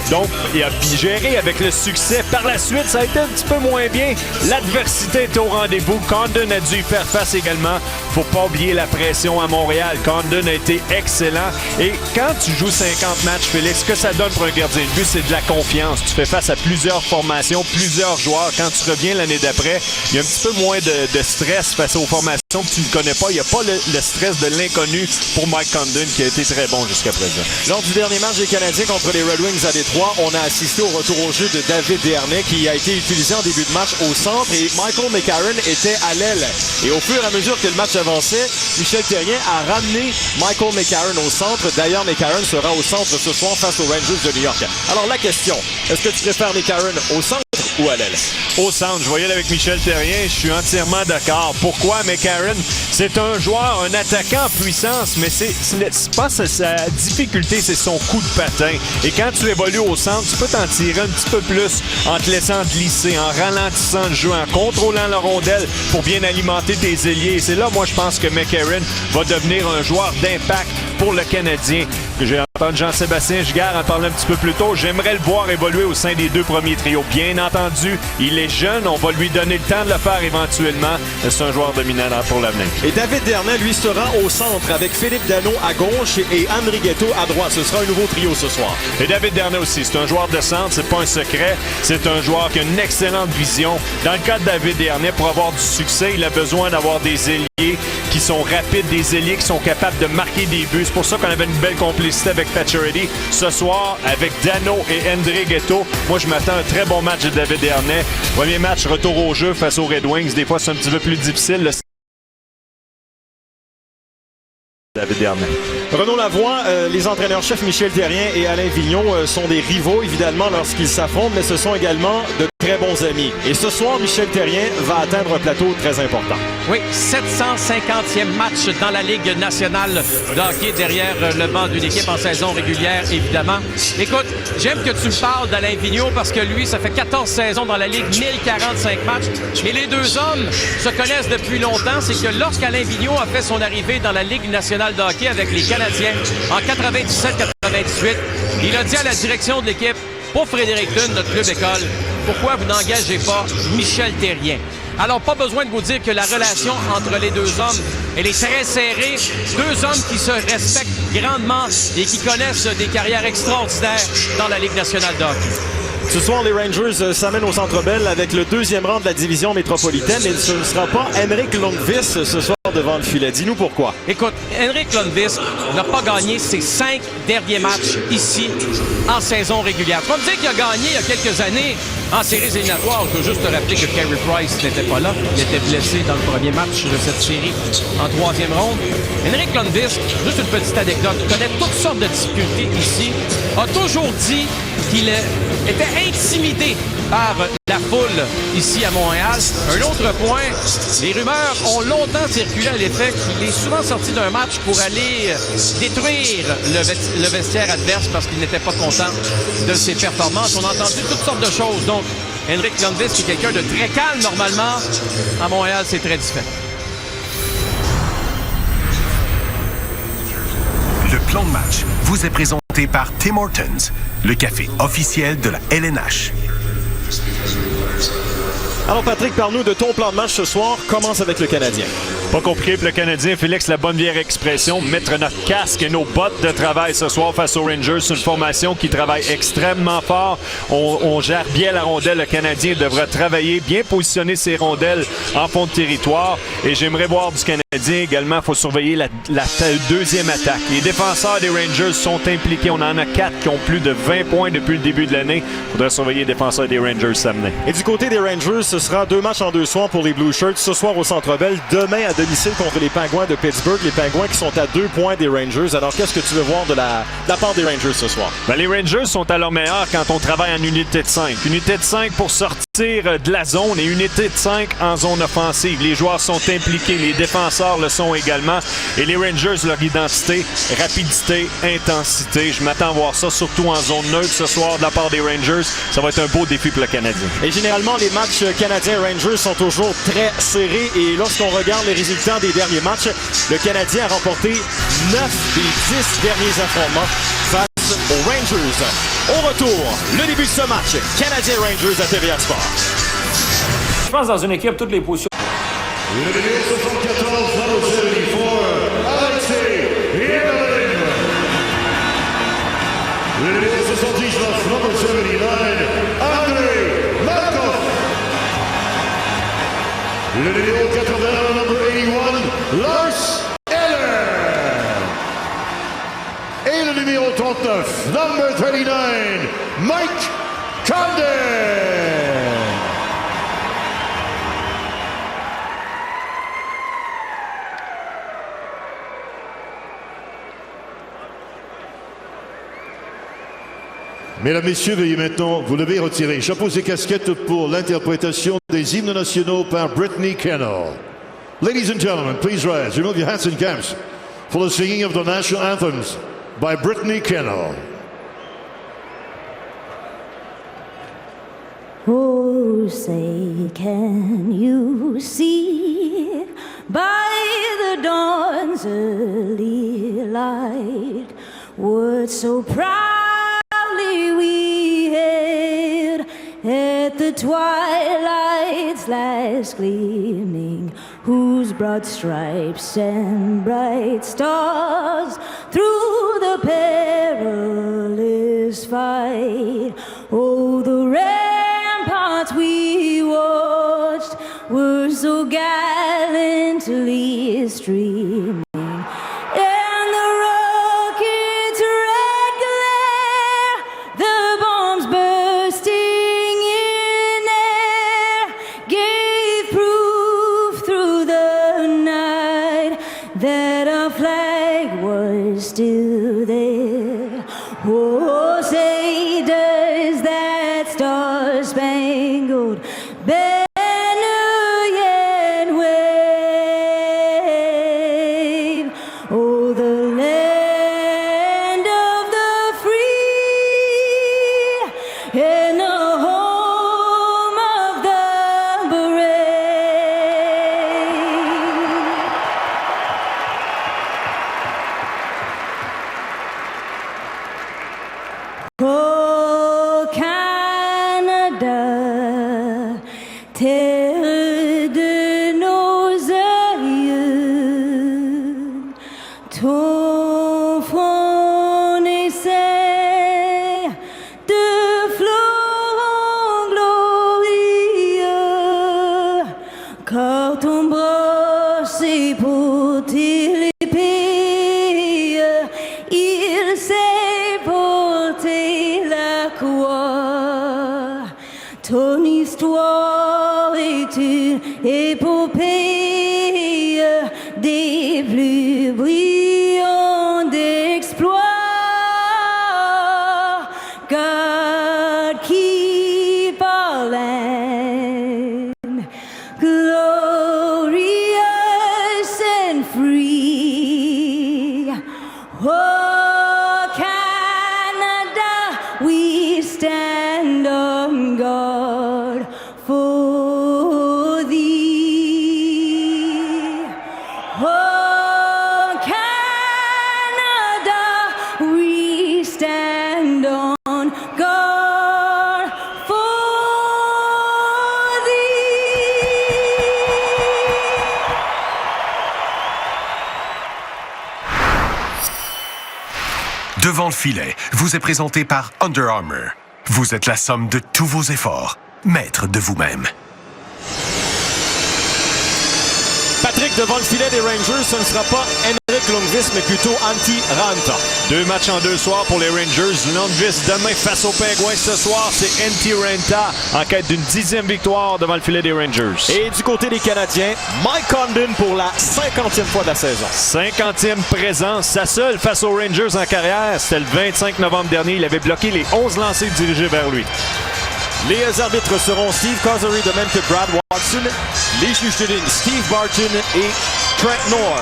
Donc, il a géré avec le succès. Par la suite, ça a été un petit peu moins bien. L'adversité est au rendez-vous. Condon a dû y faire face également. Faut pas oublier la pression à Montréal. Condon a été excellent. Et quand tu joues 50 matchs, Félix, ce que ça donne pour un gardien de but, c'est de la confiance. Tu fais face à plusieurs formations, plusieurs joueurs. Quand tu reviens l'année d'après, il y a un petit peu moins de stress face aux formations que tu ne connais pas. Il n'y a pas le stress de l'inconnu pour Mike Condon qui a été très bon jusqu'à présent. Lors du dernier match des Canadiens contre les Red Wings à Détroit, on a assisté au retour au jeu de David Desharnais qui a été utilisé en début de match au centre et Michael McCarron était à l'aile. Et au fur et à mesure que le match avançait, Michel Therrien a ramené Michael McCarron au centre. D'ailleurs, McCarron sera au centre ce soir face aux Rangers de New York. Alors la question, est-ce que tu préfères McCarron au centre ou à l'aile? Au centre, je voyais avec Michel Therrien, je suis entièrement d'accord. Pourquoi McCarron? C'est un joueur, un attaquant en puissance, mais c'est pas sa difficulté, c'est son coup de patin. Et quand tu évolues au centre, tu peux t'en tirer un petit peu plus en te laissant glisser, en ralentissant le jeu, en contrôlant la rondelle pour bien alimenter tes ailiers. Et c'est là, moi, je pense que McCarron va devenir un joueur d'impact pour le Canadien. J'ai entendu Jean-Sébastien Giguère en parler un petit peu plus tôt. J'aimerais le voir évoluer au sein des deux premiers trios. Bien entendu, il est jeune. On va lui donner le temps de le faire éventuellement. C'est un joueur dominant pour l'avenir. Et David Desharnais, lui, sera au centre avec Philippe Danault à gauche et André Ghetto à droite. Ce sera un nouveau trio ce soir. Et David Desharnais aussi. C'est un joueur de centre. C'est pas un secret. C'est un joueur qui a une excellente vision. Dans le cas de David Desharnais, pour avoir du succès, il a besoin d'avoir des ailiers qui sont rapides, des ailiers qui sont capables de marquer des buts. C'est pour ça qu'on avait une belle complicité avec Pacioretty. Ce soir, avec Danault et André Ghetto, moi, je m'attends à un très bon match de David Desharnais. Premier match, retour au jeu face aux Red Wings. Des fois, c'est un petit peu plus difficile. David Desharnais. Renaud Lavoie, les entraîneurs-chefs Michel Therrien et Alain Vigneault sont des rivaux, évidemment, lorsqu'ils s'affrontent, mais ce sont également de très bons amis. Et ce soir, Michel Therrien va atteindre un plateau très important. Oui, 750e match dans la Ligue nationale de hockey derrière le banc d'une équipe en saison régulière, évidemment. Écoute, j'aime que tu me parles d'Alain Vigneault parce que lui, ça fait 14 saisons dans la Ligue, 1045 matchs. Et les deux hommes se connaissent depuis longtemps. C'est que lorsqu'Alain Vigneault a fait son arrivée dans la Ligue nationale de hockey avec les Canadiens en 97-98, il a dit à la direction de l'équipe, pour Frédéric Dunn, notre club école, pourquoi vous n'engagez pas Michel Therrien? Alors, pas besoin de vous dire que la relation entre les deux hommes, elle est très serrée. Deux hommes qui se respectent grandement et qui connaissent des carrières extraordinaires dans la Ligue nationale de hockey. Ce soir, les Rangers s'amènent au Centre Bell avec le deuxième rang de la division métropolitaine et ce ne sera pas Henrik Lundqvist ce soir devant le filet. Dis-nous pourquoi. Écoute, Henrik Lundqvist n'a pas gagné ses 5 derniers matchs ici en saison régulière. Tu vas me dire qu'il a gagné il y a quelques années en séries éliminatoires. Je veux juste te rappeler que Carey Price n'était pas là. Il était blessé dans le premier match de cette série en troisième ronde. Henrik Lundqvist, juste une petite anecdote, connaît toutes sortes de difficultés ici, a toujours dit qu'il était intimidé par la foule ici à Montréal. Un autre point, les rumeurs ont longtemps circulé à l'effet qu'il est souvent sorti d'un match pour aller détruire le vestiaire adverse parce qu'il n'était pas content de ses performances. On a entendu toutes sortes de choses. Donc, Henrik Lundqvist, qui est quelqu'un de très calme normalement, à Montréal, c'est très différent. Le plan de match vous est présenté par Tim Hortons, le café officiel de la LNH. Alors Patrick, parle-nous de ton plan de match ce soir. Commence avec le Canadien. Pas compliqué pour le Canadien, Félix, la bonne vieille expression, mettre notre casque et nos bottes de travail ce soir face aux Rangers. C'est une formation qui travaille extrêmement fort. On gère bien la rondelle. Le Canadien devra travailler, bien positionner ses rondelles en fond de territoire. Et j'aimerais voir du Canadien également. Il faut surveiller la deuxième attaque. Les défenseurs des Rangers sont impliqués. On en a 4 qui ont plus de 20 points depuis le début de l'année. Il faudrait surveiller les défenseurs des Rangers samedi. Et du côté des Rangers, ce sera 2 matchs en 2 soirs pour les Blue Shirts. Ce soir au Centre Bell, demain à domicile contre les Pingouins de Pittsburgh. Les Pingouins qui sont à 2 points des Rangers. Alors, qu'est-ce que tu veux voir de la part des Rangers ce soir? Ben, les Rangers sont à leur meilleur quand on travaille en unité de 5. Unité de 5 pour sortir de la zone et unité de 5 en zone offensive. Les joueurs sont impliqués. Les défenseurs le sont également. Et les Rangers, leur identité, rapidité, intensité. Je m'attends à voir ça, surtout en zone neutre ce soir de la part des Rangers. Ça va être un beau défi pour le Canadien. Et généralement, les matchs Canadiens-Rangers sont toujours très serrés. Et lorsqu'on regarde les résultats des derniers matchs, le Canadien a remporté 9 des 10 derniers affrontements face aux Rangers. Au retour, le début de ce match, Canadiens-Rangers à TVA Sport. Je pense dans une équipe, toutes les positions. Le numéro 74, number 74, Alexei Emelin. Le numéro 79, number 79, Andrei Markov. Le numéro 81, number 81, Lars Eller. Et le numéro 39, number 39, Mike Condon. Mesdames, Messieurs, veuillez maintenant vous lever et retirer chapeaux et casquettes pour l'interprétation des hymnes nationaux par Brittany Kennel. Ladies and gentlemen, please rise. Remove your hats and caps for the singing of the national anthems by Brittany Kennel. Oh, say, can you see by the dawn's early light what so proudly we hailed at the twilight's last gleaming, whose broad stripes and bright stars through the perilous fight, oh, the ramparts we watched were so gallantly streaming, and the rocket's red glare, the bombs bursting in air, gave proof through the night that our flag was still there. Oh, say, does that star-spangled banner yet wave? Oh, the land of the free and the home of the brave. Oh, Canada, terre de nos aïeux, ton front naissait de fleurons glorieux, car ton bras s'est porté l'épée, il s'est porté la croix. Ton histoire est une épopée des plus brillants d'exploits. God keep our land glorious and free. Oh, Canada, we stand on guard for thee. Oh, Canada, we stand on guard for thee. Devant le filet vous est présenté par Under Armour. Vous êtes la somme de tous vos efforts, maître de vous-même. Patrick, devant le filet des Rangers, ce ne sera pas Henrik Lundqvist, mais plutôt Antti Raanta. 2 matchs en 2 soirs pour les Rangers. Lundqvist demain face aux Penguins. Ce soir, c'est Antti Raanta en quête d'une 10e victoire devant le filet des Rangers. Et du côté des Canadiens, Mike Condon pour la 50e fois de la saison. 50e présence, sa seule face aux Rangers en carrière. C'était le 25 novembre dernier. Il avait bloqué les 11 lancers dirigés vers lui. Les arbitres seront Steve Cossery de même que Brad Watson. Les juges de ligne, Steve Barton et Trent Noor.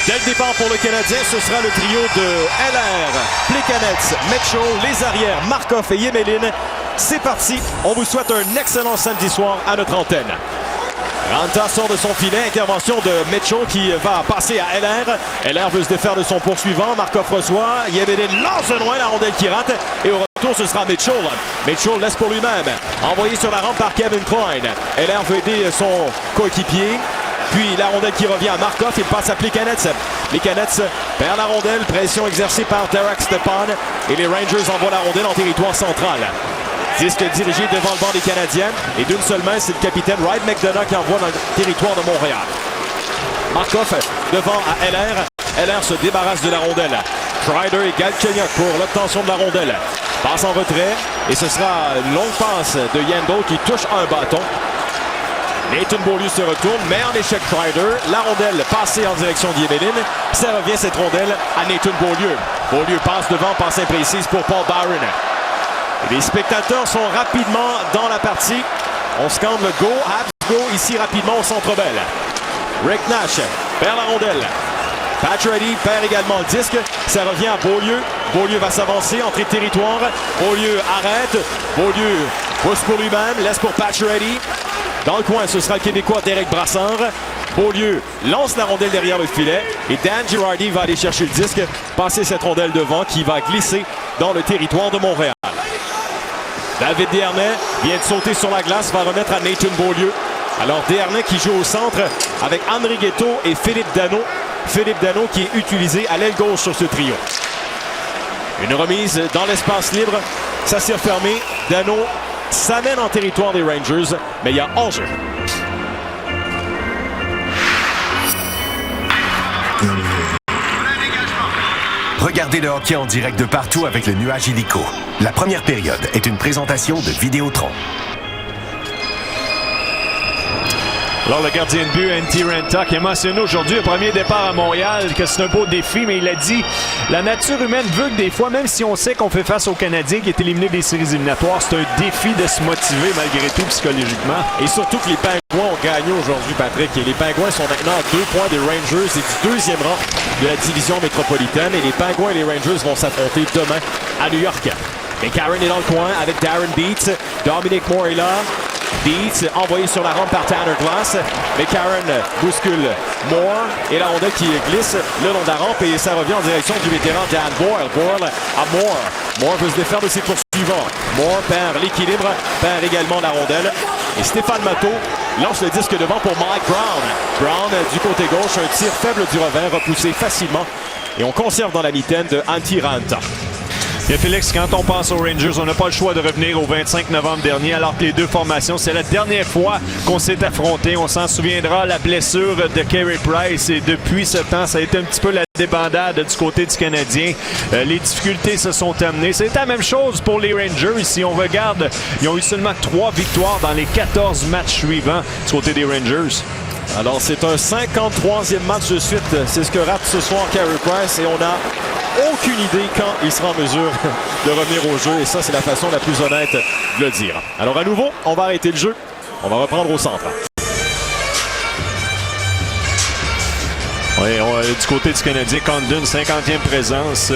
Dès le départ pour le Canadien, ce sera le trio de LR, Plekanec, Mitchell, les arrières, Markov et Emelin. C'est parti, on vous souhaite un excellent samedi soir à notre antenne. Raanta sort de son filet, intervention de Mitchell qui va passer à LR. LR veut se défaire de son poursuivant, Markov reçoit, Yebedin lance de loin, la rondelle qui rate et au retour ce sera Mitchell. Mitchell laisse pour lui-même, envoyé sur la rampe par Kevin Klein. LR veut aider son coéquipier. Puis la rondelle qui revient à Markov, il passe à Plekanec. Plekanec perd la rondelle, pression exercée par Derek Stepan et les Rangers envoient la rondelle en territoire central. Disque dirigé devant le banc des Canadiens et d'une seule main, c'est le capitaine Ryan McDonough qui envoie dans le territoire de Montréal. Markov devant à LR. LR se débarrasse de la rondelle. Kreider et Galchenyuk pour l'obtention de la rondelle. Passe en retrait et ce sera une longue passe de Yandel qui touche un bâton. Nathan Beaulieu se retourne, met en échec Kreider. La rondelle passée en direction d'Yebelin. Ça revient cette rondelle à Nathan Beaulieu. Beaulieu passe devant, passe imprécise pour Paul Byron. Les spectateurs sont rapidement dans la partie. On scande le go, Habs go ici rapidement au Centre Bell. Rick Nash perd la rondelle. Pacioretty perd également le disque. Ça revient à Beaulieu. Beaulieu va s'avancer, entrée de territoire. Beaulieu arrête. Beaulieu pousse pour lui-même, laisse pour Pacioretty. Dans le coin, ce sera le Québécois Derek Brassard. Beaulieu lance la rondelle derrière le filet. Et Dan Girardi va aller chercher le disque, passer cette rondelle devant qui va glisser dans le territoire de Montréal. David Desharnais vient de sauter sur la glace, va remettre à Nathan Beaulieu. Alors Desharnais qui joue au centre avec Henri Guetto et Philippe Danault. Philippe Danault qui est utilisé à l'aile gauche sur ce trio. Une remise dans l'espace libre. Ça s'est refermé. Danault s'amène en territoire des Rangers, mais il y a hors-jeu. Regardez le hockey en direct de partout avec le nuage illico. La première période est une présentation de Vidéotron. Alors, le gardien de but, Antti Raanta, qui a mentionné aujourd'hui le premier départ à Montréal, que c'est un beau défi, mais il a dit la nature humaine veut que des fois, même si on sait qu'on fait face aux Canadiens qui est éliminé des séries éliminatoires, c'est un défi de se motiver malgré tout psychologiquement. Et surtout que les Pingouins ont gagné aujourd'hui, Patrick. Et les Pingouins sont maintenant à 2 points des Rangers et du deuxième rang de la division métropolitaine. Et les Pingouins et les Rangers vont s'affronter demain à New York. Et Karen est dans le coin avec Darren Beats. Dominic Moore est là. Beats envoyé sur la rampe par Tanner Glass. Mais Karen bouscule Moore et la rondelle qui glisse le long de la rampe et ça revient en direction du vétéran Dan Boyle. Boyle à Moore. Moore veut se défaire de ses poursuivants. Moore perd l'équilibre, perd également la rondelle. Et Stéphane Matteau lance le disque devant pour Mike Brown. Brown du côté gauche, un tir faible du revers, repoussé facilement. Et on conserve dans la mitaine de Antti Raanta. Et Félix, quand on pense aux Rangers, on n'a pas le choix de revenir au 25 novembre dernier, alors que les deux formations, c'est la dernière fois qu'on s'est affrontés. On s'en souviendra, la blessure de Carey Price. Et depuis ce temps, ça a été un petit peu la débandade du côté du Canadien. Les difficultés se sont amenées. C'est la même chose pour les Rangers. Si on regarde, ils ont eu seulement 3 victoires dans les 14 matchs suivants du côté des Rangers. Alors, c'est un 53e match de suite. C'est ce que rate ce soir Carey Price et on n'a aucune idée quand il sera en mesure de revenir au jeu. Et ça, c'est la façon la plus honnête de le dire. Alors, à nouveau, on va arrêter le jeu. On va reprendre au centre. Oui, du côté du Canadien, Condon, 50e présence.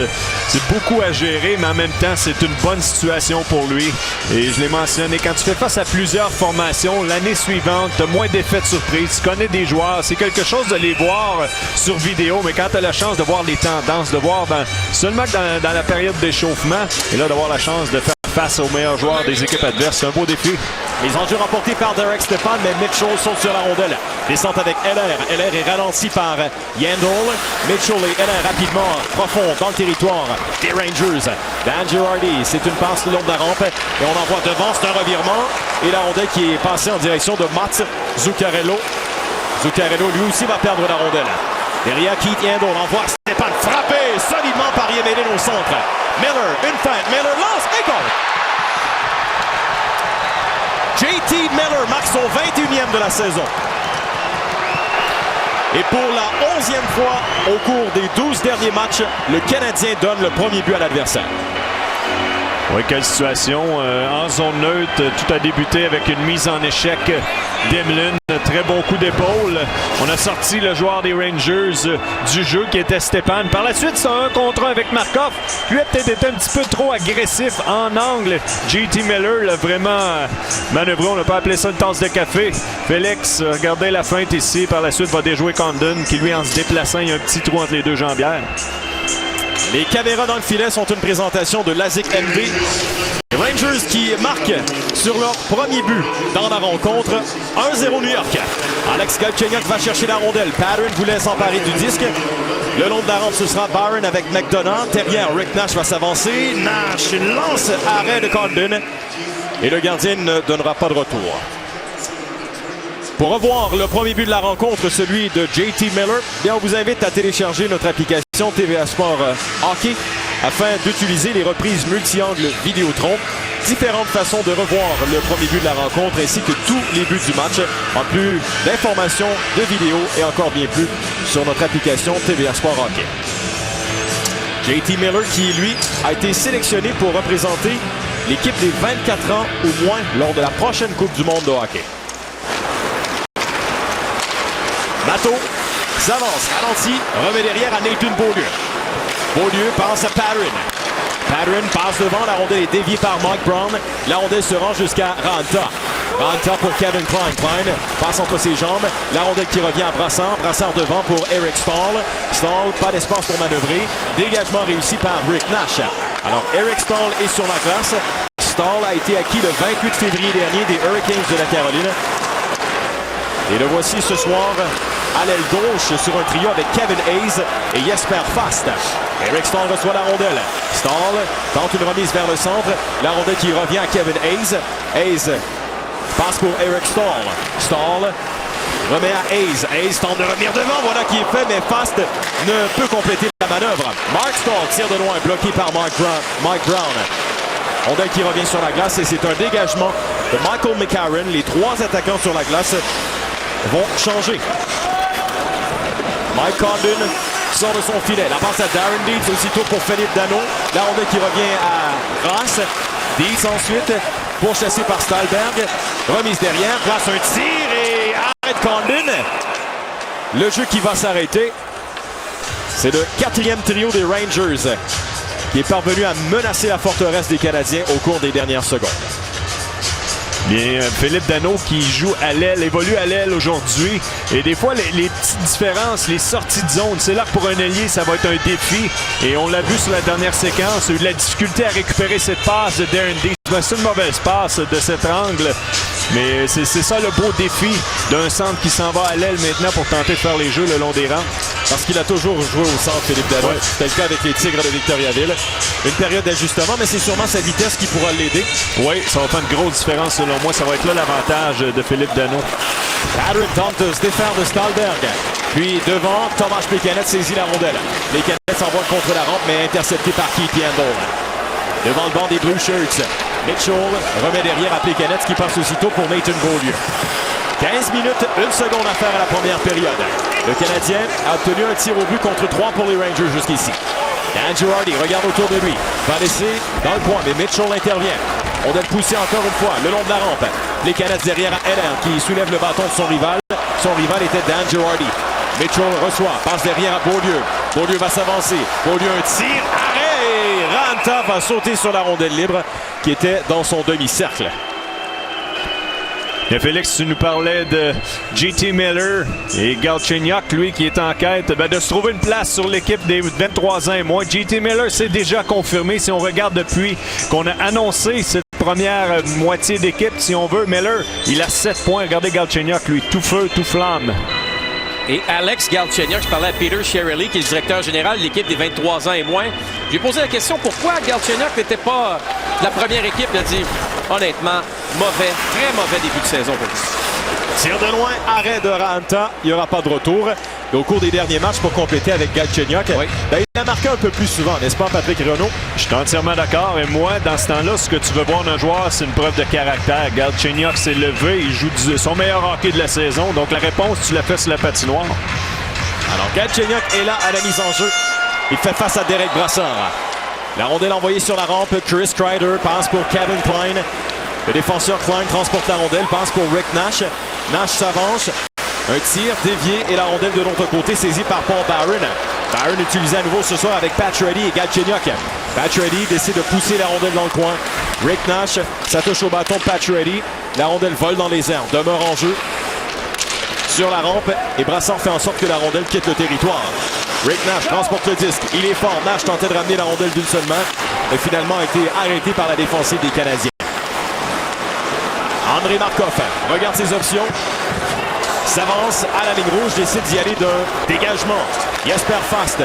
C'est beaucoup à gérer, mais en même temps, c'est une bonne situation pour lui. Et je l'ai mentionné, quand tu fais face à plusieurs formations, l'année suivante, tu as moins d'effets de surprise. Tu connais des joueurs. C'est quelque chose de les voir sur vidéo, mais quand tu as la chance de voir les tendances, de voir seulement dans la période d'échauffement, et là, d'avoir la chance de faire face aux meilleurs joueurs des équipes adverses, c'est un beau défi. Les enjeux remportés par Derek Stepan, mais Mitchell saute sur la rondelle. Descente avec LR. LR est ralenti par Yandel. Mitchell et LR rapidement profond dans le territoire des Rangers. Dan Girardi, c'est une passe le long de la rampe. Et on envoie devant, c'est un revirement. Et la rondelle qui est passée en direction de Mats Zuccarello. Zuccarello, lui aussi, va perdre la rondelle. Derrière Keith Yandel, on envoie Stepan frappé solidement par Yebelin au centre. Miller, une feinte. Miller lance et goal! JT Miller marque son 21e de la saison. Et pour la 11e fois au cours des 12 derniers matchs, le Canadien donne le premier but à l'adversaire. Oui, quelle situation. En zone neutre, tout a débuté avec une mise en échec d'Emlyn. Très bon coup d'épaule. On a sorti le joueur des Rangers du jeu qui était Stepan. Par la suite, c'est un contre un avec Markov. Lui a peut-être été un petit peu trop agressif en angle. JT Miller l'a vraiment manœuvré. On n'a pas appelé ça une tasse de café. Félix, regardez la feinte ici. Par la suite, va déjouer Condon qui, lui, en se déplaçant, il y a un petit trou entre les deux jambières. Les caméras dans le filet sont une présentation de l'ASIC MV. Les Rangers qui marquent sur leur premier but dans la rencontre. 1-0 New York. Alex Galchenyuk va chercher la rondelle. Patterson voulait s'emparer du disque. Le long de la rampe, ce sera Byron avec McDonough. Derrière, Rick Nash va s'avancer. Nash lance arrêt de Condon. Et le gardien ne donnera pas de retour. Pour revoir le premier but de la rencontre, celui de JT Miller, bien, on vous invite à télécharger notre application TVA Sport Hockey afin d'utiliser les reprises multi-angles Vidéotron. Différentes façons de revoir le premier but de la rencontre ainsi que tous les buts du match. En plus d'informations, de vidéos et encore bien plus sur notre application TVA Sport Hockey. JT Miller qui, lui, a été sélectionné pour représenter l'équipe des 24 ans ou moins lors de la prochaine Coupe du monde de hockey. Matteau s'avance, ralentit, remet derrière à Nathan Beaulieu. Beaulieu passe à Patterson. Patterson passe devant, la rondelle est déviée par Mike Brown. La rondelle se rend jusqu'à Raanta. Raanta pour Kevin Klein. Klein passe entre ses jambes. La rondelle qui revient à Brassard. Brassard devant pour Eric Stahl. Stahl, pas d'espace pour manœuvrer. Dégagement réussi par Rick Nash. Alors Eric Stahl est sur la glace. Stahl a été acquis le 28 février dernier des Hurricanes de la Caroline. Et le voici ce soir à l'aile gauche sur un trio avec Kevin Hayes et Jesper Fast. Eric Stahl reçoit la rondelle. Stahl tente une remise vers le centre. La rondelle qui revient à Kevin Hayes. Hayes passe pour Eric Stahl. Stahl remet à Hayes. Hayes tente de revenir devant. Voilà qui est fait, mais Fast ne peut compléter la manœuvre. Mark Stahl tire de loin, bloqué par Mike Brown. Rondelle qui revient sur la glace et c'est un dégagement de Michael McCarron. Les trois attaquants sur la glace vont changer. Mike Condon sort de son filet. La passe à Darren Dietz aussitôt pour Philippe Danault. La rondelle qui revient à Grasse. Dietz ensuite pourchassé par Stahlberg. Remise derrière. Grasse un tir et arrête Condon. Le jeu qui va s'arrêter. C'est le quatrième trio des Rangers qui est parvenu à menacer la forteresse des Canadiens au cours des dernières secondes. Bien, Philippe Danault qui joue à l'aile, évolue à l'aile aujourd'hui. Et des fois, les petites différences, les sorties de zone, c'est là que pour un ailier, ça va être un défi. Et on l'a vu sur la dernière séquence, il a eu de la difficulté à récupérer cette passe de Darren Dietz. C'est une mauvaise passe de cet angle. Mais c'est ça le beau défi d'un centre qui s'en va à l'aile maintenant pour tenter de faire les jeux le long des rangs. Parce qu'il a toujours joué au centre, Philippe Danault. Ouais. C'était le cas avec les Tigres de Victoriaville. Une période d'ajustement, mais c'est sûrement sa vitesse qui pourra l'aider. Oui, ça va faire une grosse différence selon moi. Ça va être là l'avantage de Philippe Danault. Patterson tente de se défaire de Stahlberg. Puis devant, Thomas Plekanec saisit la rondelle. Plekanec s'envole contre la rampe, mais intercepté par Keith Yandel. Devant le banc des Blue Shirts, Mitchell remet derrière à Plekanec qui passe aussitôt pour Nathan Beaulieu. 15 minutes, 1 seconde à faire à la première période. Le Canadien a obtenu un tir au but contre 3 pour les Rangers jusqu'ici. Dan Girardi regarde autour de lui, va laisser dans le point, mais Mitchell intervient. On doit le pousser encore une fois le long de la rampe. Les Canadiens derrière à Heller qui soulève le bâton de son rival. Son rival était Dan Girardi. Mitchell reçoit, passe derrière à Beaulieu. Beaulieu va s'avancer. Beaulieu un tir, arrêt! Raanta va sauter sur la rondelle libre qui était dans son demi-cercle. Et Félix, tu nous parlais de JT Miller et Galchenyuk, lui qui est en quête de se trouver une place sur l'équipe des 23 ans et moins. JT Miller s'est déjà confirmé. Si on regarde depuis qu'on a annoncé cette première moitié d'équipe, si on veut, Miller, il a 7 points. Regardez Galchenyuk, lui, tout feu, tout flamme. Et Alex Galchenyuk, je parlais à Peter Chiarelli, qui est le directeur général de l'équipe des 23 ans et moins. J'ai posé la question pourquoi Galchenyuk n'était pas la première équipe. Il a dit, honnêtement, mauvais, très mauvais début de saison pour lui. Tire de loin, arrêt de Raanta. Il n'y aura pas de retour. Et au cours des derniers matchs, pour compléter avec Galchenyuk, oui. Il a marqué un peu plus souvent, n'est-ce pas, Patrick Renaud? Je suis entièrement d'accord. Et moi, dans ce temps-là, ce que tu veux voir d'un joueur, c'est une preuve de caractère. Galchenyuk s'est levé, il joue son meilleur hockey de la saison. Donc la réponse, tu l'as fait sur la patinoire. Alors Galchenyuk est là à la mise en jeu. Il fait face à Derek Brassard. La rondelle envoyée sur la rampe. Chris Kreider passe pour Kevin Klein. Le défenseur Klein transporte la rondelle, passe pour Rick Nash. Nash s'avance. Un tir dévié et la rondelle de l'autre côté saisie par Paul Barron. Barron utilisé à nouveau ce soir avec Pacioretty et Galchenyuk. Pacioretty décide de pousser la rondelle dans le coin. Rick Nash, ça touche au bâton de Pacioretty. La rondelle vole dans les airs, demeure en jeu. Sur la rampe et Brassard fait en sorte que la rondelle quitte le territoire. Rick Nash transporte le disque. Il est fort. Nash tentait de ramener la rondelle d'une seule main, mais finalement a été arrêté par la défensive des Canadiens. Andrei Markov regarde ses options. S'avance à la ligne rouge, décide d'y aller d'un dégagement. Jesper Fast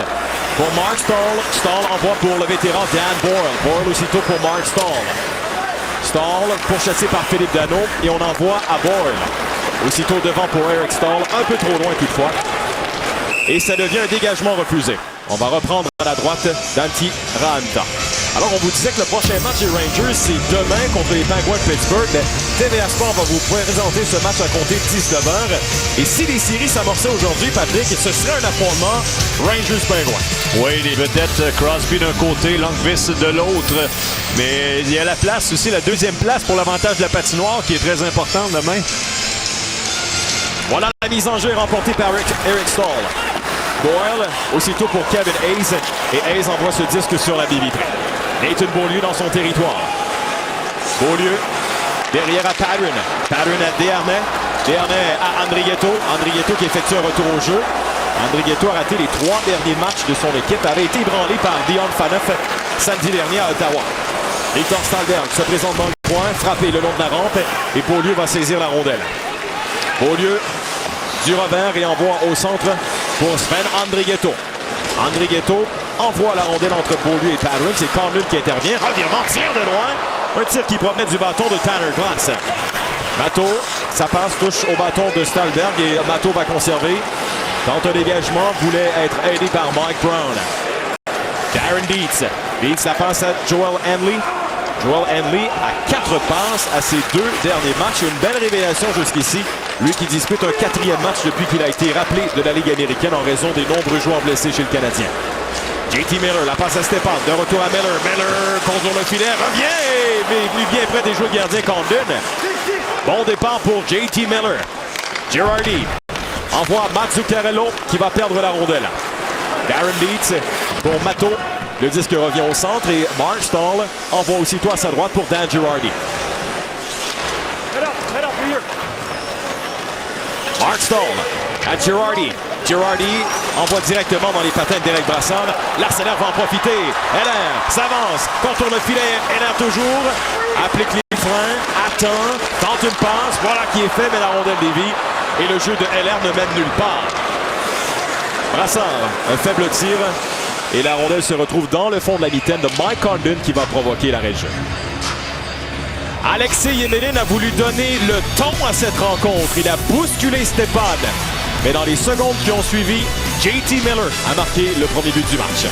pour Mark Stahl. Stahl envoie pour le vétéran Dan Boyle. Boyle aussitôt pour Mark Stahl. Stahl pourchassé par Philippe Danault et on envoie à Boyle. Aussitôt devant pour Eric Stahl, un peu trop loin toutefois. Et ça devient un dégagement refusé. On va reprendre à la droite d'Antti Raanta. Alors, on vous disait que le prochain match des Rangers, c'est demain contre les Penguins de Pittsburgh. TVA Sport va vous présenter ce match à compter de 19h. Et si les séries s'amorçaient aujourd'hui, Patrick, ce serait un affrontement Rangers-Penguins. Oui, les vedettes Crosby d'un côté, Lundqvist de l'autre. Mais il y a la place aussi, la deuxième place pour l'avantage de la patinoire qui est très importante demain. Voilà la mise en jeu remportée par Eric Stahl. Boyle, aussitôt pour Kevin Hayes. Et Hayes envoie ce disque sur la baie vitrée. Nathan Beaulieu dans son territoire. Beaulieu, derrière à Patterson. Patterson à Desharnais. Desharnais à Andrigetto. Andrigetto qui effectue un retour au jeu. Andrigetto a raté les 3 derniers matchs de son équipe. Avait été ébranlé par Dion Phaneuf samedi dernier à Ottawa. Victor Stalberg se présente dans le coin, frappé le long de la rampe. Et Beaulieu va saisir la rondelle. Beaulieu du revers et envoie au centre pour Sven Andrigetto. Andrigetto envoie la rondelle entre Beaulieu et Patterson. C'est Conlon qui intervient. Revirement, tir de loin. Un tir qui provenait du bâton de Tanner Glass. Matteau, ça passe, touche au bâton de Stalberg et Matteau va conserver. Tente un dégagement, voulait être aidé par Mike Brown. Darren Dietz. Dietz, la passe à Joel Henley. Joel Henley a 4 passes à ses 2 derniers matchs. Une belle révélation jusqu'ici. Lui qui dispute un 4e match depuis qu'il a été rappelé de la Ligue américaine en raison des nombreux joueurs blessés chez le Canadien. JT Miller, la passe à Stepan. De retour à Miller. Miller contourne le filet, revient! Mais plus bien près des joueurs gardiens Condon. Bon départ pour JT Miller. Girardi envoie Matt Zuccarello qui va perdre la rondelle. Darren Dietz pour Matteau. Le disque revient au centre et Mark Stahl envoie aussitôt à sa droite pour Dan Girardi. Mark Stahl à Girardi. Girardi envoie directement dans les patins d'Éric Brassard. L'Arsenal va en profiter. Heller s'avance, contourne le filet. Heller toujours. Applique les freins, attend, tente une passe. Voilà qui est fait, mais la rondelle dévie. Et le jeu de Heller ne mène nulle part. Brassard, un faible tir. Et la rondelle se retrouve dans le fond de la mitaine de Mike Condon qui va provoquer l'arrêt de jeu. Alexei Yemelin a voulu donner le ton à cette rencontre. Il a bousculé Stepan. Mais dans les secondes qui ont suivi, JT Miller a marqué le premier but du match.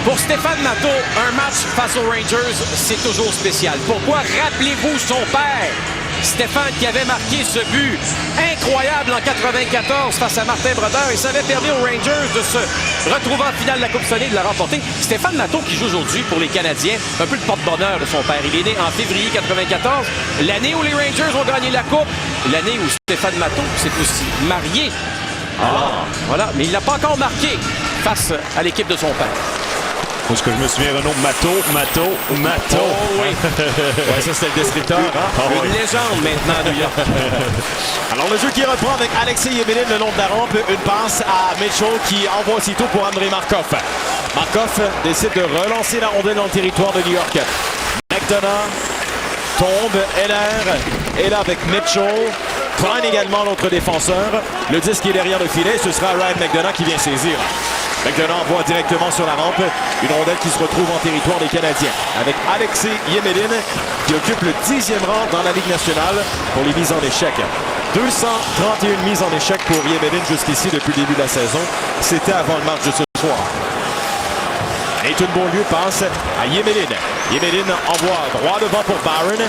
Pour Stéphane Matteau, un match face aux Rangers, c'est toujours spécial. Pourquoi? Rappelez-vous son père, Stéphane, qui avait marqué ce but incroyable en 94 face à Martin Brodeur et ça avait permis aux Rangers de se retrouver en finale de la Coupe Stanley et de la remporter. Stéphane Matteau qui joue aujourd'hui pour les Canadiens, un peu le porte-bonheur de son père. Il est né en février 94, l'année où les Rangers ont gagné la Coupe, l'année où Stéphane Matteau s'est aussi marié. Alors, voilà, mais il n'a pas encore marqué face à l'équipe de son père. Parce que je me souviens, Renaud, Matteau. Oh oui. Ouais, ça, c'était le descripteur. Hein? Une légende maintenant à New York. Alors, le jeu qui reprend avec Alexei Yemelin le long de la rampe. Une passe à Mitchell qui envoie aussitôt pour Andrei Markov. Markov décide de relancer la rondelle dans le territoire de New York. McDonough tombe. Heller est là avec Mitchell. Klein également, l'autre défenseur. Le disque est derrière le filet. Ce sera Ryan McDonough qui vient saisir. McDonough envoie directement sur la rampe une rondelle qui se retrouve en territoire des Canadiens avec Alexei Yemelin qui occupe le 10e rang dans la Ligue nationale pour les mises en échec. 231 mises en échec pour Yemelin jusqu'ici depuis le début de la saison. C'était avant le match de ce soir. Nathan Beaulieu passe à Yemelin. Yemelin envoie droit devant pour Barron.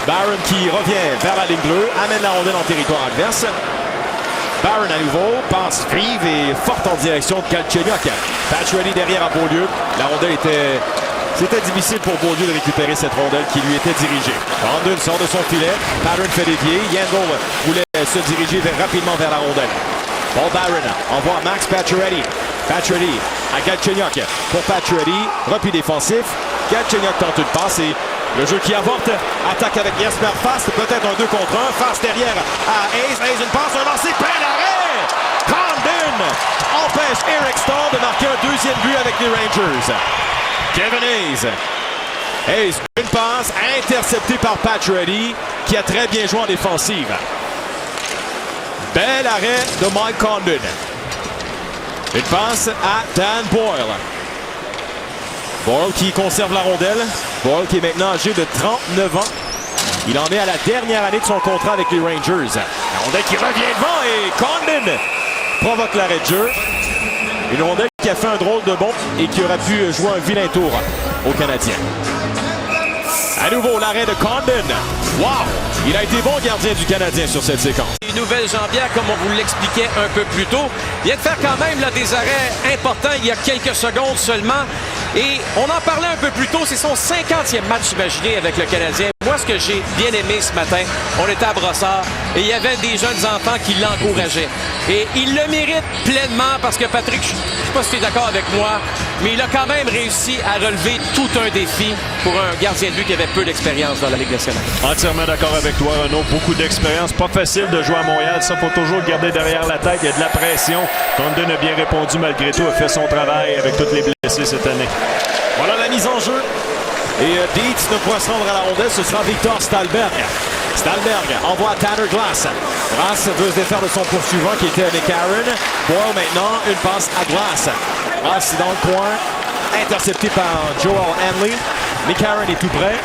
Barron qui revient vers la ligne bleue, amène la rondelle en territoire adverse. Barron à nouveau, passe vive et forte en direction de Galchenyuk. Pacioretty derrière à Beaulieu. La rondelle c'était difficile pour Beaulieu de récupérer cette rondelle qui lui était dirigée. Condon sort de son filet. Barron fait dévier. Yandle voulait se diriger rapidement vers la rondelle. Paul Barron envoie Max Pacioretty. Pacioretty à Galchenyuk. Pour Pacioretty, repli défensif. Galchenyuk tente une passe et le jeu qui avorte. Attaque avec Jesper Fast. Peut-être un 2 contre 1. Fast derrière à Hayes. Hayes une passe, un lancer, plein d'arrêt. Condon empêche Eric Staal de marquer un deuxième but avec les Rangers. Kevin Hayes. Hayes, une passe interceptée par Pacioretty qui a très bien joué en défensive. Bel arrêt de Mike Condon. Une passe à Dan Boyle. Boyle qui conserve la rondelle. Boyle qui est maintenant âgé de 39 ans. Il en est à la dernière année de son contrat avec les Rangers. La rondelle qui revient devant et Condon provoque l'arrêt de jeu. Une rondelle qui a fait un drôle de bond et qui aurait pu jouer un vilain tour aux Canadiens. À nouveau, l'arrêt de Condon. Wow! Il a été bon gardien du Canadien sur cette séquence. Une nouvelle jambière, comme on vous l'expliquait un peu plus tôt. Il vient de faire quand même des arrêts importants il y a quelques secondes seulement. Et on en parlait un peu plus tôt, c'est son 50e match imaginé avec le Canadien. Moi, ce que j'ai bien aimé ce matin, on était à Brossard et il y avait des jeunes enfants qui l'encourageaient. Et il le mérite pleinement parce que Patrick, je ne sais pas si tu es d'accord avec moi, mais il a quand même réussi à relever tout un défi pour un gardien de but qui avait peu d'expérience dans la Ligue nationale. Entièrement d'accord avec toi, Renaud. Beaucoup d'expérience. Pas facile de jouer à Montréal. Ça, faut toujours le garder derrière la tête. Il y a de la pression. Condon a bien répondu malgré tout. A fait son travail avec toutes les blessés cette année. Voilà la mise en jeu. Et Dietz ne pourra se rendre à la rondelle. Ce sera Victor Stalberg. Stalberg envoie Tanner Glass. Glass veut se défaire de son poursuivant qui était McCarron. Boyle maintenant, une passe à Glass. Glass dans le coin. Intercepté par Joel Hanley. McCarron est tout près.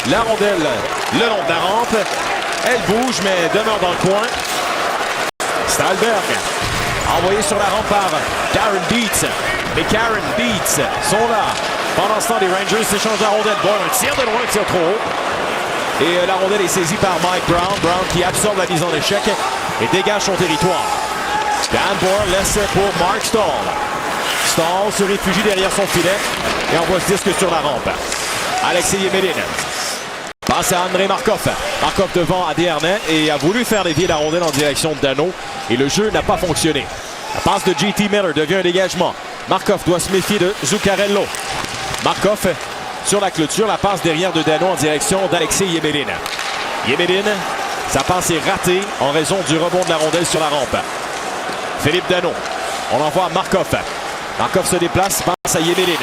La rondelle le long de la rampe. Elle bouge mais demeure dans le coin. Stalberg envoyé sur la rampe par Darren Dietz. McCarron, Dietz sont là. Pendant ce temps, les Rangers s'échangent la rondelle. Boyle, un tir de loin, un tir trop haut. Et la rondelle est saisie par Mike Brown. Brown qui absorbe la mise en échec et dégage son territoire. Dan Boyle laisse pour Mark Staal. Staal se réfugie derrière son filet et envoie ce disque sur la rampe. Alexei Yemelin passe à Andrei Markov. Markov devant à Desharnais et a voulu faire dévier la rondelle en direction de Danault. Et le jeu n'a pas fonctionné. La passe de JT Miller devient un dégagement. Markov doit se méfier de Zuccarello. Markov sur la clôture. La passe derrière de Danault en direction d'Alexei Yemelin. Yemelin, sa passe est ratée en raison du rebond de la rondelle sur la rampe. Philippe Danault. On envoie Markov. Markov se déplace, passe à Yemelin.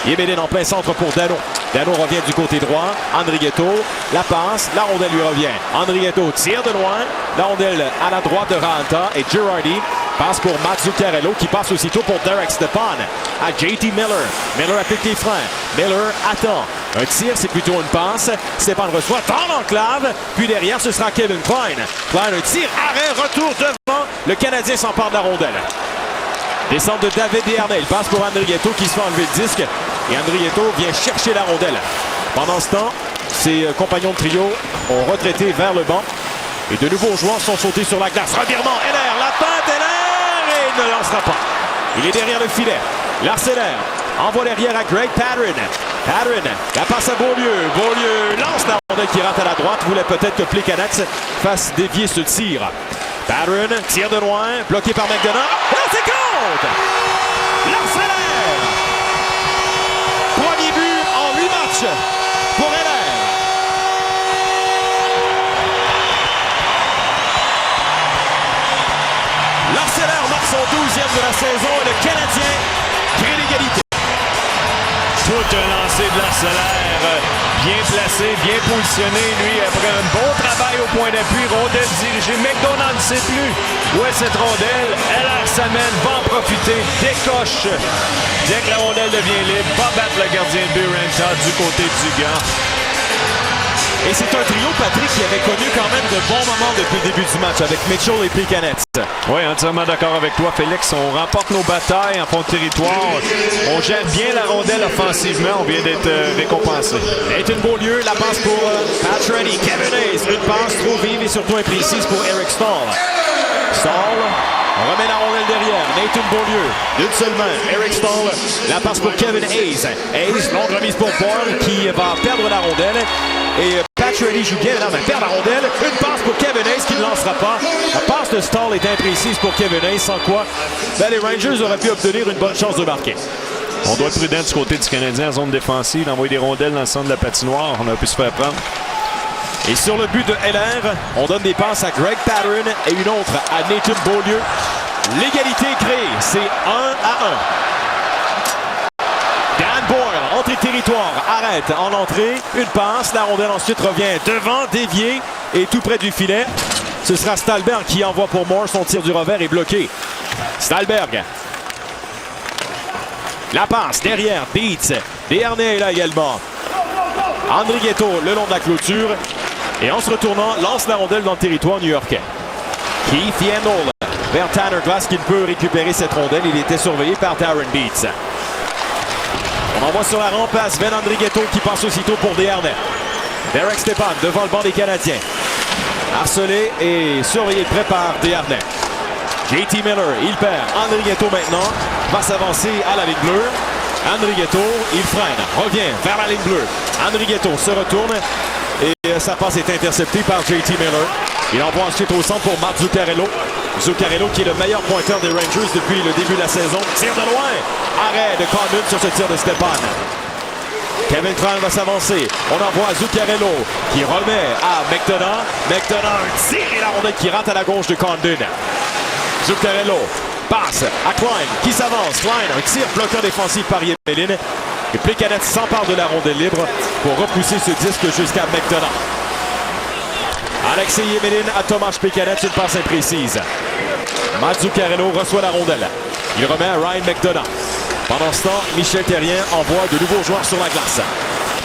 Yemelin en plein centre pour Danault. Danault revient du côté droit. Andrigetto, la passe, la rondelle lui revient. Andrigetto tire de loin. La rondelle à la droite de Raanta et Girardi passe pour Matt Zuccarello qui passe aussitôt pour Derek Stepan à JT Miller. Miller applique les freins. Miller attend. Un tir, c'est plutôt une passe. Stepan reçoit dans l'enclave. Puis derrière, ce sera Kevin Klein. Klein, un tir, arrêt, retour devant. Le Canadien s'empare de la rondelle. Descente de David Desharnais. Il passe pour Andrigetto qui se fait enlever le disque. Et Andrigetto vient chercher la rondelle. Pendant ce temps, ses compagnons de trio ont retraité vers le banc. Et de nouveaux joueurs sont sautés sur la glace. Revirement, Heller, la patte, Heller! Et il ne lancera pas. Il est derrière le filet. Larceller envoie derrière à Greg Padron. Padron, la passe à Beaulieu. Beaulieu lance la rondelle qui rate à la droite. Voulait peut-être que Plekanec fasse dévier ce tir. Padron tire de loin, bloqué par McDonough. Et là, c'est contre! Larceller! Premier but en 8 matchs pour Heller. Larceller marque son 12e de la saison et le Canadien crée l'égalité. Tout un lancé de Larceller, bien placé, bien positionné. Lui, après un bon travail au point d'appui, rondelle dirigée. McDonough ne sait plus où est cette rondelle. Heller s'amène, va en profiter, décoche. Dès que la rondelle devient libre, va battre le gardien de but Raanta du côté du gant. Et c'est un trio, Patrick, qui avait connu quand même de bons moments depuis le début du match avec Mitchell et Plekanec. Oui, entièrement d'accord avec toi, Félix. On remporte nos batailles en fond de territoire. On gère bien la rondelle offensivement. On vient d'être récompensé. Nathan Beaulieu, la passe pour Pacioretty. Kevin Hayes, une passe trop vive et surtout imprécise pour Eric Staal. Stahl remet la rondelle derrière. Nathan Beaulieu. D'une seule main. Eric Stahl. La passe pour Kevin Hayes. Hayes, longue remise pour Boyle qui va perdre la rondelle. Et Pacioretty joue bien là, mais perd la rondelle. Une passe pour Kevin Hayes qui ne lancera pas. La passe de Stahl est imprécise pour Kevin Hayes, sans quoi les Rangers auraient pu obtenir une bonne chance de marquer. On doit être prudent du côté du Canadien en zone défensive, d'envoyer des rondelles dans le centre de la patinoire. On a pu se faire prendre. Et sur le but de LR, on donne des passes à Greg Pateryn et une autre à Nathan Beaulieu. L'égalité est créée, c'est 1-1. Dan Boyle, entrée de territoire, arrête en entrée, une passe, la rondelle ensuite revient devant, déviée et tout près du filet. Ce sera Stalberg qui envoie pour Moore, son tir du revers est bloqué. Stalberg. La passe derrière, Beats. Desharnais est là également. Andrighetto le long de la clôture. Et en se retournant, lance la rondelle dans le territoire new-yorkais. Keith Yandle vers Tanner Glass qui ne peut récupérer cette rondelle. Il était surveillé par Darren Beats. On envoie sur la rampe à Sven Andrighetto qui passe aussitôt pour Desharnais. Derek Stepan devant le banc des Canadiens. Harcelé et surveillé de près par Desharnais. JT Miller, il perd. Andrighetto maintenant va s'avancer à la ligne bleue. Andrighetto, il freine, revient vers la ligne bleue. Andrighetto se retourne et sa passe est interceptée par JT Miller. Il envoie ensuite au centre pour Matt Zuccarello. Zuccarello qui est le meilleur pointeur des Rangers depuis le début de la saison. Tire de loin. Arrêt de Condon sur ce tir de Stepan. Kevin Trahan va s'avancer. On envoie Zuccarello qui remet à McDonough. McDonough, un tir et la rondelle qui rate à la gauche de Condon. Zuccarello passe à Klein qui s'avance. Klein, un tir bloquant défensif par Yemelin. Et Plekanec s'empare de la rondelle libre pour repousser ce disque jusqu'à McDonough. Alexei Yemelin à Tomáš Plekanec, une passe imprécise. Matt Zuccarello reçoit la rondelle. Il remet à Ryan McDonough. Pendant ce temps, Michel Therrien envoie de nouveaux joueurs sur la glace.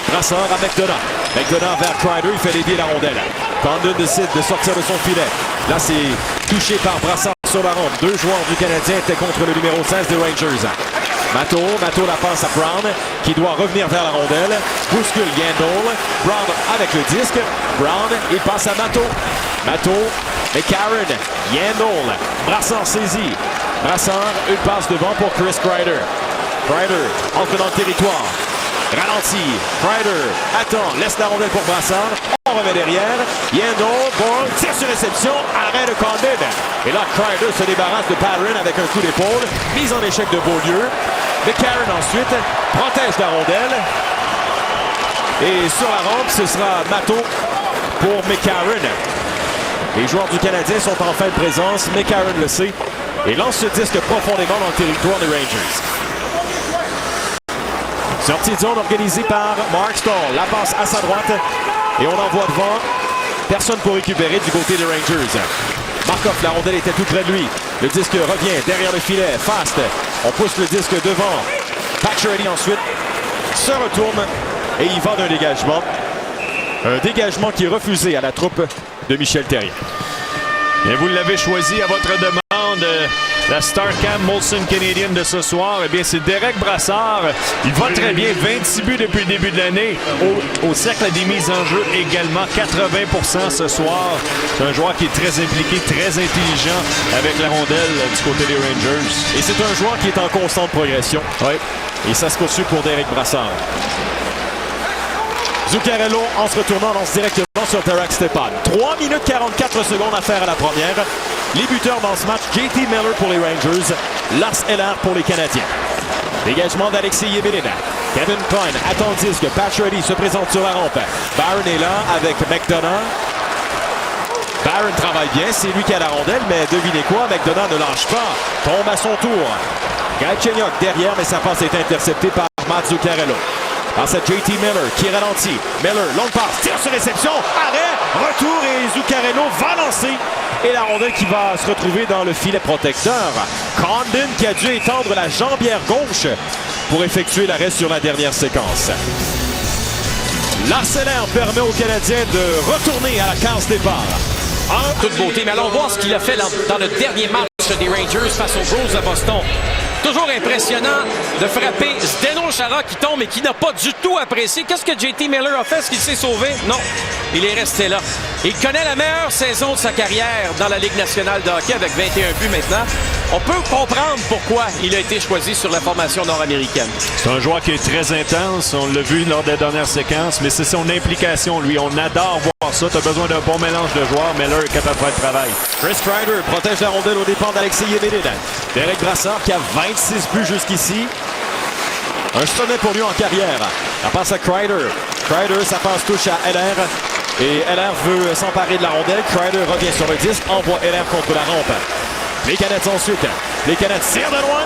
Brassard à McDonough. McDonough vers Kreider, il fait dévier la rondelle. Condon décide de sortir de son filet. Là, c'est touché par Brassard sur la rampe. Deux joueurs du Canadien étaient contre le numéro 16 des Rangers. Matteau la passe à Brown, qui doit revenir vers la rondelle. Bouscule Yandle. Brown avec le disque. Brown, il passe à Matteau. McCarron, Yandle. Brassard saisi. Brassard, une passe devant pour Chris Kreider. Kreider entre dans le territoire. Ralenti. Kreider attend, laisse la rondelle pour Brassard. On remet derrière. Yandle, ball, tire sur réception. Arrêt de Condon. Et là, Kreider se débarrasse de Pateryn avec un coup d'épaule. Mise en échec de Beaulieu. McCarron ensuite protège la rondelle. Et sur la rampe, ce sera Matteau pour McCarron. Les joueurs du Canadien sont en fin de présence. McCarron le sait. Et lance ce disque profondément dans le territoire des Rangers. Sortie de zone organisée par Mark Stahl. La passe à sa droite. Et on envoie devant. Personne pour récupérer du côté des Rangers. Markov, la rondelle était tout près de lui. Le disque revient derrière le filet. Fast. On pousse le disque devant. Pacioretty ensuite se retourne et il va d'un dégagement. Un dégagement qui est refusé à la troupe de Michel Therrien. Et vous l'avez choisi à votre demande. La Starcam Molson Canadian de ce soir, eh bien, c'est Derek Brassard. Il va très bien. 26 buts depuis le début de l'année. Au cercle des mises en jeu également. 80% ce soir. C'est un joueur qui est très impliqué, très intelligent avec la rondelle du côté des Rangers. Et c'est un joueur qui est en constante progression. Oui. Et ça se poursuit pour Derek Brassard. Zuccarello, en se retournant, lance directement sur Derek Stepan. 3 minutes 44 secondes à faire à la première. Les buteurs dans ce match, JT Miller pour les Rangers, Lars Eller pour les Canadiens. Dégagement d'Alexei Yemelin. Kevin Klein attend le disque. Pacioretty se présente sur la rampe. Barron est là avec McDonough. Barron travaille bien, c'est lui qui a la rondelle, mais devinez quoi, McDonough ne lâche pas. Tombe à son tour. Galchenyuk derrière, mais sa passe est interceptée par Matt Zuccarello. Passe à JT Miller qui ralentit. Miller, longue passe, tire sur réception, arrêt, retour et Zuccarello va lancer. Et la rondelle qui va se retrouver dans le filet protecteur. Condon qui a dû étendre la jambière gauche pour effectuer l'arrêt sur la dernière séquence. L'arsenal permet aux Canadiens de retourner à la case départ. Toute beauté, mais allons voir ce qu'il a fait dans le dernier match des Rangers face aux Blues de Boston. Toujours impressionnant de frapper Zdeno Chara qui tombe et qui n'a pas du tout apprécié. Qu'est-ce que JT Miller a fait? Est-ce qu'il s'est sauvé? Non, il est resté là. Il connaît la meilleure saison de sa carrière dans la Ligue nationale de hockey avec 21 buts maintenant. On peut comprendre pourquoi il a été choisi sur la formation nord-américaine. C'est un joueur qui est très intense. On l'a vu lors des dernières séquences, mais c'est son implication, lui. On adore voir ça. Tu as besoin d'un bon mélange de joueurs. Miller est capable de faire le travail. Chris Kreider protège la rondelle au départ d'Alexis Yemedin. Derek Brassard qui a 26 buts jusqu'ici. Un sommet pour lui en carrière. La passe à Kreider. Kreider, sa passe touche à Heller. Et Heller veut s'emparer de la rondelle. Kreider revient sur le disque, envoie Heller contre la rampe. Les Canettes ensuite. Les Canettes tirent de loin.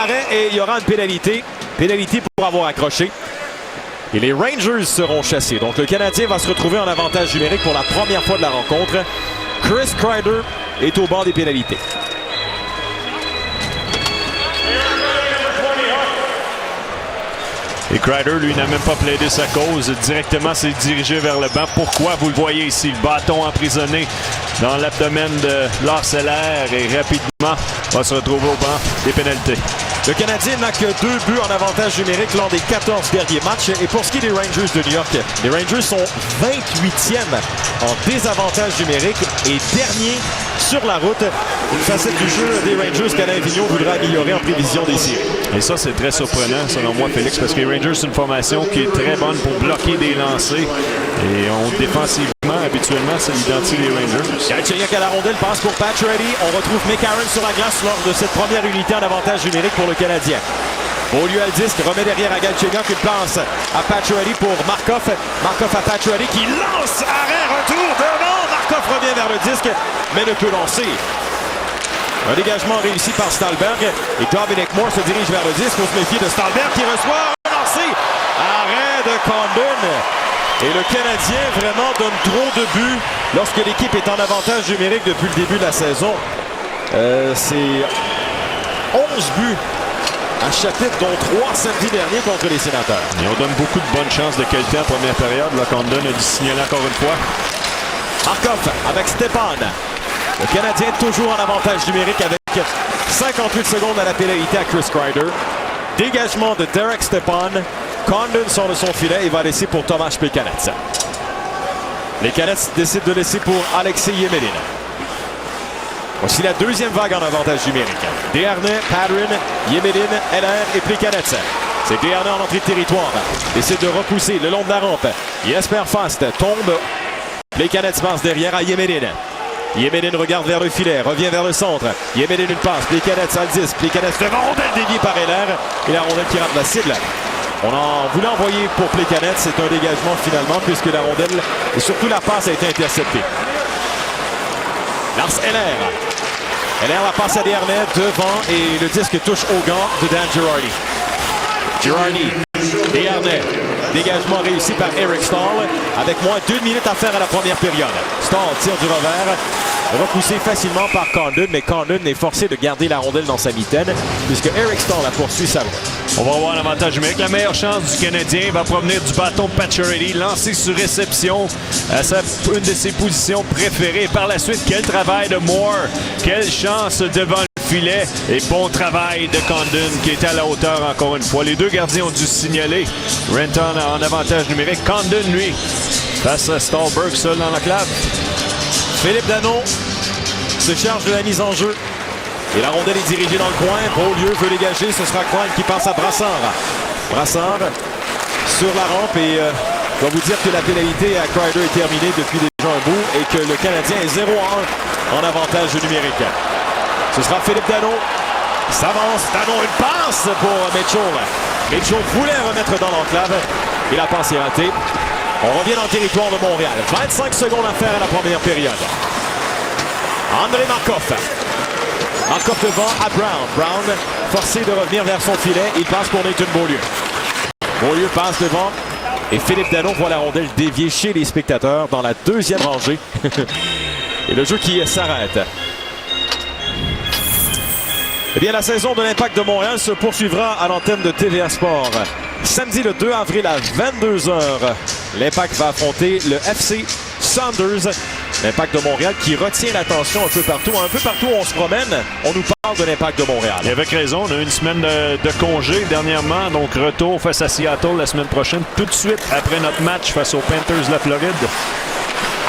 Arrêt et il y aura une pénalité. Pénalité pour avoir accroché. Et les Rangers seront chassés. Donc le Canadien va se retrouver en avantage numérique pour la première fois de la rencontre. Chris Kreider est au bord des pénalités. Et Kreider, lui, n'a même pas plaidé sa cause. Directement, s'est dirigé vers le banc. Pourquoi? Vous le voyez ici, le bâton emprisonné dans l'abdomen de Lars Eller et rapidement va se retrouver au banc des pénalités. Le Canadien n'a que 2 buts en avantage numérique lors des 14 derniers matchs. Et pour ce qui est des Rangers de New York, les Rangers sont 28e en désavantage numérique et dernier sur la route. Une facette du jeu des Rangers qu'Alain Vigneault voudra améliorer en prévision des séries. Et ça, c'est très surprenant, selon moi, Félix, parce que les Rangers, c'est une formation qui est très bonne pour bloquer des lancers. Et défensivement, habituellement, ça identifie les Rangers. Galchenyuk à la rondelle, passe pour Pacioretty. On retrouve McCarron sur la glace lors de cette première unité en avantage numérique pour le Canadien. Beaulieu à le disque, remet derrière à Galchenyuk, une passe à Pacioretty pour Markov. Markov à Pacioretty qui lance, arrêt, retour devant. Markov revient vers le disque, mais ne peut lancer. Un dégagement réussi par Stalberg. Et Dominic Moore se dirige vers le disque. On se méfie de Stalberg qui reçoit un lancer. Arrêt de Condon. Et le Canadien vraiment donne trop de buts lorsque l'équipe est en avantage numérique depuis le début de la saison. C'est 11 buts à chapitre, dont 3 samedi dernier contre les Sénateurs. Et on donne beaucoup de bonnes chances de qualité en première période. Là, Condon a dû signaler encore une fois. Markov avec Stepan. Le Canadien toujours en avantage numérique avec 58 secondes à la pénalité à Chris Kreider. Dégagement de Derek Stepan. Condon sort de son filet et va laisser pour Tomáš Plekanec. Les Canettes décident de laisser pour Alexis Yemedin. Voici la deuxième vague en avantage numérique. Desharnais, Padron, Yemedin, Heller et Plekanec. C'est Desharnais en entrée de territoire. Décide de repousser le long de la rampe. Jesper Fast tombe. Plekanec passe derrière à Yemedin. Yemedin regarde vers le filet, revient vers le centre. Yemedin une passe, Plekanec à le 10. Plekanec devant rondelle déviée par Heller. Et la rondelle qui rate la cible. On en voulait envoyer pour Plekanec. C'est un dégagement finalement puisque la rondelle et surtout la passe a été interceptée. Lars Eller. Eller la passe à Desharnais devant et le disque touche au gant de Dan Girardi. Girardi, Desharnais. Dégagement réussi par Eric Stahl avec moins d'1 minute à faire à la première période. Stahl tire du revers, repoussé facilement par Condon, mais Condon est forcé de garder la rondelle dans sa mitaine puisque Eric Stahl a poursuivi sa route. On va avoir l'avantage numérique. La meilleure chance du Canadien va provenir du bâton de Pacioretty, lancé sur réception à une de ses positions préférées. Par la suite, quel travail de Moore, quelle chance devant le filet et bon travail de Condon qui était à la hauteur encore une fois. Les deux gardiens ont dû signaler. Renton en avantage numérique. Condon, lui, face à Stallberg seul dans la clave. Philippe Danault se charge de la mise en jeu. Et la rondelle est dirigée dans le coin. Beaulieu veut dégager. Ce sera Coin qui passe à Brassard. Brassard sur la rampe. Et je dois vous dire que la pénalité à Kreider est terminée depuis déjà un bout. Et que le Canadien est 0-1 en avantage numérique. Ce sera Philippe Danault. S'avance. Danault, une passe pour Mitchell. Mitchell voulait remettre dans l'enclave. Et la passe est ratée. On revient dans le territoire de Montréal. 25 secondes à faire à la première période. André Markov. Markov devant à Brown. Brown forcé de revenir vers son filet. Il passe pour Nathan Beaulieu. Beaulieu passe devant. Et Philippe Danault voit la rondelle déviée chez les spectateurs dans la deuxième rangée. Et le jeu qui s'arrête. Eh bien, la saison de l'Impact de Montréal se poursuivra à l'antenne de TVA Sport. Samedi le 2 avril à 22h, l'Impact va affronter le FC Saunders L'Impact de Montréal qui retient l'attention un peu partout. Un peu partout où on se promène, on nous parle de l'Impact de Montréal. Et avec raison, on a eu une semaine de congé dernièrement, donc retour face à Seattle la semaine prochaine, tout de suite après notre match face aux Panthers de la Floride.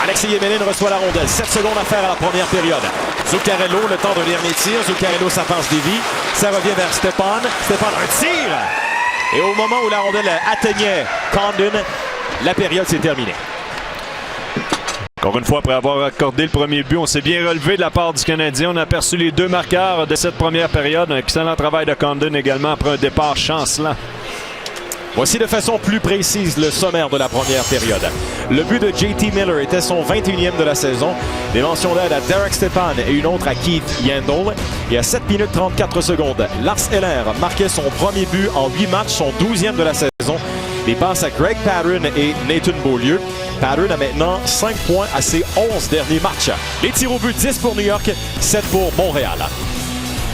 Alexis Yemelin reçoit la rondelle. 7 secondes à faire à la première période. Zuccarello, le temps de dernier tir. Zuccarello, ça passe dévie. Ça revient vers Stepan. Stepan, un tir! Et au moment où la rondelle atteignait Condon, la période s'est terminée. Encore une fois, après avoir accordé le premier but, on s'est bien relevé de la part du Canadien. On a aperçu les 2 marqueurs de cette première période. Un excellent travail de Condon également après un départ chancelant. Voici de façon plus précise le sommaire de la première période. Le but de JT Miller était son 21e de la saison. Des mentions d'aide à Derek Stepan et une autre à Keith Yandle. Et à 7 minutes 34 secondes, Lars Eller marquait son premier but en 8 matchs, son 12e de la saison. Des passes à Greg Pateryn et Nathan Beaulieu. Pateryn a maintenant 5 points à ses 11 derniers matchs. Les tirs au but, 10 pour New York, 7 pour Montréal.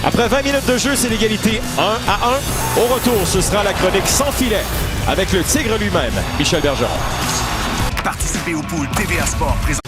Après 20 minutes de jeu, c'est l'égalité 1-1. Au retour, ce sera la chronique sans filet avec le Tigre lui-même, Michel Bergeron. Participez au pool TVA Sport présent.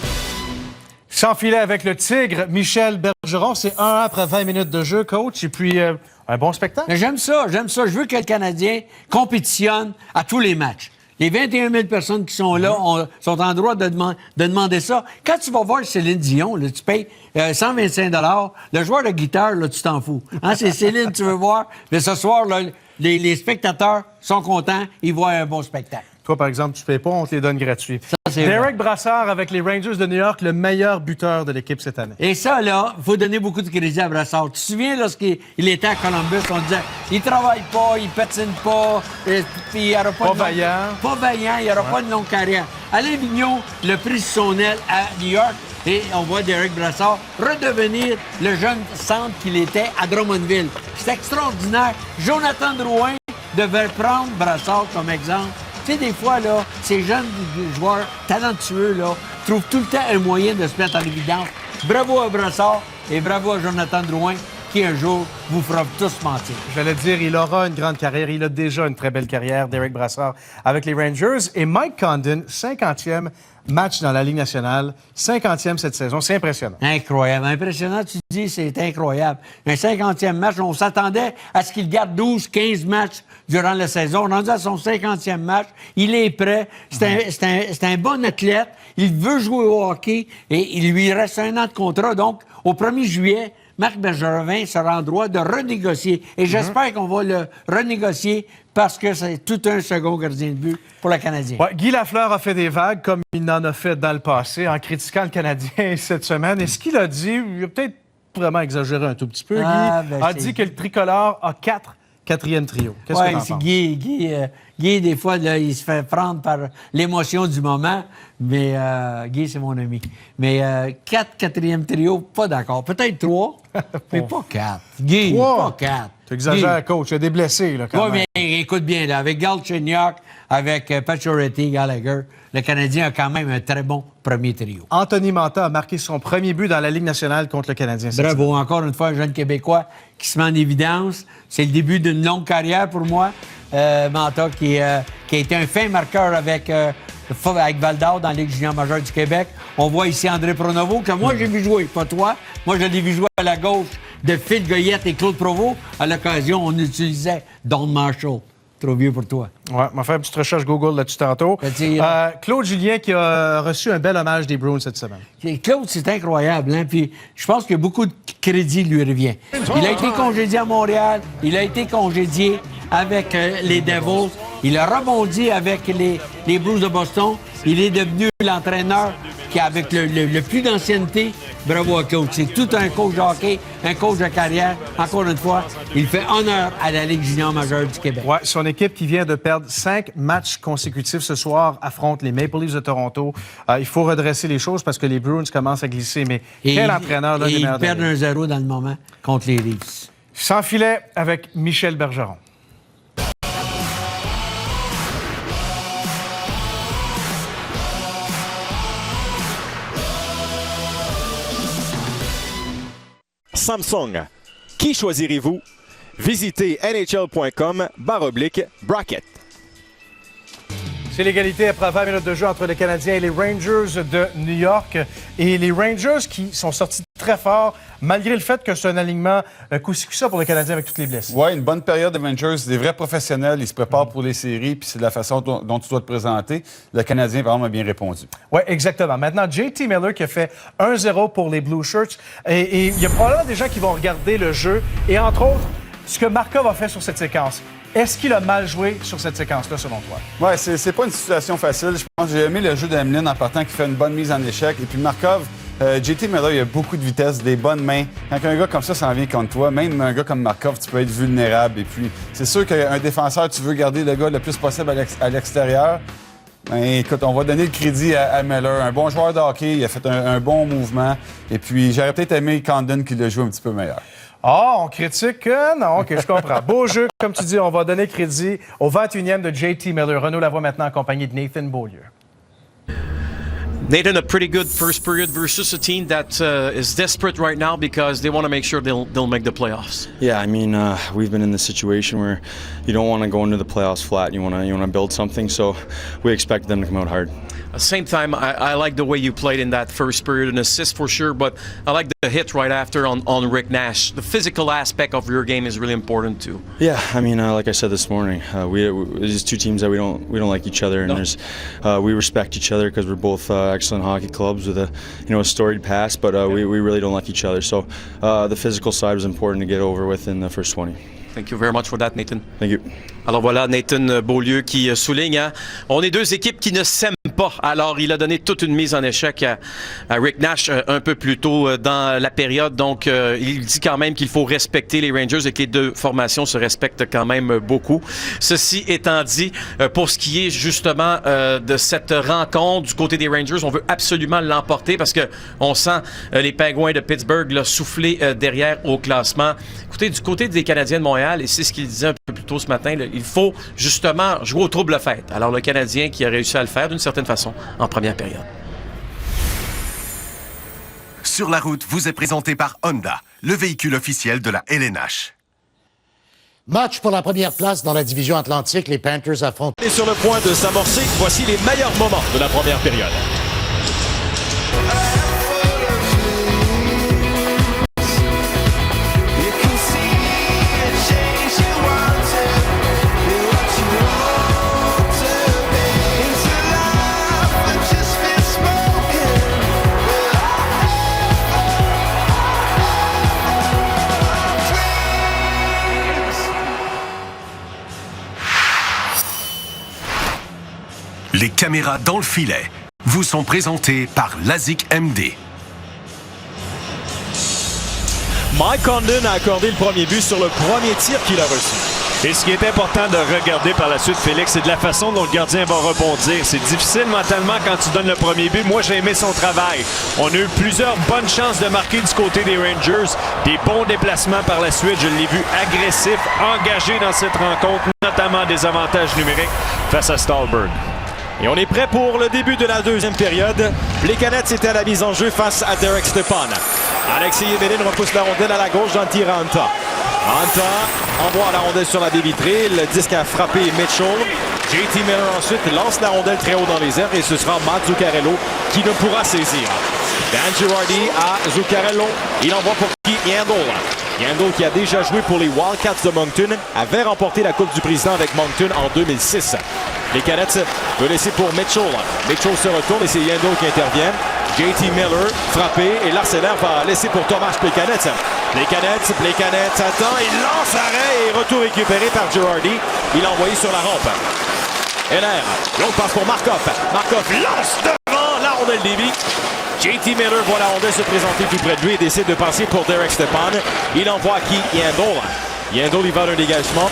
Sans filet avec le Tigre, Michel Bergeron. C'est 1-1 après 20 minutes de jeu, coach. Et puis, un bon spectacle. Mais j'aime ça. Je veux que le Canadien compétitionne à tous les matchs. Les 21 000 personnes qui sont là sont en droit de demander ça. Quand tu vas voir Céline Dion, là, tu payes 125 $. Le joueur de guitare, là, tu t'en fous. Hein, c'est Céline, tu veux voir. Mais ce soir, là, les spectateurs sont contents. Ils voient un bon spectacle. Toi, par exemple, tu ne payes pas, on te les donne gratuits. Ça, c'est Derek Brassard avec les Rangers de New York, le meilleur buteur de l'équipe cette année. Et ça, là, il faut donner beaucoup de crédit à Brassard. Tu te souviens, lorsqu'il était à Columbus, on disait il travaille pas, il patine pas, puis il n'y aura pas vaillant. Pas vaillant, il n'y aura pas de longue carrière. Alain Vigneault l'a pris sur son aile à New York et on voit Derek Brassard redevenir le jeune centre qu'il était à Drummondville. C'est extraordinaire. Jonathan Drouin devait prendre Brassard comme exemple. Tu sais, des fois, là, ces jeunes joueurs talentueux, là, trouvent tout le temps un moyen de se mettre en évidence. Bravo à Brassard et bravo à Jonathan Drouin, qui un jour vous fera tous mentir. J'allais dire, il aura une grande carrière. Il a déjà une très belle carrière, Derek Brassard, avec les Rangers. Et Mike Condon, 50e match dans la Ligue nationale, 50e cette saison. C'est impressionnant. Incroyable. Impressionnant, tu dis, c'est incroyable. Un 50e match, on s'attendait à ce qu'il garde 12, 15 matchs durant la saison. Rendu à son 50e match, il est prêt. C'est un bon athlète. Il veut jouer au hockey et il lui reste 1 an de contrat. Donc, au 1er juillet, Marc Bergevin sera en droit de renégocier. Et j'espère qu'on va le renégocier parce que c'est tout un second gardien de but pour le Canadien. Ouais, Guy Lafleur a fait des vagues comme il en a fait dans le passé en critiquant le Canadien cette semaine. Et ce qu'il a dit, il a peut-être vraiment exagéré un tout petit peu. Guy a dit que le tricolore a 4 quatrième trio. Qu'est-ce que tu en penses? Guy, des fois, là, il se fait prendre par l'émotion du moment, mais Guy, c'est mon ami. Mais 4 quatrième trio, pas d'accord. Peut-être 3, mais pas 4. Guy, 3. pas 4. Tu exagères, coach. Il y a des blessés, là, quand même. Oui, mais écoute bien, là, avec Galchenyuk, avec Pacioretty, Gallagher, le Canadien a quand même un très bon premier trio. Anthony Mantha a marqué son premier but dans la Ligue nationale contre le Canadien. Bravo, encore une fois, un jeune Québécois qui se met en évidence. C'est le début d'une longue carrière pour moi. Mantha qui a été un fin marqueur avec Val-d'Or dans la Ligue junior majeure du Québec. On voit ici André Pronovo, que moi j'ai vu jouer, pas toi. Moi, je l'ai vu jouer à la gauche de Phil Goyette et Claude Provost. À l'occasion, on utilisait Don Marshall. Trop vieux pour toi. Ouais, on m'a fait une petite recherche Google là-dessus tantôt. Claude Julien qui a reçu un bel hommage des Bruins cette semaine. Claude, c'est incroyable. Hein? Puis je pense que beaucoup de crédit lui revient. Il a été congédié à Montréal. Il a été congédié avec les Devils. Il a rebondi avec les Blues de Boston. Il est devenu l'entraîneur qui avec le plus d'ancienneté. Bravo à Claude. C'est tout un coach de hockey, un coach de carrière. Encore une fois, il fait honneur à la Ligue junior majeure du Québec. Ouais, son équipe qui vient de perdre 5 matchs consécutifs ce soir affronte les Maple Leafs de Toronto. Il faut redresser les choses parce que les Bruins commencent à glisser. Mais quel entraîneur là, ils perdent 1-0 dans le moment contre les Leafs. Sans filet avec Michel Bergeron. Samsung. Qui choisirez-vous? Visitez nhl.com/bracket. C'est l'égalité après 20 minutes de jeu entre les Canadiens et les Rangers de New York. Et les Rangers qui sont sortis très forts, malgré le fait que c'est un alignement coup-ci coup-ça pour les Canadiens avec toutes les blessés. Oui, une bonne période des Rangers. Des vrais professionnels. Ils se préparent pour les séries, puis c'est de la façon dont tu dois te présenter. Le Canadien, vraiment, a bien répondu. Oui, exactement. Maintenant, JT Miller qui a fait 1-0 pour les Blue Shirts. Et il y a probablement des gens qui vont regarder le jeu. Et entre autres, ce que Markov a fait sur cette séquence. Est-ce qu'il a mal joué sur cette séquence-là, selon toi? Oui, c'est pas une situation facile. Je pense que j'ai aimé le jeu d'Emeline en partant qui fait une bonne mise en échec. Et puis Markov, JT Miller, il a beaucoup de vitesse, des bonnes mains. Quand un gars comme ça s'en vient contre toi, même un gars comme Markov, tu peux être vulnérable. Et puis, c'est sûr qu'un défenseur, tu veux garder le gars le plus possible à l'extérieur. Ben, écoute, on va donner le crédit à Miller. Un bon joueur de hockey, il a fait un bon mouvement. Et puis, j'aurais peut-être aimé Condon qui l'a joué un petit peu meilleur. Ah, on critique? Non, OK, je comprends. Beau jeu, comme tu dis, on va donner crédit au 21e de JT Miller. Renaud Lavoie maintenant accompagné de Nathan Beaulieu. Nathan, a pretty good first period versus a team that is desperate right now because they want to make sure they'll make the playoffs. Yeah, I mean, we've been in this situation where you don't want to go into the playoffs flat. You want to build something, so we expect them to come out hard. At the same time, I like the way you played in that first period, an assist for sure, but I like the hit right after on Rick Nash. The physical aspect of your game is really important too. Yeah, I mean, like I said this morning, there's two teams that we don't like each other, and we respect each other because we're both excellent hockey clubs with a storied past, but we really don't like each other. So the physical side was important to get over with in the first 20. Thank you very much for that, Nathan. Thank you. Alors voilà, Nathan Beaulieu qui souligne, on est deux équipes qui ne s'aiment pas. Alors, il a donné toute une mise en échec à Rick Nash un peu plus tôt dans la période. Donc, il dit quand même qu'il faut respecter les Rangers et que les deux formations se respectent quand même beaucoup. Ceci étant dit, pour ce qui est justement de cette rencontre du côté des Rangers, on veut absolument l'emporter parce que on sent les Pingouins de Pittsburgh là, souffler derrière au classement. Écoutez, du côté des Canadiens de Montréal, et c'est ce qu'il disait un peu plus tôt ce matin, là, il faut justement jouer au trouble-fête. Alors, le Canadien qui a réussi à le faire d'une certaine façon en première période. Sur la route vous est présenté par Honda, le véhicule officiel de la LNH. Match pour la première place dans la division Atlantique. Les Panthers affrontent. Et sur le point de s'amorcer, voici les meilleurs moments de la première période. Les caméras dans le filet vous sont présentées par Lasik MD. Mike Condon a accordé le premier but sur le premier tir qu'il a reçu. Et ce qui est important de regarder par la suite, Félix, c'est de la façon dont le gardien va rebondir. C'est difficile mentalement quand tu donnes le premier but. Moi, j'ai aimé son travail. On a eu plusieurs bonnes chances de marquer du côté des Rangers. Des bons déplacements par la suite. Je l'ai vu agressif, engagé dans cette rencontre, notamment des avantages numériques face à Stallberg. Et on est prêt pour le début de la deuxième période. Les Canettes étaient à la mise en jeu face à Derek Stepan. Alexis Emelin repousse la rondelle à la gauche dans le tir à Anta. Anta envoie la rondelle sur la baie vitrée. Le disque a frappé Mitchell. JT Miller ensuite lance la rondelle très haut dans les airs et ce sera Matt Zuccarello qui ne pourra saisir. Dan Girardi à Zuccarello. Il envoie pour Keith Yandle. Yandle qui a déjà joué pour les Wildcats de Moncton avait remporté la Coupe du Président avec Moncton en 2006. Les Canettes veulent laisser pour Mitchell. Mitchell se retourne et c'est Yandle qui intervient. JT Miller frappé et l'arsenal va laisser pour Tomas Plekanec. Plekanec attend, il lance arrêt et retour récupéré par Girardi. Il l'a envoyé sur la rampe. Heller, l'autre passe pour Markov. Markov lance devant la rondelle débit. JT Miller voit la rondelle se présenter tout près de lui et décide de passer pour Derek Stepan. Il envoie à Keith Yandle. Yandle, il va d'un dégagement.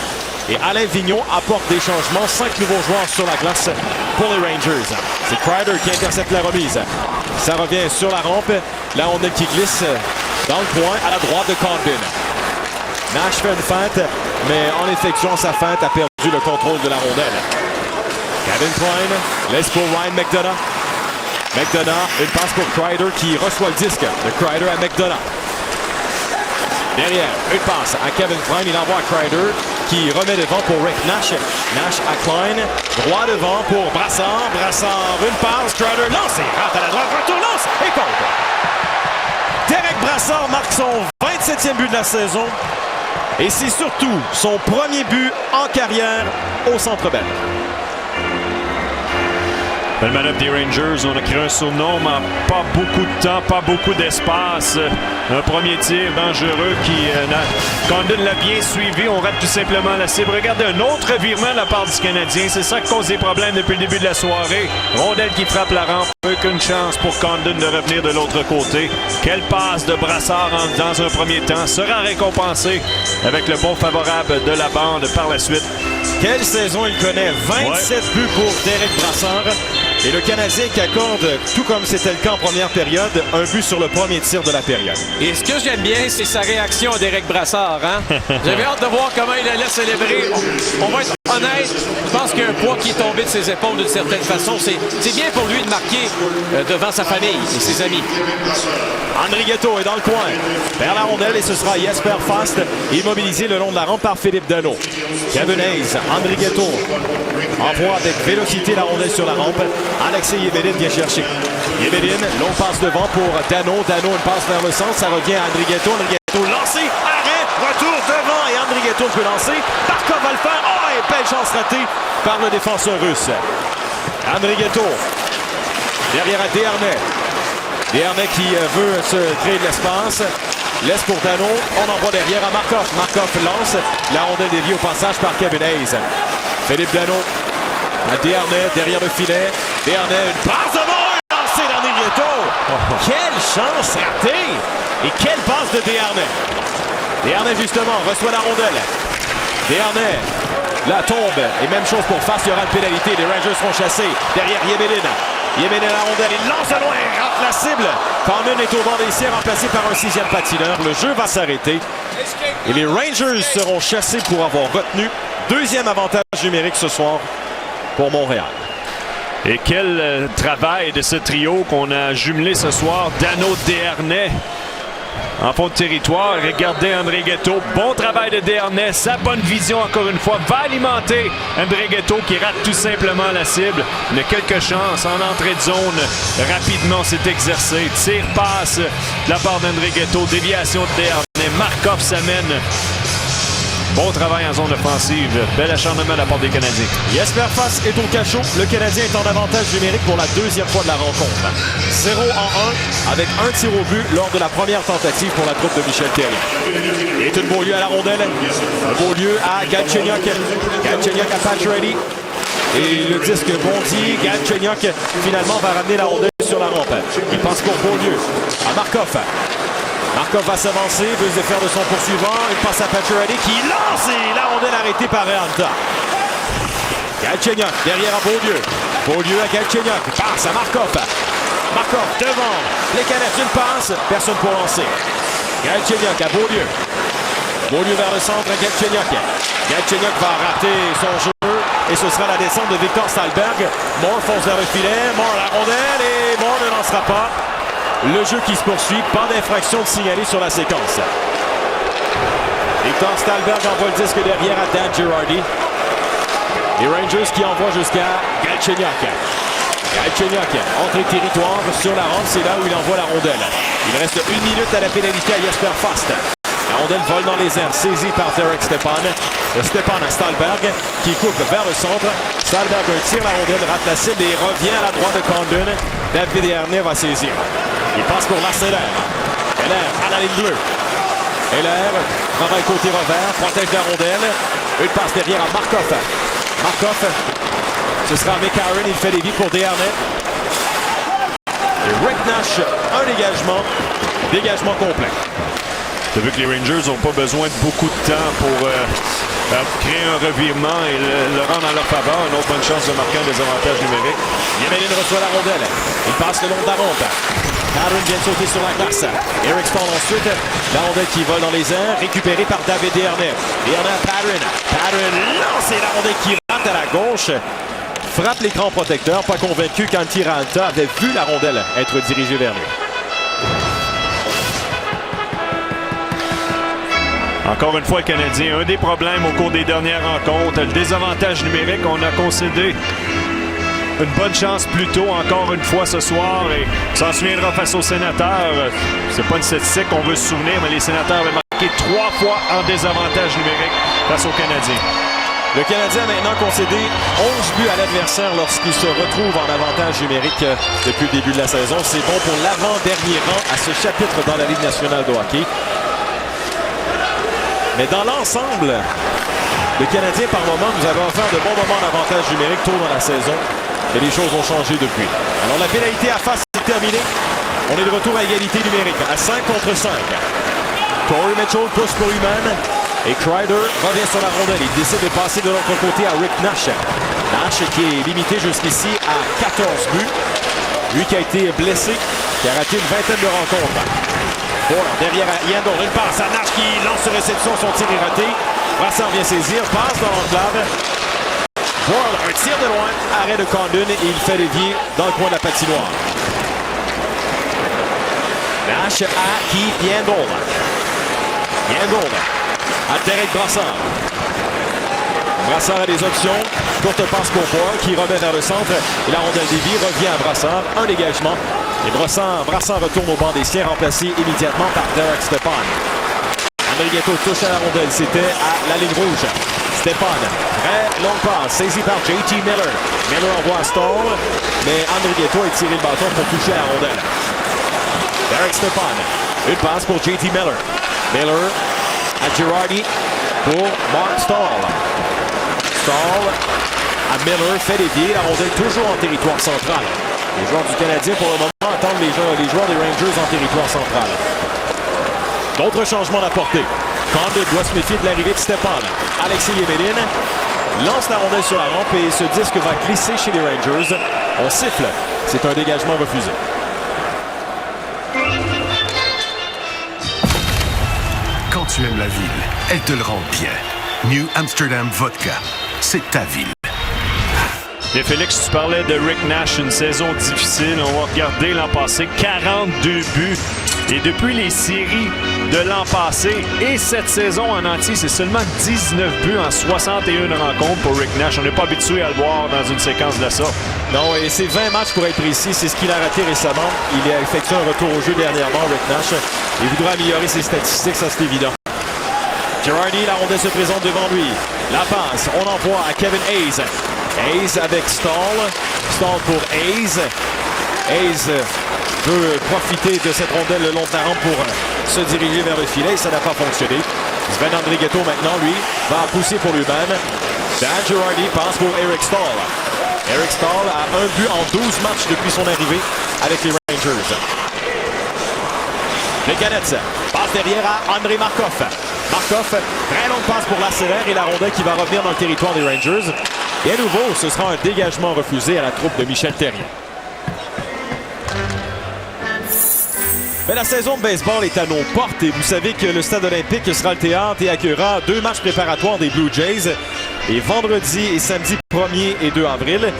Et Alain Vigneault apporte des changements. 5 nouveaux joueurs sur la glace pour les Rangers. C'est Kreider qui intercepte la remise. Ça revient sur la rampe. La rondelle qui glisse dans le coin à la droite de Condon. Nash fait une feinte, mais en effectuant sa feinte, a perdu le contrôle de la rondelle. Kevin Klein laisse pour Ryan McDonough. McDonough, une passe pour Kreider qui reçoit le disque de Kreider à McDonough. Derrière, une passe à Kevin Klein, il envoie à Kreider. qui remet devant pour Rick Nash. Nash à Klein. Droit devant pour Brassard. Brassard, une passe. Strutter lancé. Rentre à la droite, retour, lance et contre. Derek Brassard marque son 27e but de la saison. Et c'est surtout son premier but en carrière au Centre Bell. Belle manœuvre des Rangers. On a créé un surnom, mais pas beaucoup de temps, pas beaucoup d'espace. Un premier tir dangereux qui... Condon l'a bien suivi. On rate tout simplement la cible. Regardez, un autre revirement de la part du Canadien. C'est ça qui cause des problèmes depuis le début de la soirée. Rondelle qui frappe la rampe. Aucune chance pour Condon de revenir de l'autre côté. Quelle passe de Brassard dans un premier temps sera récompensé avec le bon favorable de la bande par la suite. Quelle saison il connaît. 27 buts pour Derek Brassard. Et le Canadien qui accorde, tout comme c'était le cas en première période, un but sur le premier tir de la période. Et ce que j'aime bien, c'est sa réaction à Derek Brassard. Hein? J'avais hâte de voir comment il allait célébrer. On va être honnête, je pense qu'il y a un poids qui est tombé de ses épaules d'une certaine façon. C'est bien pour lui de marquer devant sa famille et ses amis. Andrighetto est dans le coin, vers la rondelle et ce sera Jesper Fast, immobilisé le long de la rampe par Philippe Danault. Kevin Hayes, Andrighetto envoie avec vélocité la rondelle sur la rampe. Alexei Yemelin vient chercher. Yemelin, long passe devant pour Danault. Danault, une passe vers le centre, ça revient à Andrighetto. Andrighetto lancé, arrêt, retour devant et Andrighetto peut lancer. Markov va le faire. Oh, et belle chance ratée par le défenseur russe. Andrighetto, derrière à Desharnais. Desharnais qui veut se créer de l'espace. Laisse pour Danault. On envoie derrière à Markov. Markov lance. La rondelle déviée au passage par Kevin Hayes. Philippe Danault à Desharnais, derrière le filet. Desharnais, une passe devant, un lancé d'Andrighetto. Quelle chance ratée! Et quelle passe de Desharnais. Desharnais, justement, reçoit la rondelle. Desharnais, la tombe. Et même chose pour Fast, il y aura une pénalité. Les Rangers seront chassés. Derrière Yemelin. Yemelin à la rondelle, il lance de loin, rate la cible. Condon est au bord des siens, remplacé par un 6e patineur. Le jeu va s'arrêter. Et les Rangers seront chassés pour avoir retenu. Deuxième avantage numérique ce soir pour Montréal. Et quel travail de ce trio qu'on a jumelé ce soir. Danault, Desharnais en fond de territoire. Regardez Andrighetto. Bon travail de Desharnais. Sa bonne vision, encore une fois, va alimenter Andrighetto qui rate tout simplement la cible. Il a quelques chances en entrée de zone. Rapidement, s'est exercé. Tire, passe de la part d'Andrighetto. Déviation de Desharnais. Markov s'amène. Bon travail en zone offensive. Bel acharnement de la part des Canadiens. Jesper Fast est au cachot. Le Canadien est en avantage numérique pour la deuxième fois de la rencontre. 0-1 avec un tir au but lors de la première tentative pour la troupe de Michel Therrien. Et une Beaulieu à la rondelle. Un Beaulieu à Galchenyuk. Galchenyuk à Pacioretty. Et le disque bondit. Galchenyuk finalement va ramener la rondelle sur la rampe. Il passe pour Beaulieu. À Markov. Markov va s'avancer, veut se défaire de son poursuivant. Il passe à Pacioretty qui lance et la rondelle arrêtée par Reanta. Galchenyuk derrière à Beaulieu. Beaulieu à Galchenyuk. Passe à Markov. Markov devant. Les Canadiens passent. Personne pour lancer. Galchenyuk à Beaulieu. Beaulieu vers le centre à Galchenyuk. Galchenyuk va rater son jeu. Et ce sera la descente de Victor Stalberg. Moore fonce vers le filet. Moore à la rondelle et Moore ne lancera pas. Le jeu qui se poursuit, pas d'infraction de signaler sur la séquence. Victor Stalberg envoie le disque derrière à Dan Girardi. Les Rangers qui envoient jusqu'à Galchenyuk. Galchenyuk, entrée territoire sur la rampe, c'est là où il envoie la rondelle. Il reste 1 minute à la pénalité à Jesper Fast. La rondelle vole dans les airs, saisie par Derek Stepan. Stepan à Stalberg qui coupe vers le centre. Stalberg tire la rondelle, rate la cible et revient à la droite de Condon. David Desharnais va saisir. Il passe pour Larseller. Heller à la ligne bleue. Heller travaille côté revers, protège la rondelle. Une passe derrière à Markov. Markov, ce sera McCarron, il fait des vies pour Desharnais. Et Rick Nash, un dégagement complet. Tu as vu que les Rangers n'ont pas besoin de beaucoup de temps pour créer un revirement et le rendre en leur faveur. Une autre bonne chance de marquer un désavantage numérique. Yemelin reçoit la rondelle. Il passe le long de la rampe. Patterson vient de sauter sur la glace. Eric Stahl ensuite. La rondelle qui vole dans les airs. Récupérée par David Desharnais. Desharnais à Patterson. Patterson lance et la rondelle qui rate à la gauche. Frappe l'écran protecteur. Pas convaincu qu'Antti Raanta avait vu la rondelle être dirigée vers lui. Encore une fois, le Canadien, un des problèmes au cours des dernières rencontres, le désavantage numérique, on a concédé une bonne chance plus tôt, encore une fois ce soir, et ça s'en souviendra face aux Sénateurs. C'est pas une statistique qu'on veut se souvenir, mais les Sénateurs avaient marqué 3 fois en désavantage numérique face aux Canadiens. Le Canadien a maintenant concédé 11 buts à l'adversaire lorsqu'il se retrouve en avantage numérique depuis le début de la saison. C'est bon pour l'avant-dernier rang à ce chapitre dans la Ligue nationale de hockey. Mais dans l'ensemble, le Canadien, par moment, nous avait offert de bons moments d'avantage numérique tôt dans la saison. Et les choses ont changé depuis. Alors la pénalité à face est terminée. On est de retour à égalité numérique à 5 contre 5. Corey Mitchell pousse pour Human. Et Kreider revient sur la rondelle. Il décide de passer de l'autre côté à Rick Nash. Nash qui est limité jusqu'ici à 14 buts. Lui qui a été blessé, qui a raté une vingtaine de rencontres. Voilà, derrière Yandel, une passe à Nash qui lance sur réception, son tir est raté. Brassard vient saisir, passe dans l'enclave. Boyle, un tir de loin, arrêt de Condon et il fait dévier dans le coin de la patinoire. Nash à Keith Yandel. Yandel à Derek Brassard. Brassard a des options. Courte passe pour Boyle qui remet vers le centre. Et la rondelle dévie revient à Brassard. Un dégagement. Et Brassard retourne au banc des siens, remplacé immédiatement par Derek Stepan. André Ghetto touche à la rondelle. C'était à la ligne rouge. Stepan, très longue passe, saisi par JT Miller. Miller envoie à Stall, mais André Ghetto a tiré le bâton pour toucher à la rondelle. Derek Stepan, une passe pour JT Miller. Miller à Girardi pour Mark Stall. Stall à Miller, fait dévier, la rondelle toujours en territoire central. Les joueurs du Canadien, pour le moment, attendent les joueurs des Rangers en territoire central. D'autres changements d'apporter. Condon doit se méfier de l'arrivée de Stepan. Alexis Yemelin lance la rondelle sur la rampe et ce disque va glisser chez les Rangers. On siffle. C'est un dégagement refusé. Quand tu aimes la ville, elle te le rend bien. New Amsterdam Vodka, c'est ta ville. Et Félix, tu parlais de Rick Nash, une saison difficile. On va regarder l'an passé, 42 buts. Et depuis les séries de l'an passé et cette saison en entier, c'est seulement 19 buts en 61 rencontres pour Rick Nash. On n'est pas habitué à le voir dans une séquence de ça. Non, et c'est 20 matchs pour être précis. C'est ce qu'il a raté récemment. Il a effectué un retour au jeu dernièrement, Rick Nash. Il voudra améliorer ses statistiques, ça c'est évident. Girardi, la rondelle se présente devant lui. La passe, on envoie à Kevin Hayes. Hayes avec Stall. Stall pour Hayes. Hayes veut profiter de cette rondelle le long de la rampe pour se diriger vers le filet. Ça n'a pas fonctionné. Sven André Ghetto maintenant, lui, va pousser pour lui-même. Dan Girardi passe pour Eric Staal. Eric Staal a un but en 12 matchs depuis son arrivée avec les Rangers. Les Canettes passe derrière à Andrei Markov. Markov, très longue passe pour l'accélère et la rondelle qui va revenir dans le territoire des Rangers. Et à nouveau, ce sera un dégagement refusé à la troupe de Michel Therrien. Mais la saison de baseball est à nos portes et vous savez que le stade olympique sera le théâtre et accueillera 2 matchs préparatoires des Blue Jays. Et vendredi et samedi 1er et 2 avril.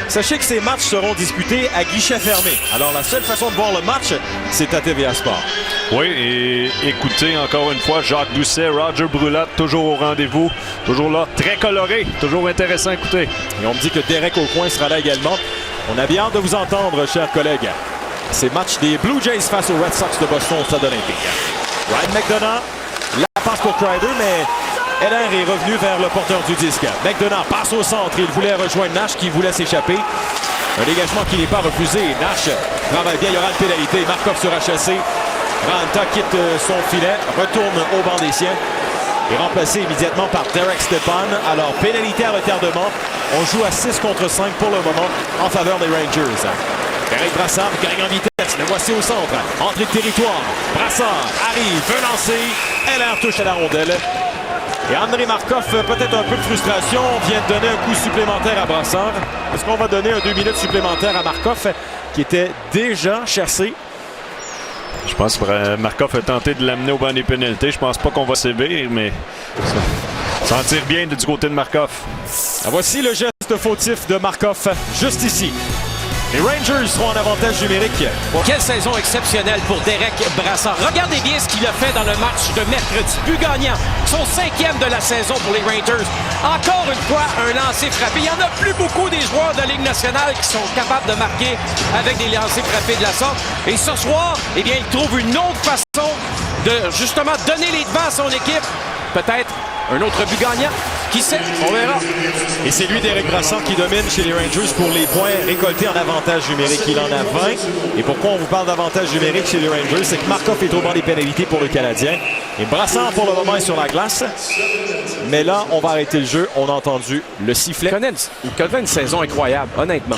Sachez que ces matchs seront disputés à guichet fermé. Alors la seule façon de voir le match, c'est à TVA Sport. Oui, et écoutez encore une fois Jacques Doucet, Roger Brulotte, toujours au rendez-vous, toujours là, très coloré, toujours intéressant à écouter. Et on me dit que Derek Aucoin sera là également. On a bien hâte de vous entendre, chers collègues. Ces matchs des Blue Jays face aux Red Sox de Boston au stade olympique. Ryan McDonough, la passe pour Kreider, mais Heller est revenu vers le porteur du disque. McDonough passe au centre. Il voulait rejoindre Nash qui voulait s'échapper. Un dégagement qui n'est pas refusé. Nash travaille bien. Il y aura une pénalité. Markov sera chassé. Ranta quitte son filet. Retourne au banc des siens. Et remplacé immédiatement par Derek Stepan. Alors, pénalité à retardement. On joue à 6 contre 5 pour le moment en faveur des Rangers. Derek Brassard gagne en vitesse. Le voici au centre. Entrée de territoire. Brassard arrive. Veut lancer. Heller touche à la rondelle. Et Andrei Markov, peut-être un peu de frustration, vient de donner un coup supplémentaire à Brassard. Est-ce qu'on va donner un 2 minutes supplémentaire à Markov, qui était déjà chassé? Je pense que Markov a tenté de l'amener au banc des pénalités. Je pense pas qu'on va sévir, mais ça en tire bien du côté de Markov. Voici le geste fautif de Markov, juste ici. Les Rangers seront en avantage numérique. Quelle saison exceptionnelle pour Derek Brassard. Regardez bien ce qu'il a fait dans le match de mercredi. But gagnant, son 5e de la saison pour les Rangers. Encore une fois, un lancer frappé. Il n'y en a plus beaucoup des joueurs de la Ligue nationale qui sont capables de marquer avec des lancers frappés de la sorte. Et ce soir, eh bien, il trouve une autre façon de justement donner les devants à son équipe. Peut-être un autre but gagnant. Qui sait? On verra. Et c'est lui, Derek Brassard, qui domine chez les Rangers pour les points récoltés en avantage numérique. Il en a 20. Et pourquoi on vous parle d'avantage numérique chez les Rangers? C'est que Markov est au banc des pénalités pour le Canadien. Et Brassard, pour le moment, est sur la glace. Mais là, on va arrêter le jeu. On a entendu le sifflet. Il connaît une saison incroyable, honnêtement.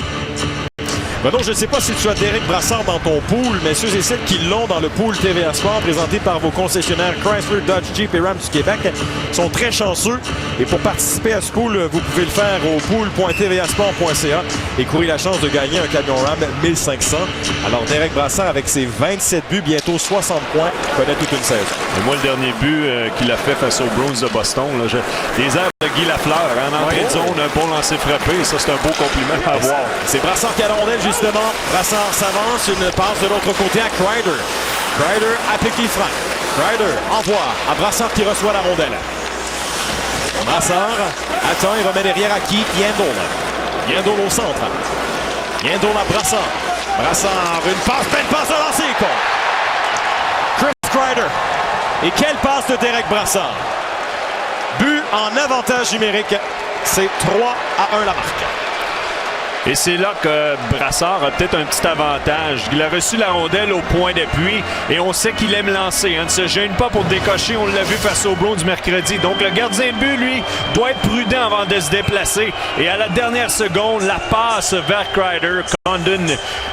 Maintenant, je ne sais pas si tu as Derek Brassard dans ton pool, mais ceux et celles qui l'ont dans le pool TVA Sport présenté par vos concessionnaires Chrysler, Dodge, Jeep et Ram du Québec sont très chanceux. Et pour participer à ce pool, vous pouvez le faire au pool.tvasport.ca et courir la chance de gagner un camion Ram 1500. Alors, Derek Brassard, avec ses 27 buts, bientôt 60 points, connaît toute une saison. Et moi, le dernier but qu'il a fait face aux Bruins de Boston, là, des airs de Guy Lafleur, en entrée de zone, un bon lancer frappé, ça c'est un beau compliment à voir. C'est Brassard qui a la rondelle, justement. Brassard s'avance, une passe de l'autre côté à Kreider. Kreider applique les freins. Kreider envoie à Brassard qui reçoit la rondelle. Brassard attend, il remet derrière à Keith Yandel. Yandel au centre. Yandel à Brassard. Brassard, une passe, belle passe de lancer, Chris Kreider. Et quelle passe de Derek Brassard. But en avantage numérique. C'est 3-1 la marque. Et c'est là que Brassard a peut-être un petit avantage. Il a reçu la rondelle au point d'appui et on sait qu'il aime lancer. Ne se gêne pas pour décocher. On l'a vu face au Bruins du mercredi. Donc le gardien de but, lui, doit être prudent avant de se déplacer. Et à la dernière seconde, la passe vers Kreider. Condon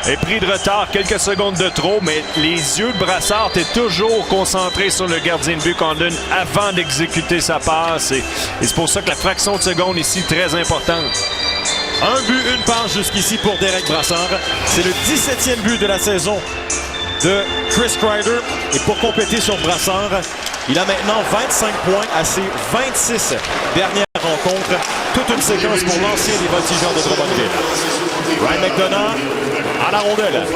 est pris de retard, quelques secondes de trop, mais les yeux de Brassard étaient toujours concentrés sur le gardien de but Condon avant d'exécuter sa passe. Et c'est pour ça que la fraction de seconde ici est très importante. Un but, une passe jusqu'ici pour Derek Brassard. C'est le 17e but de la saison de Chris Kreider. Et pour compléter sur Brassard, il a maintenant 25 points à ses 26 dernières rencontres. Toute une séquence pour l'ancien des Voltigeurs de Drummondville. Ryan McDonough à la rondelle.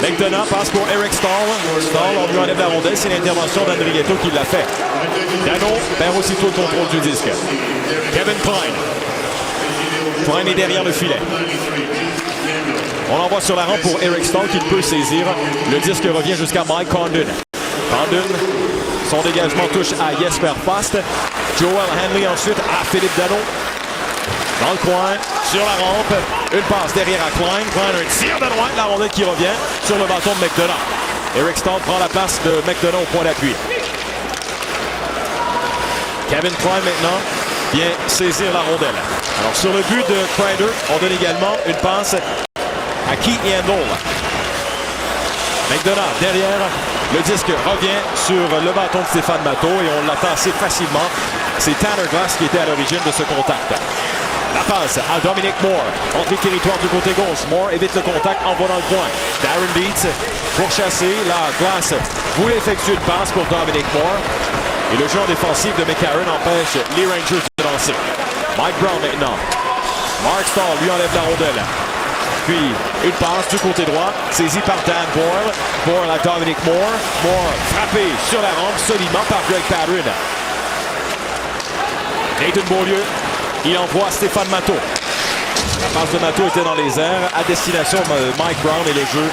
McDonough passe pour Eric Stahl. Stahl, on lui enlève la rondelle. C'est l'intervention d'Andrietto qui l'a fait. Dano perd aussitôt le contrôle du disque. Kevin Klein. Klein est derrière le filet. On l'envoie sur la rampe pour Eric Stahl qui peut saisir. Le disque revient jusqu'à Mike Condon. Condon, son dégagement touche à Jesper Fast. Joel Hanley ensuite à Philippe Dano. Dans le coin, sur la rampe, une passe derrière à Klein. Klein, un tir de droite, la rondelle qui revient sur le bâton de McDonough. Eric Stahl prend la place de McDonough au point d'appui. Kevin Klein maintenant vient saisir la rondelle. Alors sur le but de Kreider, on donne également une passe à Keith Yandel. McDonough derrière, le disque revient sur le bâton de Stéphane Matteau et on l'attend assez facilement. C'est Tanner Glass qui était à l'origine de ce contact. La passe à Dominic Moore, entrée de territoire du côté gauche. Moore évite le contact, envoie dans le coin. Darren Beats pour chasser. La Glass voulait effectuer une passe pour Dominic Moore. Et le jeu en défensif de McCarron empêche les Rangers de lancer. Mike Brown maintenant. Mark Stahl lui enlève la rondelle. Puis une passe du côté droit, saisie par Dan Boyle. Boyle à Dominic Moore. Moore frappé sur la rampe solidement par Greg Padron. Nathan Beaulieu, il envoie Stéphane Matteau. La passe de Matteau était dans les airs à destination de Mike Brown et le jeu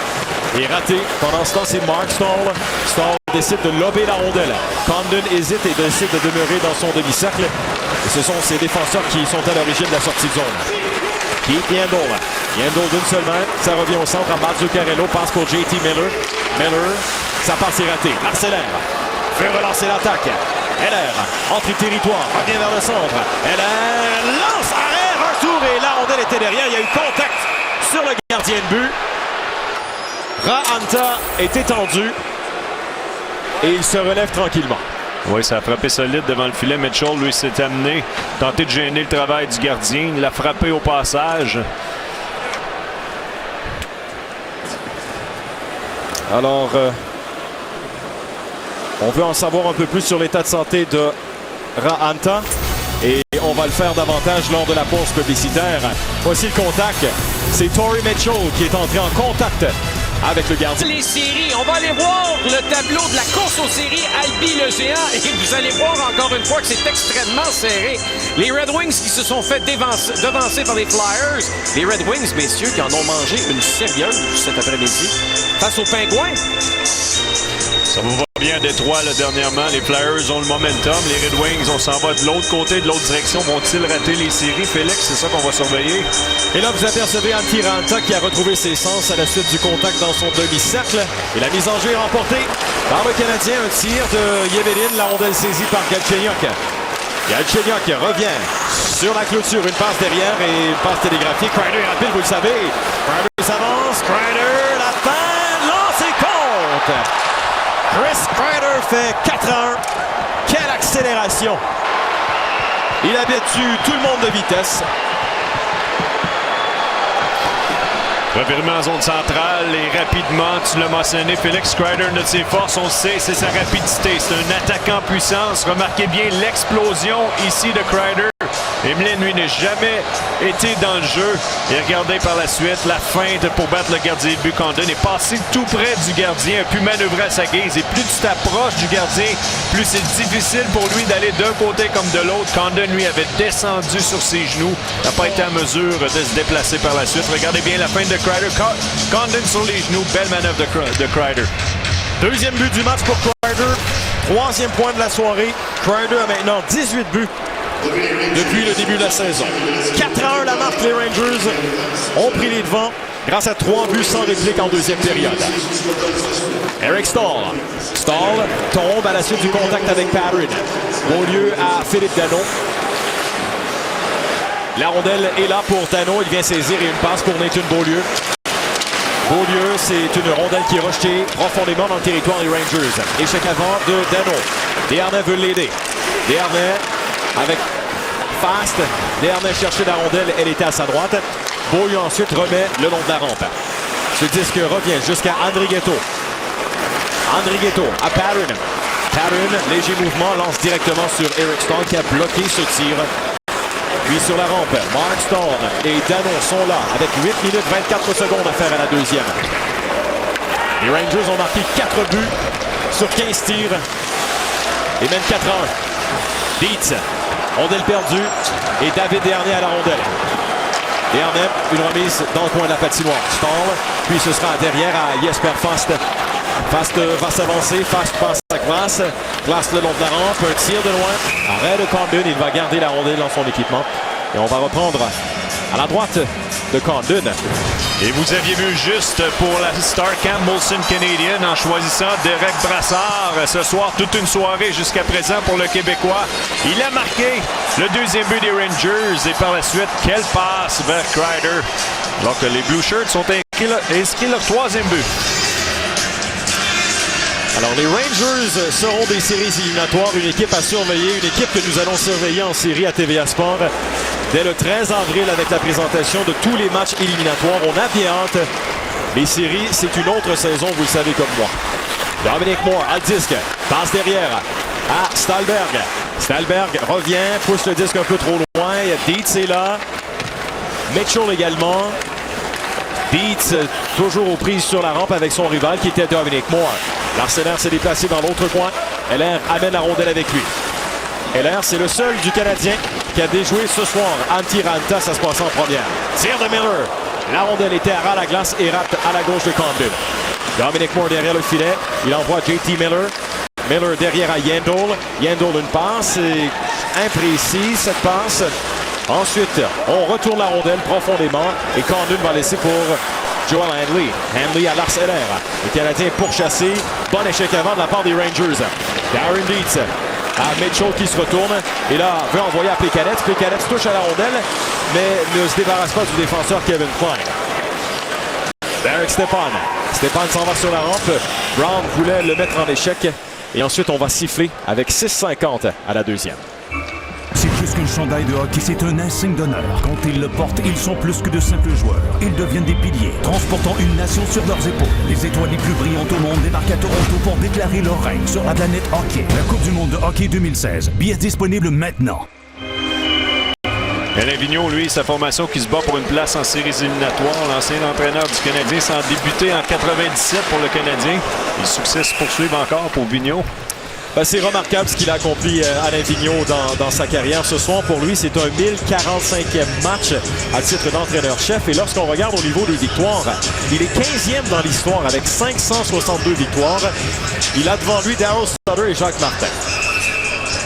est raté. Pendant ce temps, c'est Mark Stahl. Stahl décide de lober la rondelle. Condon hésite et décide de demeurer dans son demi-cercle. Et ce sont ses défenseurs qui sont à l'origine de la sortie de zone. Keith Yandel. Yandel d'une seule main. Ça revient au centre à Mazzuccarello. Passe pour JT Miller. Miller, sa passe est ratée. Marcelaire fait relancer l'attaque. Heller, entrée de territoire, revient vers le centre. Heller lance, arrêt, retour et la rondelle était derrière. Il y a eu contact sur le gardien de but. Raanta est étendu et il se relève tranquillement. Oui, ça a frappé solide devant le filet. Mitchell, lui, s'est amené, tenté de gêner le travail du gardien. Il l'a frappé au passage. Alors, on veut en savoir un peu plus sur l'état de santé de Raanta. Et on va le faire davantage lors de la pause publicitaire. Voici le contact. C'est Torrey Mitchell qui est entré en contact avec le gardien. Les séries, on va aller voir le tableau de la course aux séries Albi le géant et vous allez voir encore une fois que c'est extrêmement serré. Les Red Wings qui se sont fait devancer par les Flyers. Les Red Wings, messieurs, qui en ont mangé une sérieuse cet après-midi face aux Pingouins. Ça vous va bien à Détroit là, dernièrement. Les Flyers ont le momentum. Les Red Wings, on s'en va de l'autre côté, de l'autre direction. Vont-ils rater les séries? Félix, c'est ça qu'on va surveiller. Et là, vous apercevez Antti Raanta qui a retrouvé ses sens à la suite du contact dans son demi-cercle. Et la mise en jeu est remportée par le Canadien. Un tir de Yebelin, la rondelle saisie par Galchenyuk. Galchenyuk revient sur la clôture. Une passe derrière et une passe télégraphique. Kreider est rapide, vous le savez. Kreider s'avance. Kreider, la fin, lancé compte. Chris Kreider fait 4-1. Quelle accélération! Il habitue tout le monde de vitesse. Revirement en zone centrale et rapidement, tu l'as mentionné, Félix Kreider, une de ses forces, on le sait, c'est sa rapidité. C'est un attaquant puissance. Remarquez bien l'explosion ici de Kreider. Emelin, lui, n'a jamais été dans le jeu. Et regardez par la suite la feinte pour battre le gardien de but. Condon est passé tout près du gardien, a pu manœuvrer à sa guise. Et plus tu t'approches du gardien, plus c'est difficile pour lui d'aller d'un côté comme de l'autre. Condon, lui, avait descendu sur ses genoux. N'a pas été en mesure de se déplacer par la suite. Regardez bien la feinte de Kreider. Condon sur les genoux. Belle manœuvre de Kreider. Deuxième but du match pour Kreider. Troisième point de la soirée. Kreider a maintenant 18 buts depuis le début de la saison. 4-1 la marque, les Rangers ont pris les devants grâce à 3 buts sans réplique en deuxième période. Eric Stahl. Stahl tombe à la suite du contact avec Patterson. Beaulieu à Philippe Danault. La rondelle est là pour Danault. Il vient saisir et une passe pour Nathan Beaulieu. Beaulieu, c'est une rondelle qui est rejetée profondément dans le territoire des Rangers. Échec avant de Danault. Desharnais veut l'aider. Desharnais avec Fast. Desharnais cherchait la rondelle, elle était à sa droite. Beaulieu ensuite remet le long de la rampe. Ce disque revient jusqu'à Andrighetto. Andrighetto à Patterson. Patterson, léger mouvement, lance directement sur Eric Stahl qui a bloqué ce tir. Puis sur la rampe, Mark Stahl et Danault sont là avec 8 minutes 24 secondes à faire à la deuxième. Les Rangers ont marqué 4 buts sur 15 tirs et même 4-1. Dietz, rondelle perdue et David Desharnais à la rondelle. Desharnais, une remise dans le coin de la patinoire. Stahl, puis ce sera derrière à Jesper Fast. Fast va s'avancer, Fast passe à Glass. Glass le long de la rampe, un tir de loin. Arrêt de Condon, il va garder la rondelle dans son équipement. Et on va reprendre à la droite de Condon. Et vous aviez vu juste pour la Starcam Molson Canadian en choisissant Derek Brassard ce soir, toute une soirée jusqu'à présent pour le Québécois. Il a marqué le deuxième but des Rangers et par la suite, quelle passe vers Kreider. Alors que les Blue Shirts sont inscrits leur troisième but. Alors, les Rangers seront des séries éliminatoires, une équipe à surveiller, une équipe que nous allons surveiller en série à TVA Sport dès le 13 avril avec la présentation de tous les matchs éliminatoires. On a bien hâte. Les séries, c'est une autre saison, vous le savez comme moi. Dominic Moore à le disque, passe derrière à Stallberg. Stallberg revient, pousse le disque un peu trop loin. Dietz est là. Mitchell également. Dietz toujours aux prises sur la rampe avec son rival qui était Dominic Moore. L'Arsenal s'est déplacé dans l'autre coin. Heller amène la rondelle avec lui. Heller, c'est le seul du Canadien qui a déjoué ce soir. Antti Raanta, ça se passe en première. Tir de Miller. La rondelle était à ras la glace et rate à la gauche de Condon. Dominic Moore derrière le filet. Il envoie JT Miller. Miller derrière à Yandel. Yandel une passe. Imprécise cette passe. Ensuite, on retourne la rondelle profondément et Condon va laisser pour Joel Hanley. Hanley à Lars Eller. Le Canadien pourchassé. Bon échec avant de la part des Rangers. Darren Dietz à Mitchell qui se retourne. Et là, veut envoyer à Plekanec. Plekanec touche à la rondelle, mais ne se débarrasse pas du défenseur Kevin Klein. Derek Stepan. Stepan s'en va sur la rampe. Brown voulait le mettre en échec. Et ensuite, on va siffler avec 6,50 à la deuxième. C'est plus qu'un chandail de hockey, c'est un insigne d'honneur. Quand ils le portent, ils sont plus que de simples joueurs. Ils deviennent des piliers, transportant une nation sur leurs épaules. Les étoiles les plus brillantes au monde débarquent à Toronto pour déclarer leur règne sur la planète hockey. La Coupe du monde de hockey 2016. Billets disponibles maintenant. Alain Vigneault, lui, sa formation qui se bat pour une place en séries éliminatoires. L'ancien entraîneur du Canadien sans débuter en 97 pour le Canadien. Les succès se poursuivent encore pour Vigneault. Ben, c'est remarquable ce qu'il a accompli Alain Vigneault dans sa carrière. Ce soir, pour lui, c'est un 1045e match à titre d'entraîneur-chef. Et lorsqu'on regarde au niveau des victoires, il est 15e dans l'histoire avec 562 victoires. Il a devant lui Darryl Sutter et Jacques Martin.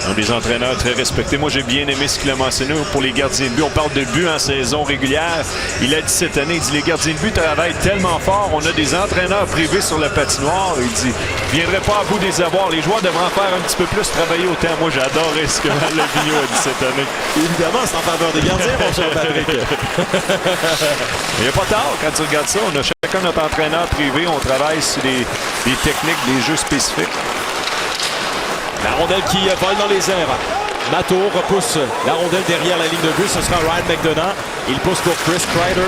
Un des entraîneurs très respectés. Moi, j'ai bien aimé ce qu'il a mentionné pour les gardiens de but. On parle de but en saison régulière. Il a dit cette année, il dit les gardiens de but travaillent tellement fort. On a des entraîneurs privés sur la patinoire. Il dit, je ne viendrai pas à bout des avoirs. Les joueurs devraient en faire un petit peu plus travailler au temps. Moi, j'ai adoré ce que Alain Vigneault a dit cette année. Évidemment, c'est en faveur des gardiens, mon cher Patrick. Il n'y a pas tard quand tu regardes ça. On a chacun notre entraîneur privé. On travaille sur des techniques, des jeux spécifiques. La rondelle qui vole dans les airs. Matto repousse la rondelle derrière la ligne de but. Ce sera Ryan McDonagh. Il pousse pour Chris Kreider.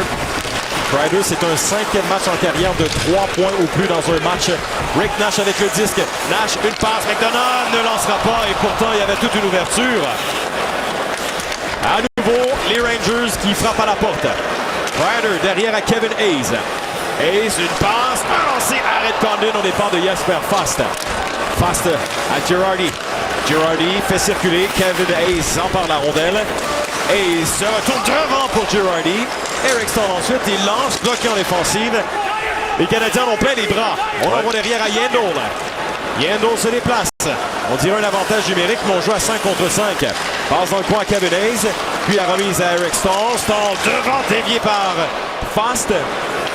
Kreider, c'est un 5e match en carrière de 3 points ou plus dans un match. Rick Nash avec le disque. Nash, une passe. McDonagh ne lancera pas et pourtant il y avait toute une ouverture. À nouveau, les Rangers qui frappent à la porte. Kreider derrière à Kevin Hayes. Hayes, une passe. Un lancé. Arrête Condon. On dépend de Jesper Fast. Fast à Girardi. Girardi fait circuler. Kevin Hayes s'empare la rondelle. Hayes se retourne devant pour Girardi. Eriksson ensuite, il lance, bloqué en défensive. Les Canadiens ont plein les bras. On envoie derrière à Yandel. Yandel se déplace. On dirait un avantage numérique, mais on joue à 5 contre 5. Passe dans le coin à Kevin Hayes. Puis la remise à Eriksson. Stall devant, dévié par Fast.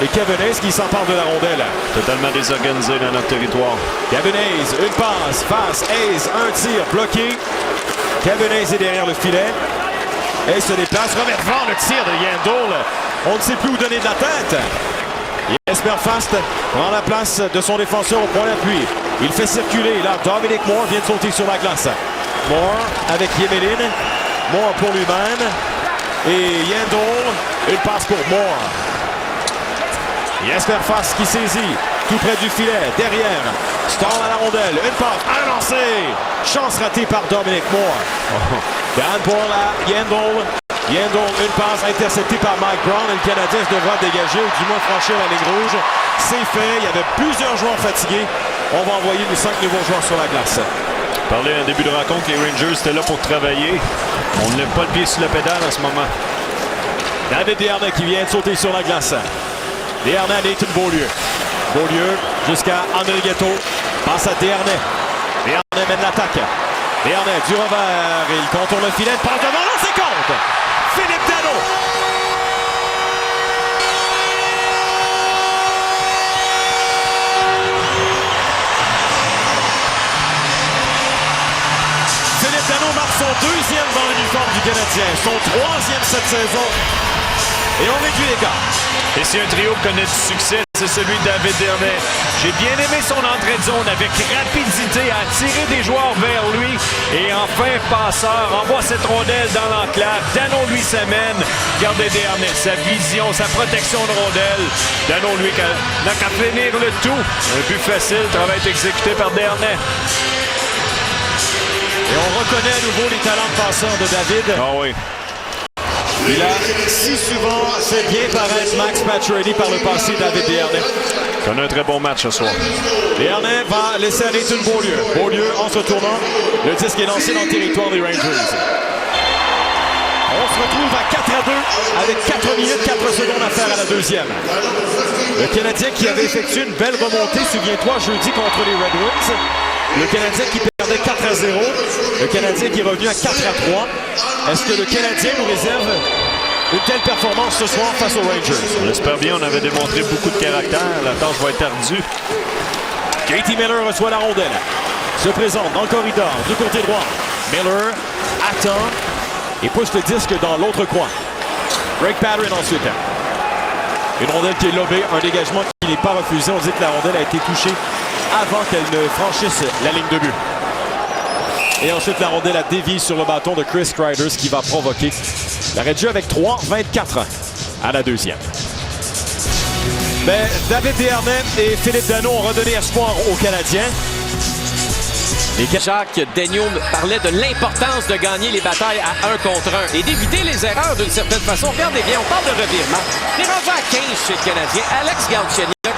Et Kevin Hayes qui s'empare de la rondelle. Totalement désorganisé dans notre territoire. Kevin Hayes, une passe, face, Hayes, un tir, bloqué. Kevin Hayes est derrière le filet. Hayes se déplace, remet devant le tir de Yandel. On ne sait plus où donner de la tête. Jesper Fast prend la place de son défenseur au point d'appui. Il fait circuler. Là, Dominic Moore vient de sauter sur la glace. Moore avec Yemelin. Moore pour lui-même. Et Yandel, une passe pour Moore. Jesper Fast qui saisit, tout près du filet, derrière, Stall à la rondelle, une passe, un lancé, chance ratée par Dominic Moore. Dan Boyle à Yandel, Yandel, une passe interceptée par Mike Brown et le Canadien devra dégager ou du moins franchir la ligne rouge. C'est fait, il y avait plusieurs joueurs fatigués. On va envoyer les 5 nouveaux joueurs sur la glace. Parlait en début de rencontre, les Rangers étaient là pour travailler. On ne lève pas le pied sur le pédale en ce moment. David Desharnais qui vient de sauter sur la glace. Desharnais à Nathan Beaulieu. Beaulieu jusqu'à André Ghetto. Passe à Desharnais. Desharnais mène l'attaque. Desharnais du revers. Il contourne le filet. Passe devant. Non, c'est contre. Philippe Danault. Philippe Danault marque son 2e dans l'uniforme du Canadien. Son 3e cette saison. Et on réduit les gars. Et si un trio connaît du succès, c'est celui de David Desharnais. J'ai bien aimé son entrée de zone avec rapidité à tirer des joueurs vers lui. Et enfin, passeur, envoie cette rondelle dans l'enclave. Danault lui s'amène. Regardez Desharnais, sa vision, sa protection de rondelle. Danault lui n'a qu'à finir le tout. Un but facile, travail exécuté par Desharnais. Et on reconnaît à nouveau les talents de passeur de David. Ah oui. Il a si souvent fait bien paraître Max Pacioretty par le passé, David Desharnais. On a un très bon match ce soir. Desharnais va laisser aller Nathan Beaulieu. Beaulieu en se tournant. Le disque est lancé dans le territoire des Rangers. On se retrouve à 4-2 avec 4 minutes 4 secondes à faire à la deuxième. Le Canadien qui avait effectué une belle remontée, souviens-toi, jeudi contre les Red Wings. Le Canadien qui perdait 4-0. Le Canadien qui est revenu à 4-3. Est-ce que le Canadien nous réserve une telle performance ce soir face aux Rangers? On l'espère bien. On avait démontré beaucoup de caractère. La tâche va être ardue. JT Miller reçoit la rondelle. Se présente dans le corridor du côté droit. Miller attend et pousse le disque dans l'autre coin. Greg Pateryn ensuite. Une rondelle qui est lobée. Un dégagement qui n'est pas refusé. On dit que la rondelle a été touchée avant qu'elle ne franchisse la ligne de but. Et ensuite, la rondelle a dévié sur le bâton de Chris Kreider, ce qui va provoquer l'arrêt de jeu avec 3-24 à la deuxième. Mais David Desharnais et Philippe Danault ont redonné espoir aux Canadiens. Jacques Daigneault parlait de l'importance de gagner les batailles à 1 contre 1 et d'éviter les erreurs d'une certaine façon. Regardez bien, on parle de revirement. Il est rendu à 15 chez le Canadien. Alex Galchenyuk,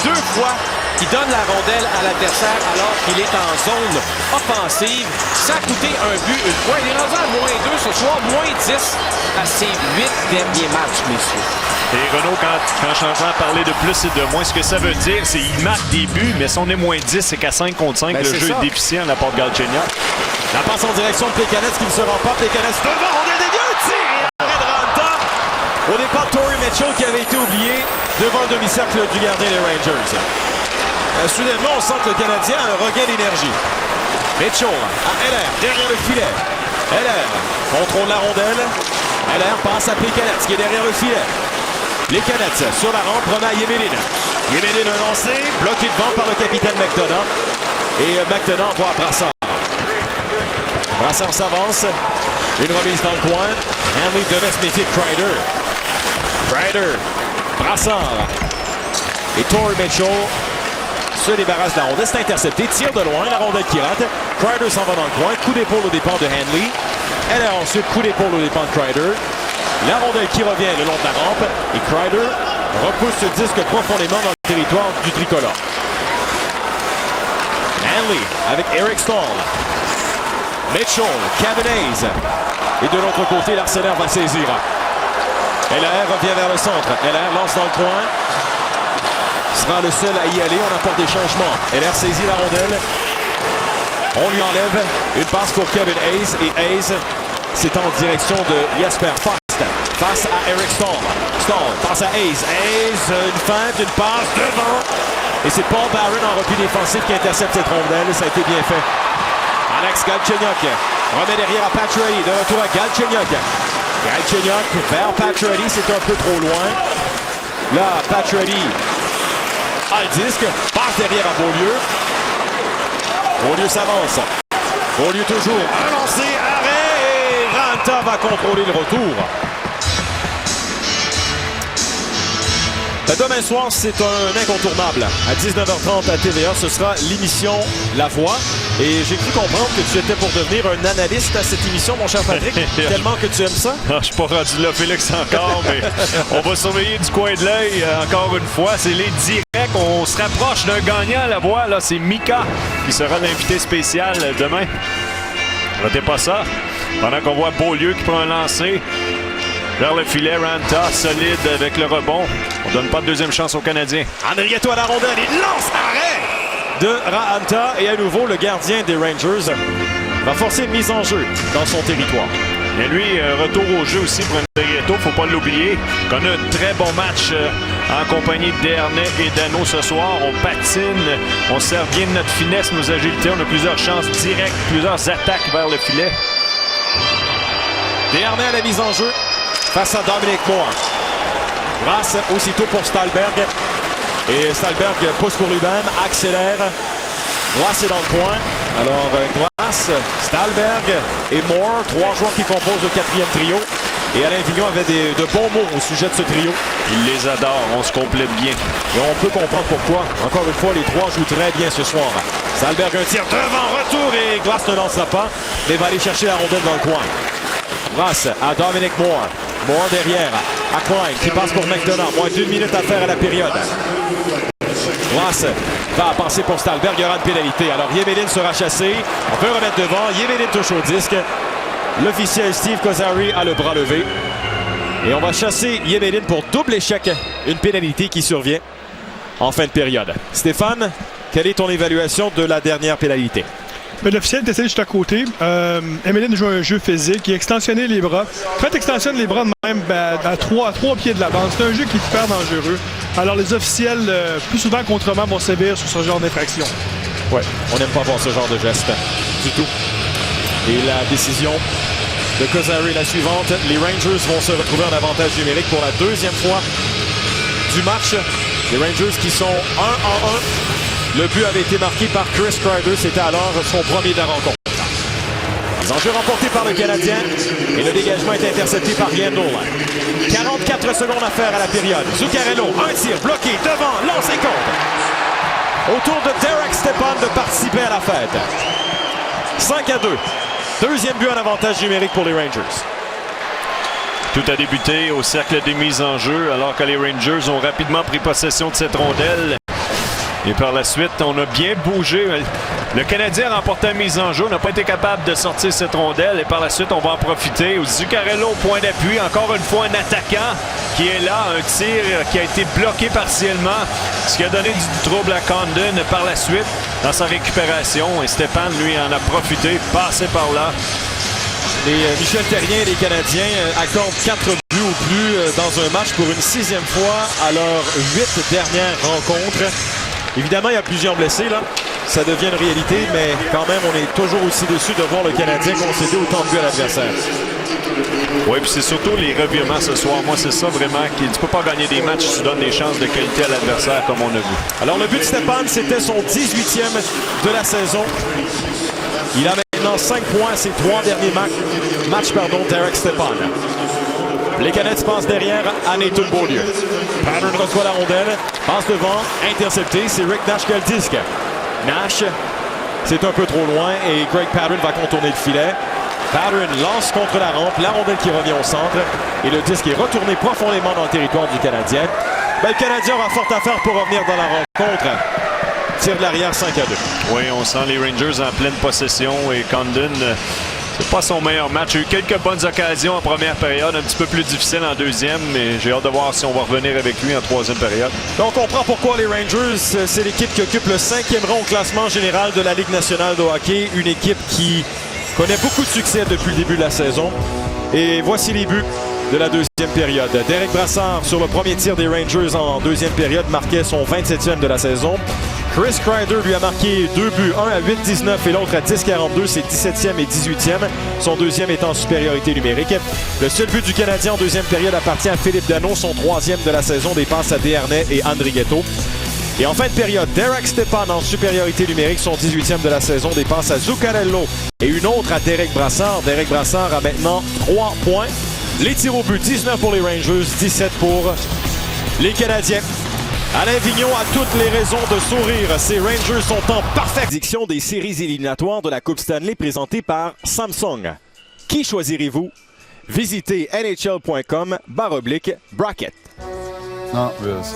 2 fois, qui donne la rondelle à l'adversaire alors qu'il est en zone offensive. Ça a coûté un but une fois. Il est rendu à -2 ce soir, -10 à ses 8 derniers matchs, messieurs. Et Renaud, quand j'entends parler de plus et de moins, ce que ça veut dire, c'est qu'il marque des buts, mais si on est -10, c'est qu'à 5 contre 5, le jeu est déficient à la part de Galchenyuk. La passe en direction de Plekanec qui ne se remporte. Plekanec devant, on est dégueu, tir! Arrêt de Raanta. Au départ, Torrey Mitchell qui avait été oublié devant le demi-cercle du gardien des Rangers. Soudainement, on sent que le Canadien a un regain d'énergie. Mitchell à Heller, derrière le filet. Heller contrôle la rondelle. Heller passe à Plekanec qui est derrière le filet. Les Canettes sur la rampe, remet à Yemelin. Yemelin a lancé, bloqué devant par le capitaine McDonough. Et McDonough envoie à Brassard. Brassard s'avance. Une remise dans le coin. Henry devait se méfier de Kreider. Kreider, Brassard. Et Torrey Mitchell se débarrasse de la rondelle. C'est intercepté. Tire de loin. La rondelle qui rate. Kreider s'en va dans le coin. Coup d'épaule au départ de Henley. Elle a ensuite coup d'épaule au départ de Kreider. La rondelle qui revient le long de la rampe. Et Kreider repousse ce disque profondément dans le territoire du tricolore. Henley avec Eric Stahl. Mitchell, Cabanese. Et de l'autre côté, l'Arsenal va saisir. LR revient vers le centre. LR lance dans le coin. Sera le seul à y aller. On apporte des changements. LR saisit la rondelle. On lui enlève. Une passe pour Kevin Hayes. Et Hayes, c'est en direction de Jesper Fast. Face à Eric Stahl. Stahl passe à Hayes. Hayes, une feinte, une passe devant. Et c'est Paul Barron en repli défensif qui intercepte cette rondelle. Ça a été bien fait. Alex Galchenyuk remet derrière à Pacioretty. De retour à Galchenyuk. Galchenyuk vers Pacioretty. C'est un peu trop loin. Là, Pacioretty a le disque. Passe derrière à Beaulieu. Beaulieu s'avance. Beaulieu toujours. Un lancé, arrêt. Et Raanta va contrôler le retour. Demain soir, c'est un incontournable. À 19h30 à TVA, ce sera l'émission La Voix. Et j'ai cru comprendre que tu étais pour devenir un analyste à cette émission, mon cher Patrick. Tellement que tu aimes ça. Non, je suis pas rendu là, Félix, encore, mais on va surveiller du coin de l'œil encore une fois. C'est les directs. On se rapproche d'un gagnant à La Voix. Là, c'est Mika qui sera l'invité spécial demain. Ratez pas ça. Pendant qu'on voit Beaulieu qui prend un lancer. Vers le filet, Raanta solide avec le rebond. On donne pas de deuxième chance aux Canadiens. Andrietto à la rondelle, il lance arrêt de Raanta. Et à nouveau, le gardien des Rangers va forcer une mise en jeu dans son territoire. Et lui, retour au jeu aussi pour Andrietto, faut pas l'oublier. On a un très bon match en compagnie de Dernay et Dano ce soir. On patine, on sert bien de notre finesse, nos agilités. On a plusieurs chances directes, plusieurs attaques vers le filet. Dernay à la mise en jeu face à Dominic Moore. Brasse aussitôt pour Stalberg. Et Stalberg pousse pour lui-même, accélère. Brasse est dans le coin. Alors, Brasse, Stalberg et Moore, 3 joueurs qui composent le 4e trio. Et Alain Vigneault avait de bons mots au sujet de ce trio. Il les adore, on se complète bien. Et on peut comprendre pourquoi. Encore une fois, les 3 jouent très bien ce soir. Stalberg, un tir devant, retour et Brasse ne lancera pas, mais va aller chercher la rondelle dans le coin. Brasse à Dominic Moore. Moore derrière à Klein qui passe pour McDonough. Moins d'1 minute à faire à la période. Brasse va passer pour Stalberg. Il y aura une pénalité. Alors Yemelin sera chassé. On peut remettre devant. Yemelin touche au disque. L'officiel Steve Kozari a le bras levé. Et on va chasser Yemelin pour double échec. Une pénalité qui survient en fin de période. Stéphane, quelle est ton évaluation de la dernière pénalité? L'officiel est assis juste à côté. Yemelin joue un jeu physique. Il a extensionné les bras. Quand tu extensionnes les bras de même à 3 pieds de la bande, c'est un jeu qui est hyper dangereux. Alors les officiels, plus souvent qu'autrement, vont sévir sur ce genre d'infraction. Ouais, on n'aime pas voir ce genre de geste du tout. Et la décision de Kozari est la suivante. Les Rangers vont se retrouver en avantage numérique pour la 2e fois du match. Les Rangers qui sont 1-1. Le but avait été marqué par Chris Kreider. C'était alors son premier de la rencontre. Les enjeux remportés par le Canadien. Et le dégagement est intercepté par Yandel. 44 secondes à faire à la période. Zuccarello, un tir bloqué devant, lancé contre. autour de Derek Stepan de participer à la fête. 5-2. Deuxième but en avantage numérique pour les Rangers. Tout a débuté au cercle des mises en jeu alors que les Rangers ont rapidement pris possession de cette rondelle. Et par la suite, on a bien bougé. Le Canadien a remporté la mise en jeu. On n'a pas été capable de sortir cette rondelle. Et par la suite, on va en profiter. Zuccarello au point d'appui. Encore une fois, un attaquant qui est là. Un tir qui a été bloqué partiellement. Ce qui a donné du trouble à Condon par la suite dans sa récupération. Et Stéphane, lui, en a profité. Passé par là. Et Michel Therrien et les Canadiens accordent 4 buts au plus dans un match pour une 6e fois à leurs 8 dernières rencontres. Évidemment, il y a plusieurs blessés, là. Ça devient une réalité, mais quand même, on est toujours aussi déçus de voir le Canadien concéder autant de buts à l'adversaire. Oui, puis c'est surtout les revirements ce soir. Moi, c'est ça vraiment. Tu ne peux pas gagner des matchs si tu donnes des chances de qualité à l'adversaire, comme on a vu. Alors, le but de Stepan, c'était son 18e de la saison. Il a maintenant 5 points, ses 3 derniers matchs, Derek Stepan. Les Canettes passent derrière à Nathan Beaulieu. Pattern reçoit la rondelle, passe devant, intercepté. C'est Rick Nash qui a le disque. Nash, c'est un peu trop loin et Greg Pattern va contourner le filet. Pattern lance contre la rampe, la rondelle qui revient au centre et le disque est retourné profondément dans le territoire du Canadien. Le Canadien aura fort à faire pour revenir dans la rencontre. Tir de l'arrière 5-2. Oui, on sent les Rangers en pleine possession et Condon, c'est pas son meilleur match. Il a eu quelques bonnes occasions en première période, un petit peu plus difficile en deuxième, mais j'ai hâte de voir si on va revenir avec lui en troisième période. Donc on comprend pourquoi les Rangers, c'est l'équipe qui occupe le 5e rang au classement général de la Ligue nationale de hockey. Une équipe qui connaît beaucoup de succès depuis le début de la saison. Et voici les buts de la deuxième période. Derek Brassard sur le premier tir des Rangers en deuxième période marquait son 27e de la saison. Chris Kreider lui a marqué 2 buts, un à 8-19 et l'autre à 10-42, c'est 17e et 18e. Son deuxième est en supériorité numérique. Le seul but du Canadien en deuxième période appartient à Philippe Danault, son 3e de la saison, des passes à Desharnais et Andrigetto. Et en fin de période, Derek Stepan en supériorité numérique, son 18e de la saison, des passes à Zuccarello et une autre à Derek Brassard. Derek Brassard a maintenant 3 points. Les tirs au but, 19 pour les Rangers, 17 pour les Canadiens. Alain Vigneault a toutes les raisons de sourire. Ces Rangers sont en parfaite prédiction des séries éliminatoires de la Coupe Stanley présentée par Samsung. Qui choisirez-vous? Visitez nhl.com/bracket. Non, c'est...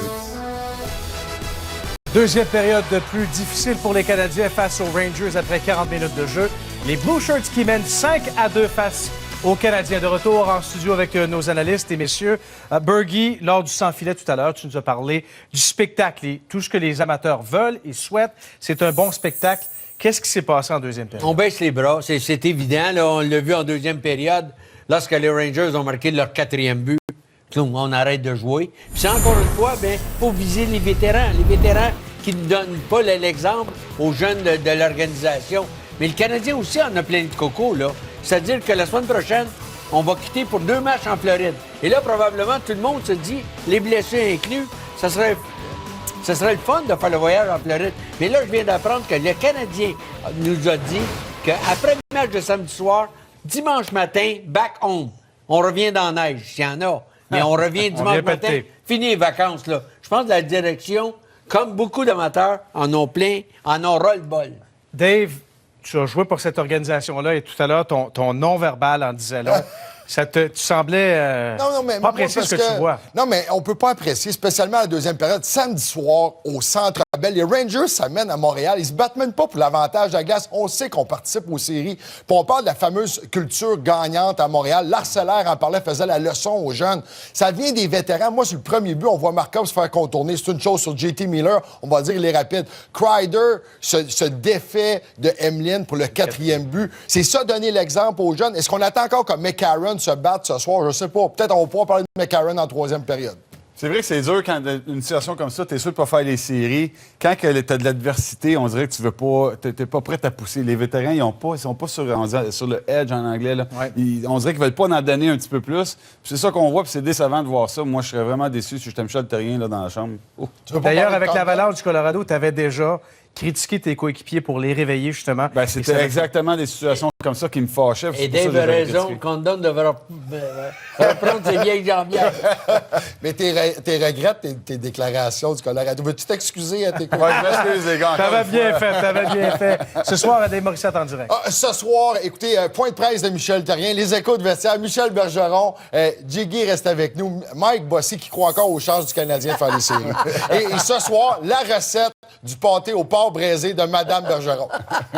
Deuxième période de plus difficile pour les Canadiens face aux Rangers après 40 minutes de jeu. Les Blue Shirts qui mènent 5-2 face aux Canadiens. De retour en studio avec nos analystes et messieurs. Bergie, lors du sans-filet tout à l'heure, tu nous as parlé du spectacle. Et tout ce que les amateurs veulent et souhaitent, c'est un bon spectacle. Qu'est-ce qui s'est passé en deuxième période? On baisse les bras, c'est évident. Là, on l'a vu en deuxième période, lorsque les Rangers ont marqué leur 4e but. On arrête de jouer. Puis encore une fois, il faut viser les vétérans. Les vétérans qui ne donnent pas l'exemple aux jeunes de l'organisation. Mais le Canadien aussi en a plein de coco, là. C'est-à-dire que la semaine prochaine, on va quitter pour 2 matchs en Floride. Et là, probablement, tout le monde se dit, les blessés inclus, ça serait le fun de faire le voyage en Floride. Mais là, je viens d'apprendre que le Canadien nous a dit qu'après le match de samedi soir, dimanche matin, back home. On revient dans la neige, s'il y en a. Mais on revient dimanche matin, fini les vacances, là. Je pense que la direction, comme beaucoup d'amateurs, en ont plein, en ont ras-le-bol. Dave, tu as joué pour cette organisation-là et tout à l'heure, ton non-verbal en disait long. Tu semblais pas apprécier ce que tu vois. Non, mais on peut pas apprécier, spécialement la deuxième période. Samedi soir, au Centre Bell, les Rangers s'amènent à Montréal. Ils se battent même pas pour l'avantage de la glace. On sait qu'on participe aux séries. Puis on parle de la fameuse culture gagnante à Montréal. L'Arcellaire en parlait, faisait la leçon aux jeunes. Ça vient des vétérans. Moi, sur le premier but, on voit Markov se faire contourner. C'est une chose sur JT Miller. On va dire il est rapide. Kreider se défait de Emeline pour le 4e but. C'est ça, donner l'exemple aux jeunes. Est-ce qu'on attend encore comme McCarron se battre ce soir? Je sais pas. Peut-être on va pouvoir parler de McCarron en 3e période. C'est vrai que c'est dur quand une situation comme ça, tu es sûr de pas faire les séries. Quand tu as de l'adversité, on dirait que tu veux pas, t'es pas prêt à pousser. Les vétérans, ils sont pas sur le edge en anglais. Là. Ouais. On dirait qu'ils veulent pas en donner un petit peu plus. Puis c'est ça qu'on voit, puis c'est décevant de voir ça. Moi, je serais vraiment déçu si j'étais Michel Therrien là, dans la chambre. D'ailleurs, avec l'Avalanche du Colorado, tu avais déjà critiquer tes coéquipiers pour les réveiller, justement. Ben, c'était exactement des situations comme ça qui me fâchaient. Et Dave a raison, Condon devrait reprendre ses vieilles jambières. Mais tu regrettes tes déclarations du Colorado. Veux-tu t'excuser à tes coéquipiers? T'avais bien fait. Ce soir, à des Morissette en direct. Ce soir, écoutez, point de presse de Michel Therrien, les échos de vestiaire, Michel Bergeron, Jiggy reste avec nous, Mike Bossy qui croit encore aux chances du Canadien de faire les séries. Et ce soir, la recette du pâté au porc braisé de Madame Bergeron.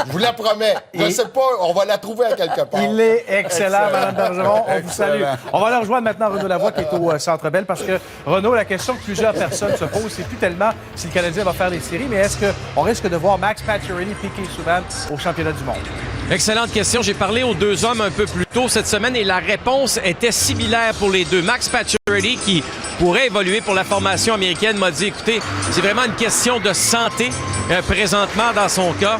Je vous la promets. Je ne sais pas, on va la trouver à quelque part. Il est excellent, Mme Bergeron. On vous salue. On va aller rejoindre maintenant Renaud Lavoie qui est au Centre Bell parce que, Renaud, la question que plusieurs personnes se posent, c'est plus tellement si le Canadien va faire les séries, mais est-ce qu'on risque de voir Max Pacioretty, Piqué Souban au championnat du monde? Excellente question. J'ai parlé aux deux hommes un peu plus tôt cette semaine et la réponse était similaire pour les deux. Max Pacioretty, qui pourrait évoluer pour la formation américaine, m'a dit, écoutez, c'est vraiment une question de santé présentement dans son cas,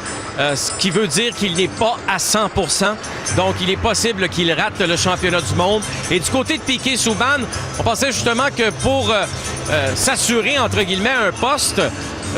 ce qui veut dire qu'il n'est pas à 100%. Donc, il est possible qu'il rate le championnat du monde. Et du côté de Piqué Souban, on pensait justement que pour s'assurer, entre guillemets, un poste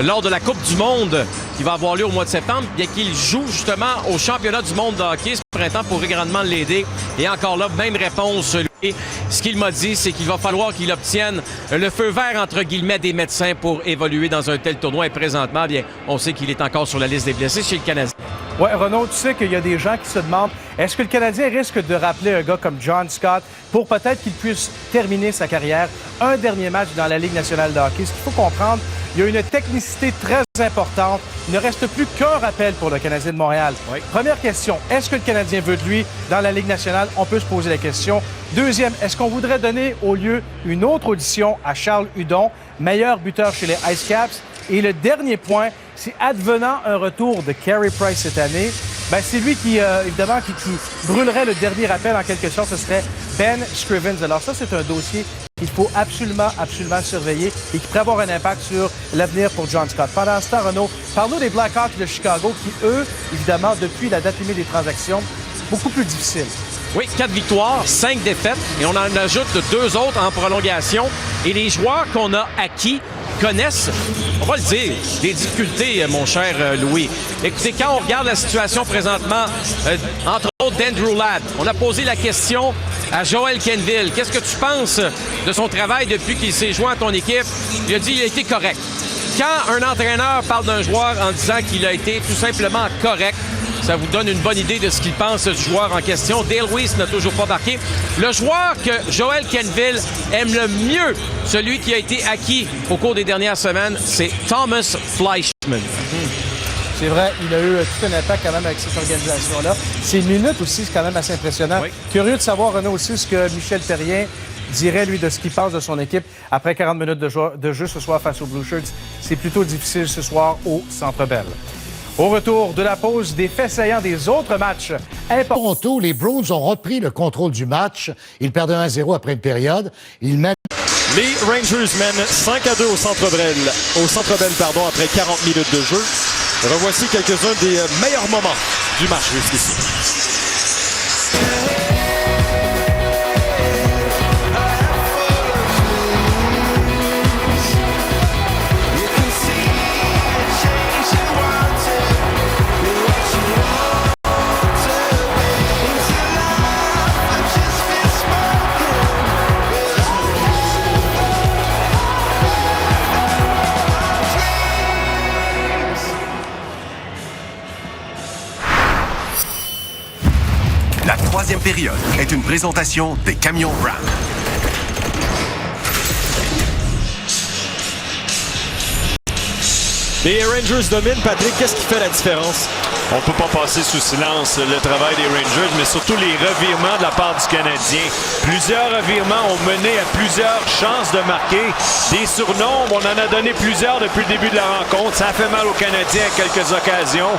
lors de la Coupe du monde qui va avoir lieu au mois de septembre, bien qu'il joue justement au championnat du monde de hockey ce printemps pourrait grandement l'aider. Et encore là, même réponse. Lui. Ce qu'il m'a dit, c'est qu'il va falloir qu'il obtienne le feu vert, entre guillemets, des médecins pour évoluer dans un tel tournoi. Et présentement, bien, on sait qu'il est encore sur la liste des blessés chez le Canadien. Oui, Renaud, tu sais qu'il y a des gens qui se demandent est-ce que le Canadien risque de rappeler un gars comme John Scott pour peut-être qu'il puisse terminer sa carrière un dernier match dans la Ligue nationale de hockey? Ce qu'il faut comprendre, il y a une technicité très importante. Il ne reste plus qu'un rappel pour le Canadien de Montréal. Oui. Première question, est-ce que le Canadien veut de lui dans la Ligue nationale? On peut se poser la question. Deuxième, est-ce qu'on voudrait donner au lieu une autre audition à Charles Hudon, meilleur buteur chez les Ice Caps? Et le dernier point, c'est advenant un retour de Carey Price cette année, ben c'est lui qui, évidemment, qui brûlerait le dernier rappel en quelque sorte, ce serait Ben Scrivens. Alors ça, c'est un dossier qu'il faut absolument surveiller et qui pourrait avoir un impact sur l'avenir pour John Scott. Pendant ce temps, Renaud, parle-nous des Blackhawks de Chicago qui, eux, évidemment, depuis la date limite des transactions, beaucoup plus difficile. Oui, 4 victoires, 5 défaites, et on en ajoute 2 autres en prolongation. Et les joueurs qu'on a acquis connaissent, on va le dire, des difficultés, mon cher Louis. Écoutez, quand on regarde la situation présentement, entre autres d'Andrew Ladd, on a posé la question à Joel Kenville. Qu'est-ce que tu penses de son travail depuis qu'il s'est joint à ton équipe? Il a dit qu'il a été correct. Quand un entraîneur parle d'un joueur en disant qu'il a été tout simplement correct, ça vous donne une bonne idée de ce qu'il pense du joueur en question. Dale Weiss n'a toujours pas marqué. Le joueur que Joel Kenville aime le mieux, celui qui a été acquis au cours des dernières semaines, c'est Thomas Fleischmann. C'est vrai, il a eu tout un impact quand même avec cette organisation-là. Ses minutes aussi, c'est quand même assez impressionnant. Oui. Curieux de savoir, Renaud, aussi ce que Michel Therrien dirait, lui, de ce qu'il pense de son équipe après 40 minutes de jeu ce soir face aux Blue Shirts. C'est plutôt difficile ce soir au Centre Bell. Au retour de la pause, des faits saillants des autres matchs importants. Toronto, les Bruins ont repris le contrôle du match. Ils perdaient 1-0 après une période. Ils mènent... Les Rangers mènent 5-2 au Centre Bell, après 40 minutes de jeu. Revoici quelques-uns des meilleurs moments du match jusqu'ici. La troisième période est une présentation des camions Brown. Les Rangers dominent. Patrick, qu'est-ce qui fait la différence? On ne peut pas passer sous silence le travail des Rangers, mais surtout les revirements de la part du Canadien. Plusieurs revirements ont mené à plusieurs chances de marquer. Des surnombres, on en a donné plusieurs depuis le début de la rencontre. Ça a fait mal aux Canadiens à quelques occasions.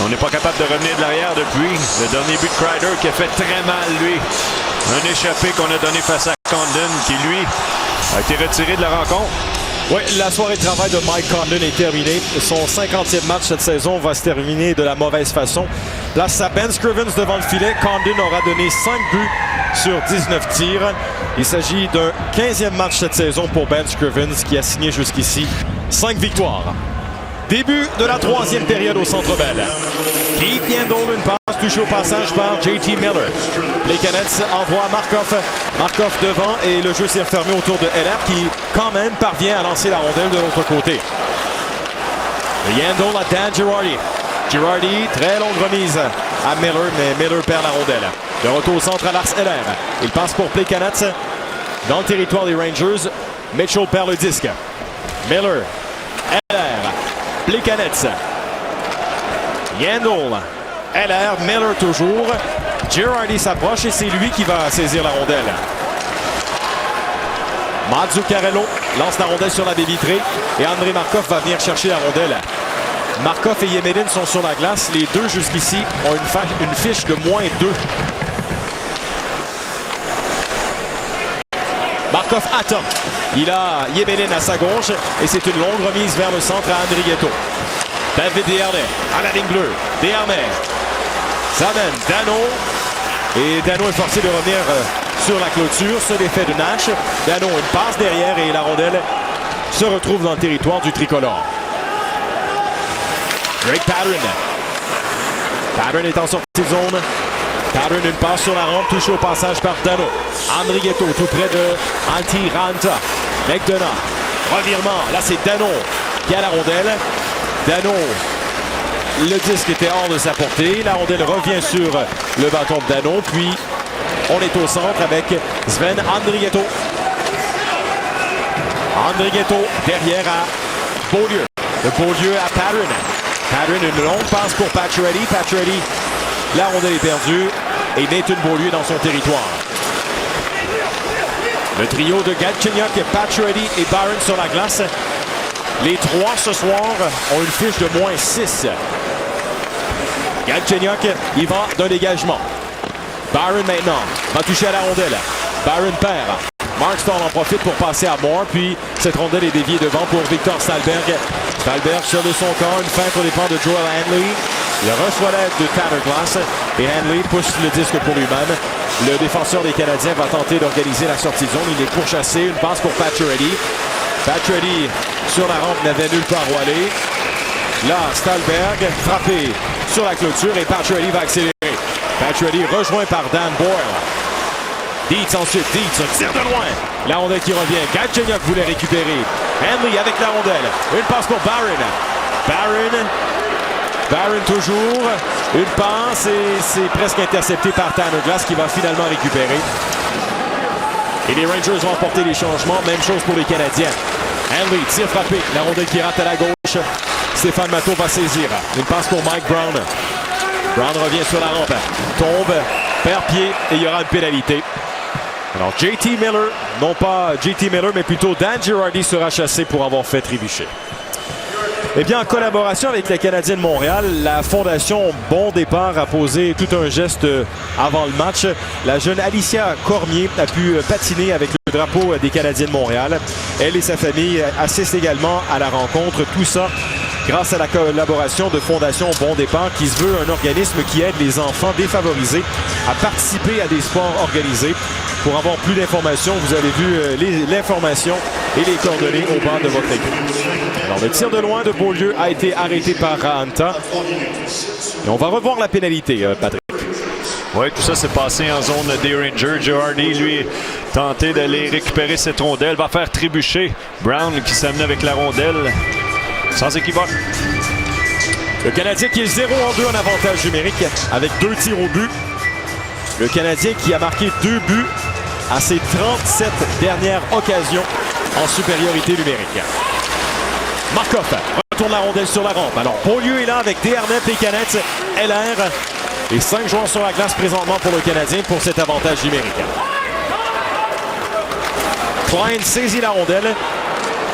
On n'est pas capable de revenir de l'arrière depuis. Le dernier but de Kreider qui a fait très mal, lui. Un échappé qu'on a donné face à Condon, qui, lui, a été retiré de la rencontre. Oui, la soirée de travail de Mike Condon est terminée. Son 50e match cette saison va se terminer de la mauvaise façon. Là, c'est Ben Scrivens devant le filet. Condon aura donné 5 buts sur 19 tirs. Il s'agit d'un 15e match cette saison pour Ben Scrivens qui a signé jusqu'ici 5 victoires. Début de la troisième période au Centre Bell. Keith Yandle, une passe touchée au passage par JT Miller. Les Canucks envoient Markov. Markov devant et le jeu s'est refermé autour de Heller qui quand même parvient à lancer la rondelle de l'autre côté. Yandle à Dan Girardi. Girardi, très longue remise à Miller, mais Miller perd la rondelle. De retour au centre à Lars Eller. Il passe pour Plekanec dans le territoire des Rangers. Mitchell perd le disque. Miller, Eller, Plekanec. Yandle, Eller, Miller toujours. Girardi s'approche et c'est lui qui va saisir la rondelle. Mazzuccarello lance la rondelle sur la baie vitrée et Andrei Markov va venir chercher la rondelle. Markov et Yemedin sont sur la glace. Les deux jusqu'ici ont une fiche de -2. Markov attend. Il a Yemedin à sa gauche et c'est une longue remise vers le centre à Andrigetto. David Desharnais à la ligne bleue. Desharnais s'amène Dano et Dano est forcé de revenir sur la clôture. Ce défait de Nash. Dano une passe derrière et la rondelle se retrouve dans le territoire du tricolore. Drake Patterson. Patterson est en sortie de zone. Patterson une passe sur la rampe, touché au passage par Dano. Andrigetto tout près de Antiranta. McDonough. Revirement. Là c'est Dano qui a la rondelle. Dano. Le disque était hors de sa portée. La rondelle revient sur le bâton de Dano. Puis on est au centre avec Sven Andrigetto. Andrigetto derrière à Beaulieu. De Beaulieu à Patterson. Patterson, une longue passe pour Pacioretty. Pacioretty, la rondelle est perdue. Et Nathan Beaulieu dans son territoire. Le trio de Galchenyuk, Pacioretty et Barron sur la glace. Les trois ce soir ont une fiche de -6. Galchenyuk, il va d'un dégagement. Barron maintenant va toucher à la rondelle. Barron perd. Markstrom en profite pour passer à Moore. Puis cette rondelle est déviée devant pour Victor Stalberg. Stalberg sort de son corps. Une feinte au départ de Joel Hanley. Il reçoit l'aide de Tanner Glass. Et Hanley pousse le disque pour lui-même. Le défenseur des Canadiens va tenter d'organiser la sortie de zone. Il est pourchassé. Une passe pour Pacioretty. Pacioretty sur la rampe n'avait nulle part où aller. Là, Stalberg frappé sur la clôture et Pacioretty va accélérer. Pacioretty rejoint par Dan Boyle. Dietz ensuite, Dietz, un tir de loin. La rondelle qui revient. Galchenyuk voulait récupérer. Henry avec la rondelle. Une passe pour Barron. Barron toujours. Une passe et c'est presque intercepté par Tanner Glass qui va finalement récupérer. Et les Rangers vont emporter les changements. Même chose pour les Canadiens. Henry, tir frappé. La rondelle qui rate à la gauche. Stéphane Matteau va saisir. Une passe pour Mike Brown. Brown revient sur la rampe. Tombe, perd pied et il y aura une pénalité. Alors JT Miller, non pas JT Miller, mais plutôt Dan Girardi sera chassé pour avoir fait trébucher. Eh bien, en collaboration avec les Canadiens de Montréal, la Fondation Bon Départ a posé tout un geste avant le match. La jeune Alicia Cormier a pu patiner avec le drapeau des Canadiens de Montréal. Elle et sa famille assistent également à la rencontre. Tout ça grâce à la collaboration de Fondation Bon Départ, qui se veut un organisme qui aide les enfants défavorisés à participer à des sports organisés. Pour avoir plus d'informations, vous avez vu l'information et les coordonnées au bas de votre écran. Alors, le tir de loin de Beaulieu a été arrêté par Raanta. Et on va revoir la pénalité, Patrick. Oui, tout ça s'est passé en zone des Rangers. Girardi, lui, tenté d'aller récupérer cette rondelle, va faire trébucher Brown qui s'amène avec la rondelle. Sans équivoque. Le Canadien qui est 0-2 en avantage numérique avec 2 tirs au but. Le Canadien qui a marqué 2 buts à ses 37 dernières occasions en supériorité numérique. Markov retourne la rondelle sur la rampe. Alors, Beaulieu est là avec Desharnais, Plekanec, LR. Et 5 joueurs sur la glace présentement pour le Canadien pour cet avantage numérique. Klein saisit la rondelle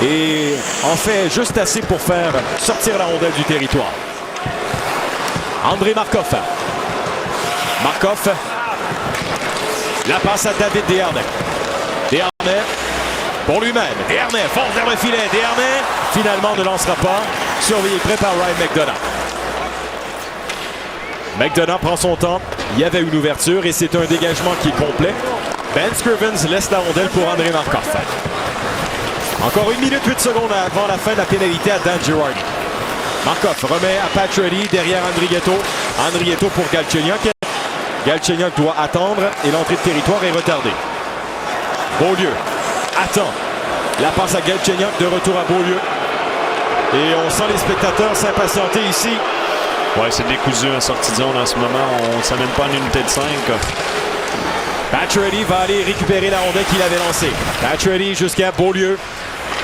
et en fait juste assez pour faire sortir la rondelle du territoire. Andrei Markov. Markov. La passe à David Desharnais. Desharnais pour lui-même. Desharnais fonce vers le filet. Desharnais finalement ne lancera pas. Surveillé près par Ryan McDonough. McDonough prend son temps. Il y avait une ouverture et c'est un dégagement qui est complet. Ben Scrivens laisse la rondelle pour Andrei Markov. Encore 1 minute 8 secondes avant la fin de la pénalité à Dan Girardi. Markov remet à Pacioretty derrière Andrigetto. Andrigetto pour Galchenyuk. Galchenyuk doit attendre et l'entrée de territoire est retardée. Beaulieu attend. La passe à Galchenyuk, de retour à Beaulieu. Et on sent les spectateurs s'impatienter ici. Ouais, c'est décousu en sortie de zone en ce moment. On ne s'amène pas en unité de 5. Pacioretty va aller récupérer la rondelle qu'il avait lancée. Pacioretty jusqu'à Beaulieu.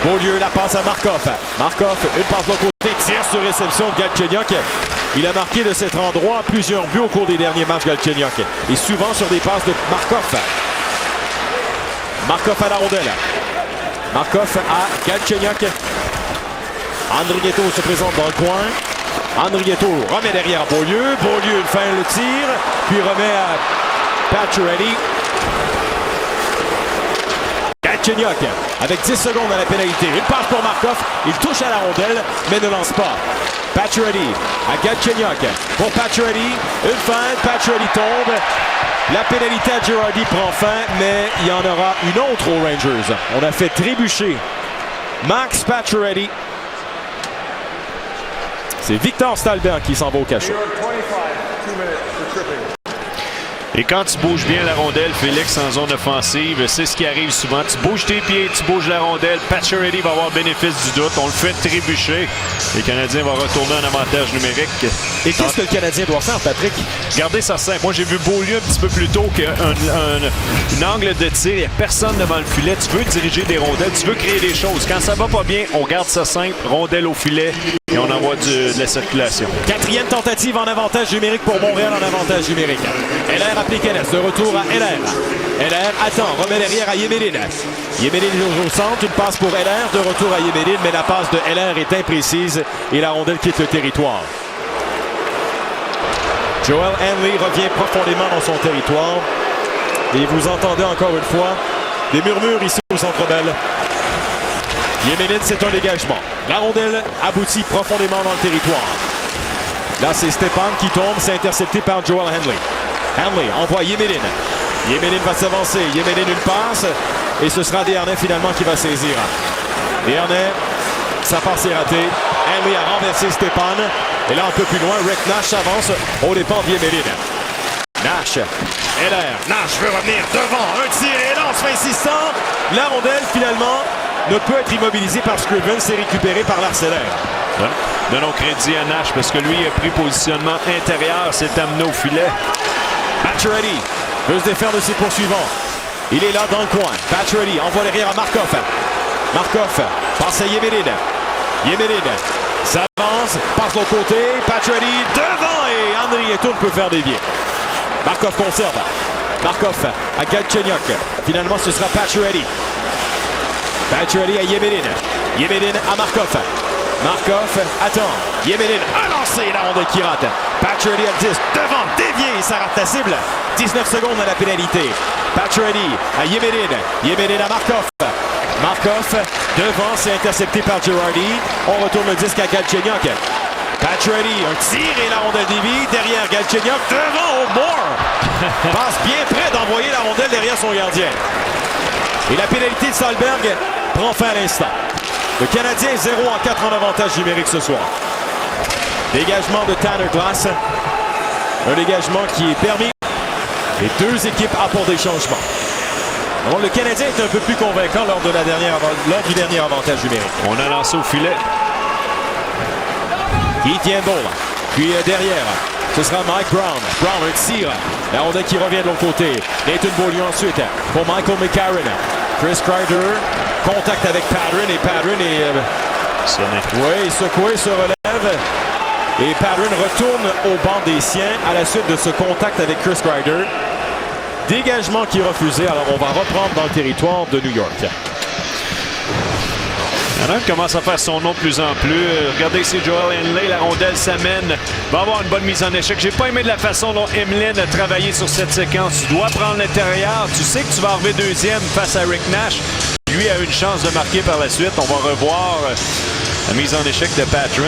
Beaulieu, la passe à Markov. Markov, une passe de l'autre côté, tire sur réception de Galchenyuk. Il a marqué de cet endroit plusieurs buts au cours des derniers matchs, Galchenyuk. Et souvent sur des passes de Markov. Markov à la rondelle. Markov à Galchenyuk. Andrigetto se présente dans le coin. Andrigetto remet derrière Beaulieu. Beaulieu fait le tir, puis remet à Pacioretty. Galchenyuk avec 10 secondes à la pénalité. Une passe pour Markov. Il touche à la rondelle, mais ne lance pas. Pacioretty à Galchenyuk. Pour Pacioretty, une feinte. Pacioretty tombe. La pénalité à Girardi prend fin, mais il y en aura une autre aux Rangers. On a fait trébucher Max Pacioretty. C'est Victor Stalberg qui s'en va au cachot. Et quand tu bouges bien la rondelle, Félix, en zone offensive, c'est ce qui arrive souvent. Tu bouges tes pieds, tu bouges la rondelle. Pacioretty va avoir bénéfice du doute. On le fait trébucher. Les Canadiens vont retourner en avantage numérique. Et qu'est-ce que le Canadien doit faire, Patrick? Gardez ça simple. Moi, j'ai vu Beaulieu un petit peu plus tôt qu'un angle de tir. Il n'y a personne devant le filet. Tu veux diriger des rondelles, tu veux créer des choses. Quand ça va pas bien, on garde ça simple. Rondelle au filet et on envoie de la circulation. Quatrième tentative en avantage numérique pour Montréal en avantage numérique. LR applique NS, de retour à LR. LR attend, remet derrière à Yemelin. Yemelin au centre, une passe pour LR, de retour à Yemelin, mais la passe de LR est imprécise et la rondelle quitte le territoire. Joel Hanley revient profondément dans son territoire. Et vous entendez encore une fois des murmures ici au Centre Bell. Yemelin, c'est un dégagement. La rondelle aboutit profondément dans le territoire. Là, c'est Stepan qui tombe, c'est intercepté par Joel Hanley. Hanley envoie Yemelin. Yemelin va s'avancer. Yemelin une passe. Et ce sera Desharnais finalement qui va saisir. Desharnais, sa passe est ratée. Hanley a renversé Stepan. Et là, un peu plus loin, Rick Nash s'avance au départ de Yemelin. Nash, LR. Nash veut revenir devant. Un tir et lance insistant. La rondelle, finalement, ne peut être immobilisée par Scrivens. C'est récupéré par l'Arcellaire. Ouais. Donnons crédit à Nash parce que lui a pris positionnement intérieur. S'est amené au filet. Pacioretty veut se défaire de ses poursuivants. Il est là dans le coin. Pacioretty envoie derrière à Markov. Markov passe à Yemelin. Yemelin s'avance, passe de l'autre côté. Pacioretty devant et Andrigetto peut faire dévier. Markov conserve. Markov à Galchenyuk. Finalement, ce sera Pacioretty. Pacioretty à Yemelin. Yemelin à Markov. Markov attend. Yemelin a lancé la rondelle qui rate. Pacioretty à 10. Devant, dévié, ça rate la cible. 19 secondes à la pénalité. Pacioretty à Yemelin. Yemelin à Markov. Markov devant, c'est intercepté par Girardi. On retourne le disque à Galchenyuk. Pacioretty, un tir et la rondelle dévie. Derrière Galchenyuk, devant O'Moore. Passe bien près d'envoyer la rondelle derrière son gardien. Et la pénalité de Stalberg prend fin à l'instant. Le Canadien est 0-4 en avantage numérique ce soir. Dégagement de Tanner Glass. Un dégagement qui est permis. Les deux équipes apportent des changements. Alors, le Canadien est un peu plus convaincant lors du dernier avantage numérique. On a lancé au filet. Keith Yandle. Puis derrière, ce sera Mike Brown. Brown, un tir. La rondelle qui revient de l'autre côté. Nathan Beaulieu ensuite pour Michael McCarron. Chris Kreider. Contact avec Padron et Padron est... oui, secoué, se relève. Et Padron retourne au banc des siens à la suite de ce contact avec Chris Kreider. Dégagement qui est refusé. Alors on va reprendre dans le territoire de New York. Anaheim commence à faire son nom de plus en plus. Regardez ici Joel Hanley, la rondelle s'amène. Va avoir une bonne mise en échec. J'ai pas aimé de la façon dont Emeline a travaillé sur cette séquence. Tu dois prendre l'intérieur. Tu sais que tu vas arriver deuxième face à Rick Nash. Lui a une chance de marquer par la suite. On va revoir la mise en échec de Patron.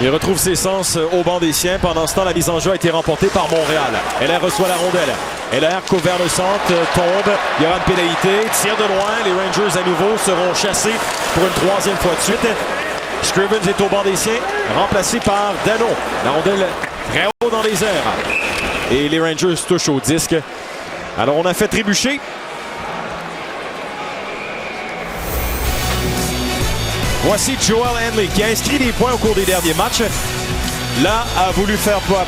Il retrouve ses sens au banc des siens. Pendant ce temps, la mise en jeu a été remportée par Montréal. LR reçoit la rondelle. LR court vers le centre, tombe. Il y aura une pénalité. Tire de loin. Les Rangers à nouveau seront chassés pour une troisième fois de suite. Scrivens est au bord des siens, remplacé par Dano. La rondelle très haut dans les airs. Et les Rangers touchent au disque. Alors, on a fait trébucher. Voici Joel Hanley qui a inscrit des points au cours des derniers matchs. Là, a voulu faire part.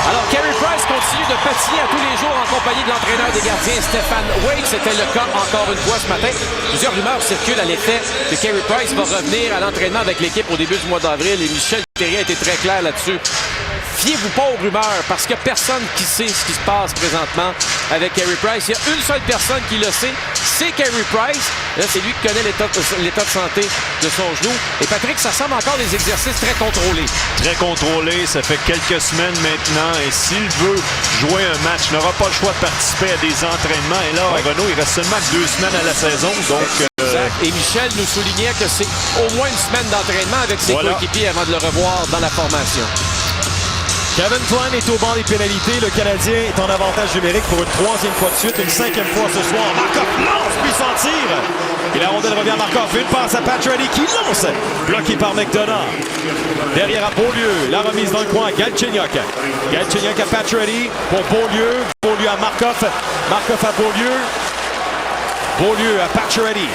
Alors, Carey Price continue de patiner à tous les jours en compagnie de l'entraîneur des gardiens, Stéphane Waite. C'était le cas encore une fois ce matin. Plusieurs rumeurs circulent à l'effet que Carey Price va revenir à l'entraînement avec l'équipe au début du mois d'avril. Et Michel Therrien a été très clair là-dessus. Fiez-vous pas aux rumeurs, parce qu'il n'y a personne qui sait ce qui se passe présentement avec Carey Price. Il y a une seule personne qui le sait, c'est Carey Price. Là, c'est lui qui connaît l'état de santé de son genou. Et Patrick, ça semble encore des exercices très contrôlés. Très contrôlés, ça fait quelques semaines maintenant. Et s'il veut jouer un match, il n'aura pas le choix de participer à des entraînements. Et là, Renaud, il reste seulement 2 semaines à la saison. Donc, Et Michel nous soulignait que c'est au moins une semaine d'entraînement avec ses coéquipiers avant de le revoir dans la formation. Kevin Klein est au banc des pénalités. Le Canadien est en avantage numérique pour une 3e fois de suite, une 5e fois ce soir. Markov lance, puissant tir. Et la rondelle revient à Markov. Une passe à Pacioretty qui lance. Bloqué par McDonough. Derrière à Beaulieu. La remise dans le coin. Galchenyuk. Galchenyuk à Pacioretty pour Beaulieu. Beaulieu à Markov. Markov à Beaulieu. Beaulieu à Pacioretty.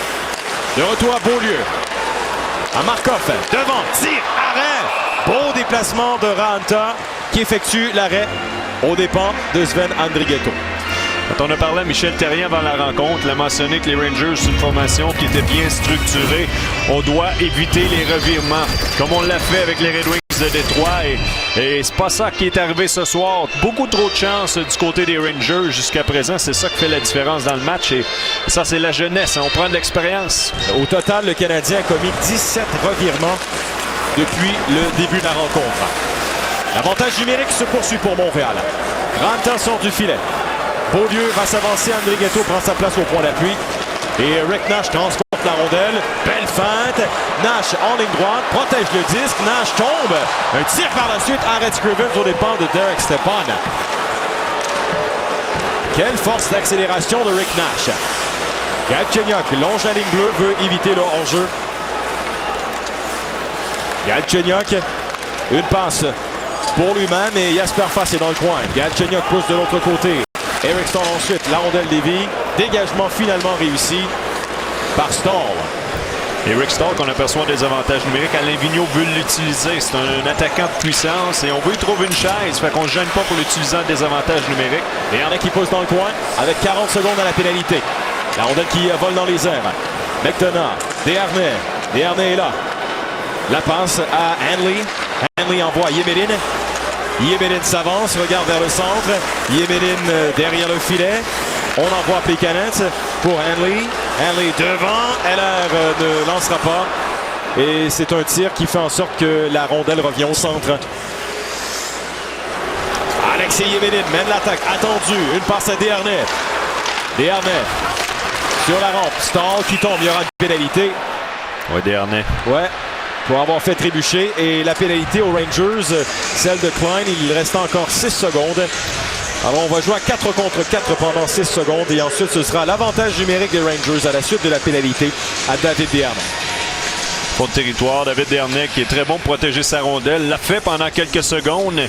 De retour à Beaulieu. À Markov. Devant. Tir. Arrêt. Beau déplacement de Raanta qui effectue l'arrêt aux dépens de Sven Andrighetto. Quand on a parlé à Michel Therrien avant la rencontre, il a mentionné que les Rangers, c'est une formation qui était bien structurée. On doit éviter les revirements, comme on l'a fait avec les Red Wings de Détroit. Et c'est pas ça qui est arrivé ce soir. Beaucoup trop de chance du côté des Rangers jusqu'à présent. C'est ça qui fait la différence dans le match. Et ça, c'est la jeunesse. On prend de l'expérience. Au total, le Canadien a commis 17 revirements depuis le début de la rencontre. L'avantage numérique se poursuit pour Montréal. Raanta sort du filet. Beaulieu va s'avancer. Andrighetto prend sa place au point d'appui. Et Rick Nash transporte la rondelle. Belle feinte. Nash en ligne droite. Protège le disque. Nash tombe. Un tir par la suite. Arrête Scrivens aux dépens de Derek Stepan. Quelle force d'accélération de Rick Nash. Galchenyuk longe la ligne bleue. Veut éviter le hors-jeu. Galchenyuk, une passe pour lui-même et Jasper Fast est dans le coin. Galchenyuk pousse de l'autre côté. Eric Stahl ensuite, la rondelle dévie. Dégagement finalement réussi par Stahl. Eric Stahl qu'on aperçoit des avantages numériques. Alain Vigneault veut l'utiliser. C'est un attaquant de puissance et on veut y trouver une chaise. Fait qu'on ne gêne pas pour l'utiliser en désavantage numérique. Desharnais qui pousse dans le coin avec 40 secondes à la pénalité. La rondelle qui vole dans les airs. McDonough, Desharnais. Desharnais est là. La passe à Hanley. Hanley envoie Yemelin. Yemelin s'avance, regarde vers le centre. Yemelin derrière le filet. On envoie Plekanec pour Hanley. Hanley devant. Heller ne lancera pas. Et c'est un tir qui fait en sorte que la rondelle revient au centre. Alexis Yemelin mène l'attaque. Attendu. Une passe à Desharnais. Desharnais sur la rampe. Stahl qui tombe. Il y aura une pénalité. Ouais, Desharnais. Ouais. Pour avoir fait trébucher. Et la pénalité aux Rangers, celle de Klein, il reste encore 6 secondes. Alors on va jouer à 4 contre 4 pendant 6 secondes. Et ensuite, ce sera l'avantage numérique des Rangers à la suite de la pénalité à David Desharnais. Pour le territoire, David Desharnais qui est très bon pour protéger sa rondelle. L'a fait pendant quelques secondes.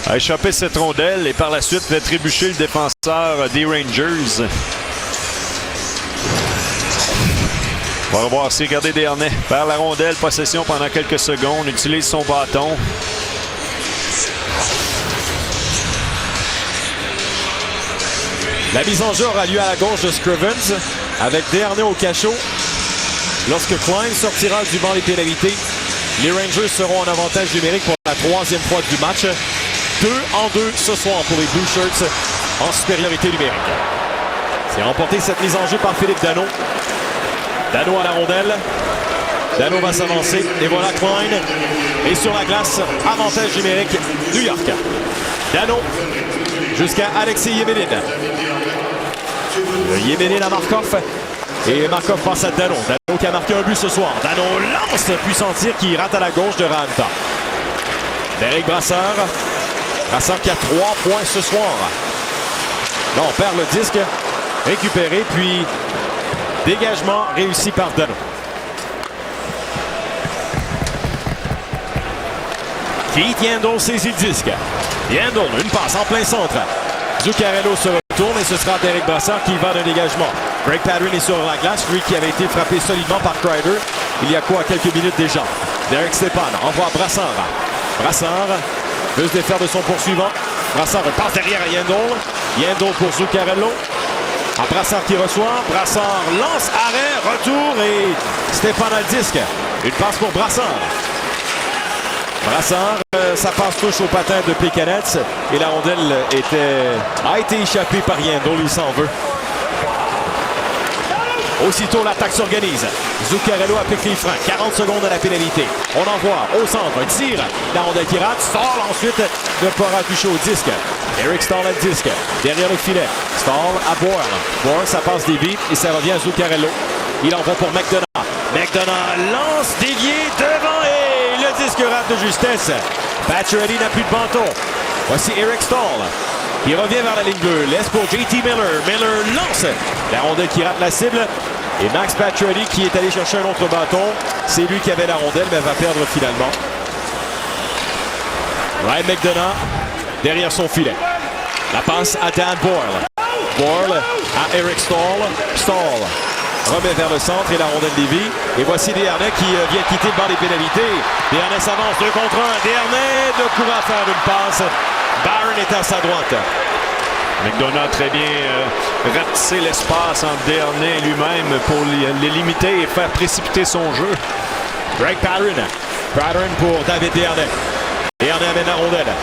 A échappé cette rondelle et par la suite fait trébucher le défenseur des Rangers. On va revoir si regarder Desharnais perd la rondelle, possession pendant quelques secondes, utilise son bâton. La mise en jeu aura lieu à la gauche de Scrivens avec Desharnais au cachot. Lorsque Klein sortira du banc des pénalités, les Rangers seront en avantage numérique pour la 3e fois du match. 2-2 ce soir pour les Blue Shirts en supériorité numérique. C'est remporté cette mise en jeu par Philippe Danault. Danault à la rondelle. Danault va s'avancer. Et voilà Klein. Et sur la glace, avantage numérique, New York. Danault jusqu'à Alexis Yemelin. Yemelin à Markov. Et Markov passe à Danault. Danault qui a marqué un but ce soir. Danault lance un puissant tir qui rate à la gauche de Raanta. Derek Brassard. Brassard qui a 3 points ce soir. Là, on perd le disque. Récupéré, puis dégagement réussi par Danault. Keith Yandle saisit le disque. Yandle, une passe en plein centre. Zuccarello se retourne et ce sera Derek Brassard qui va d'un dégagement. Greg Pateryn est sur la glace, lui qui avait été frappé solidement par Kreider il y a quoi, quelques minutes déjà. Derek Stepan envoie Brassard. Brassard veut se défaire de son poursuivant. Brassard passe derrière à Yandle. Yandle pour Zuccarello. À Brassard qui reçoit. Brassard lance, arrêt, retour et Stepan a le disque. Une passe pour Brassard. Brassard, sa passe touche au patin de Plekanec et la rondelle a été échappée par Yandle, il s'en veut. Aussitôt, l'attaque s'organise. Zuccarello applique les freins. 40 secondes à la pénalité. On envoie au centre, un tir. La rondelle qui rate. Stahl ensuite ne pourra toucher au disque. Eric Stahl a le disque. Derrière le filet. Stahl à Boyle. Boyle, ça passe des beats et ça revient à Zuccarello. Il envoie pour McDonough. McDonough lance, dévié devant et le disque rate de justesse. Pacioretty n'a plus de bâton. Voici Eric Stahl qui revient vers la ligne bleue. Laisse pour JT Miller. Miller lance. La rondelle qui rate la cible. Et Max Pacioretty qui est allé chercher un autre bâton. C'est lui qui avait la rondelle, mais va perdre finalement. Ryan McDonough derrière son filet. La passe à Dan Boyle. Boyle à Eric Stahl. Stahl remet vers le centre et la rondelle dévie. Et voici Desharnais qui vient quitter le banc des pénalités. Desharnais s'avance 2 contre 1. Desharnais ne pourra faire une passe. Barron est à sa droite. McDonough a très bien ratissé l'espace entre Desharnais et lui-même pour les limiter et faire précipiter son jeu. Greg Pateryn. Pateryn pour David Desharnais. Desharnais amène la rondelle.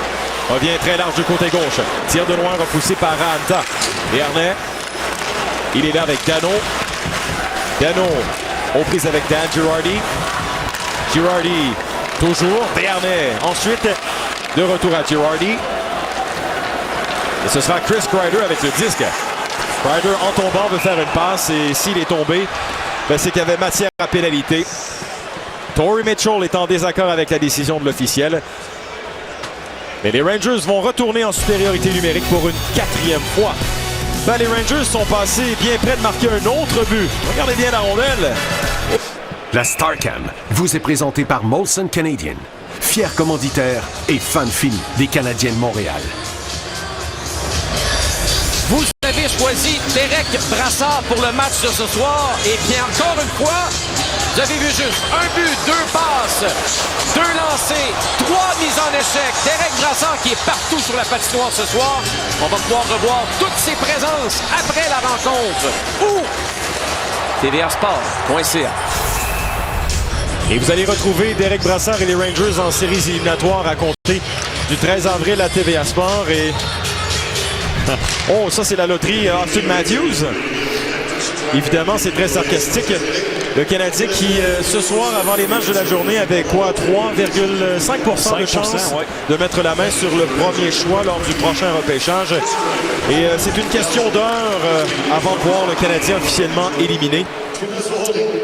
Revient très large du côté gauche. Tir de loin repoussé par Raanta. Desharnais. Il est là avec Dano. Dano aux prises avec Dan Girardi. Girardi toujours. Desharnais ensuite de retour à Girardi. Et ce sera Chris Kreider avec le disque. Kreider en tombant veut faire une passe et s'il est tombé, ben c'est qu'il y avait matière à pénalité. Torrey Mitchell est en désaccord avec la décision de l'officiel. Mais les Rangers vont retourner en supériorité numérique pour une 4e fois. Ben, les Rangers sont passés bien près de marquer un autre but. Regardez bien la rondelle. La StarCam vous est présentée par Molson Canadian, fier commanditaire et fan fini des Canadiens de Montréal. Vous avez choisi Derek Brassard pour le match de ce soir. Et bien encore une fois, vous avez vu juste un but, 2 passes, 2 lancés, 3 mises en échec. Derek Brassard qui est partout sur la patinoire ce soir. On va pouvoir revoir toutes ses présences après la rencontre. Ou TVRsport.ca. Et vous allez retrouver Derek Brassard et les Rangers en séries éliminatoires à compter du 13 avril à TVA Sport. Et oh, ça c'est la loterie Austin Matthews. Évidemment, c'est très sarcastique. Le Canadien qui, ce soir, avant les matchs de la journée, avait quoi? 3,5% de chance de mettre la main sur le premier choix lors du prochain repêchage. Et c'est une question d'heure avant de voir le Canadien officiellement éliminé.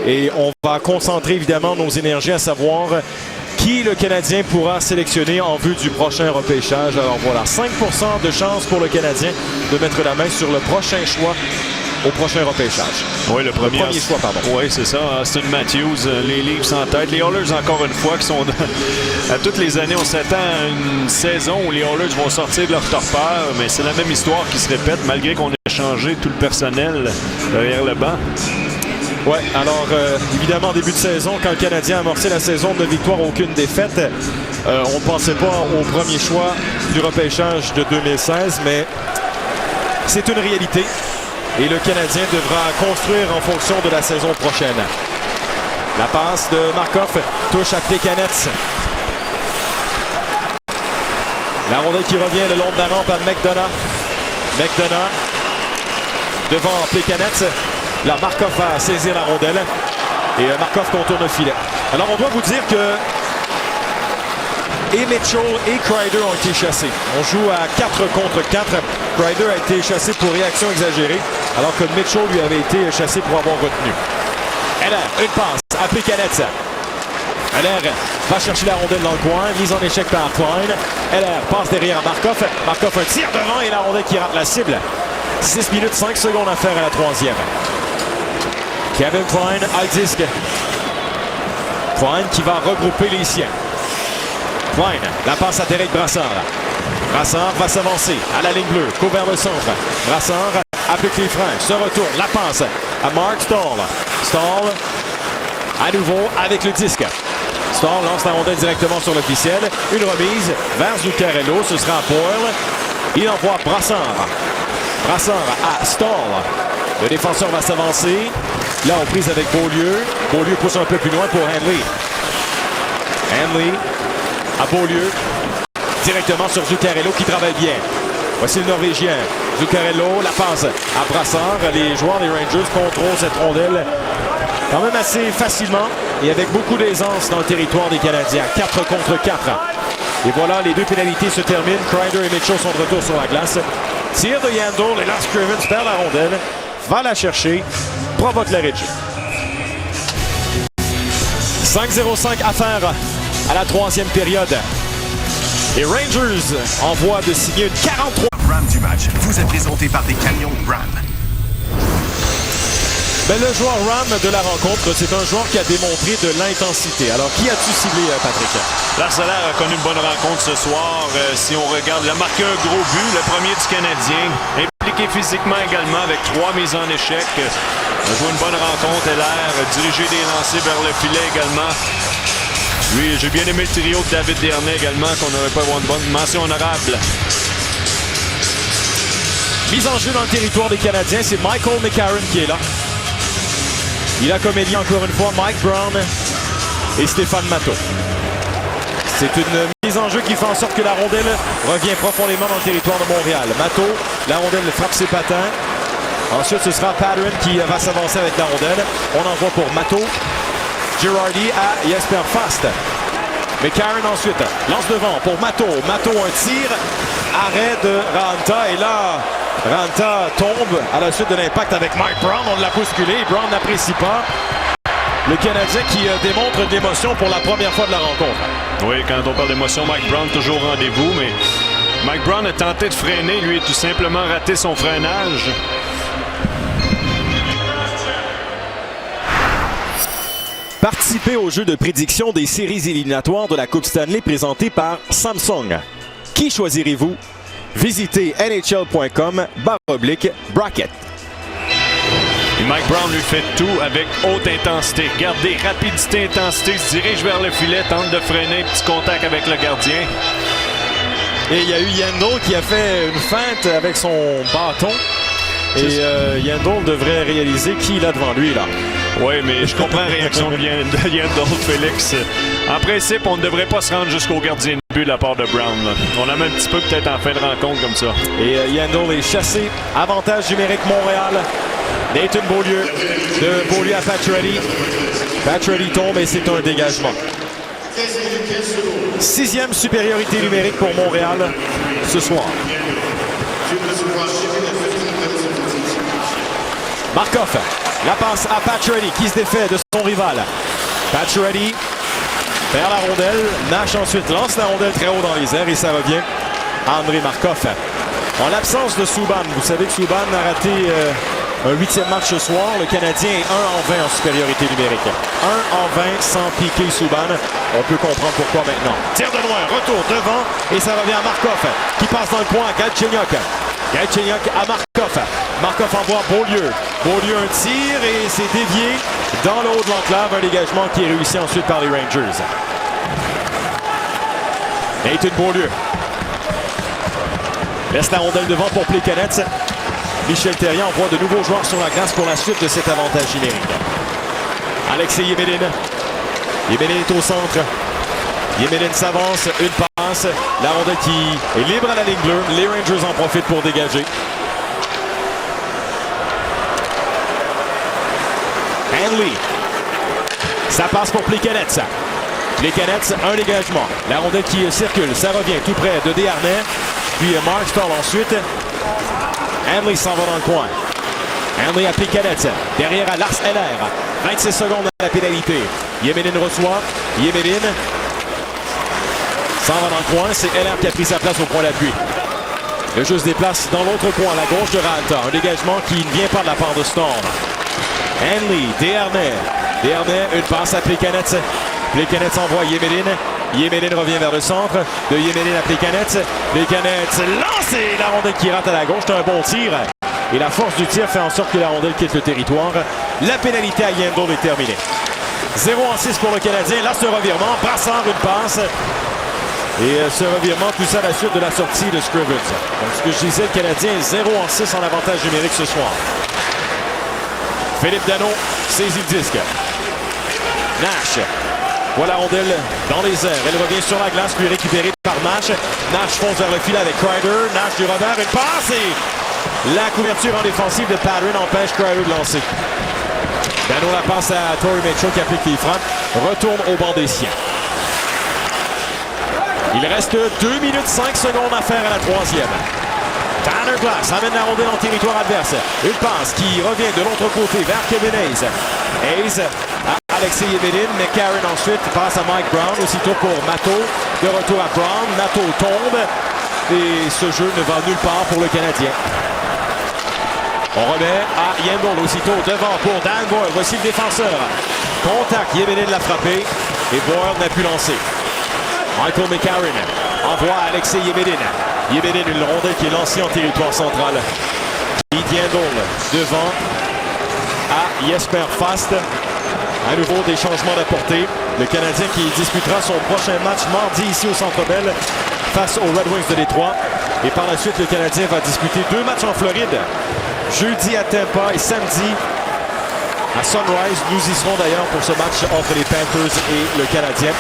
Et on va concentrer évidemment nos énergies à savoir qui le Canadien pourra sélectionner en vue du prochain repêchage. Alors voilà, 5% de chance pour le Canadien de mettre la main sur le prochain choix au prochain repêchage. Oui, le premier choix, pardon. Oui, c'est ça. Austin Matthews, les Leafs en tête. Les Oilers, encore une fois, qui sont... à toutes les années, on s'attend à une saison où les Oilers vont sortir de leur torpeur, mais c'est la même histoire qui se répète, malgré qu'on ait changé tout le personnel derrière le banc. Oui, alors évidemment, en début de saison, quand le Canadien a amorcé la saison de victoire, aucune défaite, on ne pensait pas au premier choix du repêchage de 2016, mais c'est une réalité. Et le Canadien devra construire en fonction de la saison prochaine. La passe de Markov touche à Plekanec. La rondelle qui revient le long de la rampe à McDonough. McDonough devant Plekanec. Là, Markov va saisir la rondelle. Et Markov contourne le filet. Alors, on doit vous dire que et Mitchell et Kreider ont été chassés. On joue à 4 contre 4. Kreider a été chassé pour réaction exagérée, alors que Mitchell lui avait été chassé pour avoir retenu. Heller, une passe à Plekanec. Heller va chercher la rondelle dans le coin, mise en échec par Klein. Heller passe derrière à Markov. Markov un tir devant et la rondelle qui rate la cible. 6 minutes 5 secondes à faire à la 3e. Kevin Klein à le disque. Klein qui va regrouper les siens. Klein, la passe à Derek Brassard. Brassard va s'avancer à la ligne bleue, court vers le centre. Brassard applique les freins, se retourne, la passe à Mark Stahl. Stahl, à nouveau avec le disque. Stahl lance la rondelle directement sur l'officiel. Une remise vers Zuccarello, ce sera Boyle. Il envoie Brassard. Brassard à Stahl. Le défenseur va s'avancer. Là, on prise avec Beaulieu. Beaulieu pousse un peu plus loin pour Henley. Henley à Beaulieu. Directement sur Zuccarello qui travaille bien. Voici le Norvégien. Zuccarello, la passe à Brassard. Les joueurs des Rangers contrôlent cette rondelle quand même assez facilement et avec beaucoup d'aisance dans le territoire des Canadiens. 4 contre 4. Et voilà, les deux pénalités se terminent. Kreider et Mitchell sont de retour sur la glace. Tir de Yandel et Lars Scrivens perd la rondelle. Va la chercher. Provoque la régie. 5-0-5 à faire à la troisième période. Les Rangers envoient de signer une 43. Ram du match vous est présenté par des camions Ram. Ben, le joueur Ram de la rencontre, c'est un joueur qui a démontré de l'intensité. Alors, qui as-tu ciblé, Patrick? Lars Eller a connu une bonne rencontre ce soir. Si on regarde, il a marqué un gros but, le premier du Canadien. Impliqué physiquement également avec 3 mises en échec. Il a joué une bonne rencontre, Eller. Dirigé des lancers vers le filet également. Lui, j'ai bien aimé le trio de David Dernay également, qu'on n'aurait pas avoir une bonne mention honorable. Mise en jeu dans le territoire des Canadiens, c'est Michael McCarron qui est là. Il a comme ailier encore une fois Mike Brown et Stéphane Matteau. C'est une mise en jeu qui fait en sorte que la rondelle revient profondément dans le territoire de Montréal. Matteau, la rondelle frappe ses patins. Ensuite, ce sera Patterson qui va s'avancer avec la rondelle. On envoie pour Matteau. Girardi à Jesper Fast. McCarron ensuite lance devant pour Matteau. Matteau, un tir. Arrêt de Raanta. Et là, Raanta tombe à la suite de l'impact avec Mike Brown. On l'a bousculé. Brown n'apprécie pas. Le Canadien qui démontre de l'émotion pour la première fois de la rencontre. Oui, quand on parle d'émotion, Mike Brown toujours au rendez-vous, mais Mike Brown a tenté de freiner. Lui, a tout simplement raté son freinage. Participez au jeu de prédiction des séries éliminatoires de la Coupe Stanley présentée par Samsung. Qui choisirez-vous? Visitez nhl.com/bracket. Et Mike Brown lui fait tout avec haute intensité. Regardez, rapidité, intensité, se dirige vers le filet, tente de freiner, petit contact avec le gardien. Et il y a eu Yandel qui a fait une feinte avec son bâton. Et Yandel devrait réaliser qui il a devant lui là. Oui, mais je comprends la réaction de Yandel, Félix. En principe, on ne devrait pas se rendre jusqu'au gardien de but de la part de Brown. On a même un petit peu peut-être en fin de rencontre comme ça. Et Yandel est chassé. Avantage numérique Montréal. Nathan Beaulieu. De Beaulieu à Pacioretty. Pacioretty tombe et c'est un dégagement. 6e supériorité numérique pour Montréal ce soir. Markov, la passe à Pacioretty qui se défait de son rival. Pacioretty perd la rondelle. Nash ensuite lance la rondelle très haut dans les airs et ça revient à André Markov. En l'absence de Subban, vous savez que Subban a raté un 8e match ce soir. Le Canadien est 1-20 en supériorité numérique. 1-20 sans piquer Subban. On peut comprendre pourquoi maintenant. Tire de loin, retour devant et ça revient à Markov qui passe dans le point à Galchenyuk. Galchenyuk à Markov. Markov envoie Beaulieu. Beaulieu un tir et c'est dévié dans le haut de l'enclave. Un dégagement qui est réussi ensuite par les Rangers. Nathan Beaulieu laisse la rondelle devant pour Plekanec. Michel Therrien envoie de nouveaux joueurs sur la glace pour la suite de cet avantage numérique. Alexei Yemelin. Yemelin est au centre. Yemelin s'avance, une passe. La rondelle qui est libre à la ligne bleue. Les Rangers en profitent pour dégager. Henley. Ça passe pour Plekanec. Plekanec, un dégagement. La rondelle qui circule, ça revient tout près de Desharnais. Puis Mark Stahl ensuite. Henley s'en va dans le coin. Henley à Plekanec. Derrière à Lars Eller. 26 secondes à la pénalité. Yemelin reçoit. Yemelin s'en va dans le coin. C'est Eller qui a pris sa place au point d'appui. Le jeu se déplace dans l'autre coin, à la gauche de Raanta. Un dégagement qui ne vient pas de la part de Storm. Henley, Desharnais. Desharnais, une passe à Plekanec. Plekanec envoie Yemelin. Yemelin revient vers le centre. De Yemelin à Plekanec. Plekanec lance et la rondelle qui rate à la gauche. C'est un bon tir. Et la force du tir fait en sorte que la rondelle quitte le territoire. La pénalité à Yandel est terminée. 0-6 pour le Canadien. Là, ce revirement. Brassard, une passe. Et ce revirement, tout ça à la suite de la sortie de Scrivens. Donc, ce que je disais, le Canadien est 0-6 en avantage numérique ce soir. Philippe Danault saisit le disque. Nash voit la rondelle dans les airs. Elle revient sur la glace, puis récupérée par Nash. Nash fonce vers le filet avec Kreider. Nash du revers, une passe et la couverture en défensive de Patterson empêche Kreider de lancer. Danault la passe à Torrey Mitchell qui applique les frappes. Retourne au banc des siens. Il reste 2 minutes 5 secondes à faire à la troisième. Tanner Glass amène la rondelle en territoire adverse. Une passe qui revient de l'autre côté vers Kevin Hayes. Hayes à Alexei Yemelin. McCarron ensuite passe à Mike Brown. Aussitôt pour Matteau. De retour à Brown. Matteau tombe. Et ce jeu ne va nulle part pour le Canadien. On remet à Yandel aussitôt devant pour Dan Boyle. Voici le défenseur. Contact. Yemelin l'a frappé. Et Boyle n'a pu lancer. Michael McCarron envoie à Alexei Yemelin. Yemelin, une rondelle qui est lancée en territoire central. Pete Yandel devant à Jesper Fast. À nouveau des changements d'apportée. Le Canadien qui disputera son prochain match mardi ici au Centre Bell face aux Red Wings de Détroit. Et par la suite, le Canadien va disputer 2 matchs en Floride. Jeudi à Tampa et samedi à Sunrise. Nous y serons d'ailleurs pour ce match entre les Panthers et le Canadien.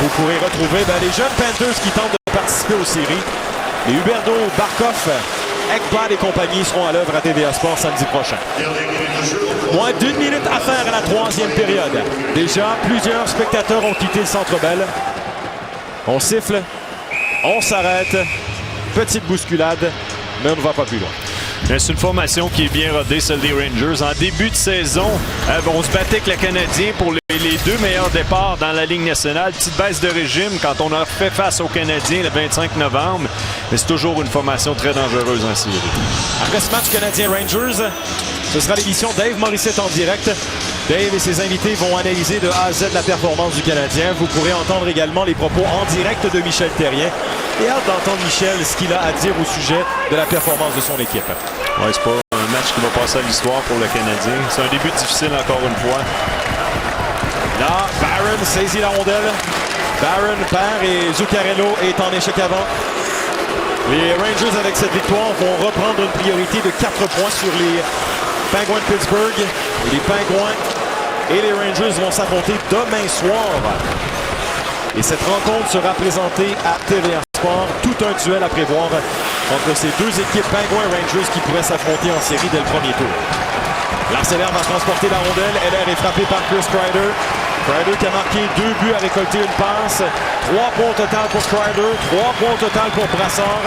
Vous pourrez retrouver les jeunes Panthers qui tentent de participer aux séries. Les Huberdeau, Barkov, Ekblad et compagnie seront à l'œuvre à TVA Sport samedi prochain. Moins d'1 minute à faire à la troisième période. Déjà, plusieurs spectateurs ont quitté le Centre Bell. On siffle, on s'arrête. Petite bousculade, mais on ne va pas plus loin. C'est une formation qui est bien rodée, celle des Rangers. En début de saison, on se battait avec le Canadien pour les 2 meilleurs départs dans la Ligue nationale. Petite baisse de régime quand on a fait face aux Canadiens le 25 novembre. Mais c'est toujours une formation très dangereuse en série. Après ce match Canadien-Rangers, ce sera l'émission Dave Morissette en direct. Dave et ses invités vont analyser de A à Z la performance du Canadien. Vous pourrez entendre également les propos en direct de Michel Therrien. Et hâte d'entendre Michel ce qu'il a à dire au sujet de la performance de son équipe. Ouais, c'est pas un match qui va passer à l'histoire pour le Canadien. C'est un début difficile encore une fois. Là, Barron saisit la rondelle. Barron perd et Zuccarello est en échec avant. Les Rangers avec cette victoire vont reprendre une priorité de 4 points sur les Penguins de Pittsburgh. Et les Penguins et les Rangers vont s'affronter demain soir. Et cette rencontre sera présentée à TVA Sport. Tout un duel à prévoir entre ces 2 équipes Penguins-Rangers qui pourraient s'affronter en série dès le premier tour. L'Arsenal va transporter la rondelle. LR est frappé par Chris Kreider. Kreider qui a marqué 2 buts, a récolté une passe. 3 points au total pour Kreider. 3 points au total pour Brassard.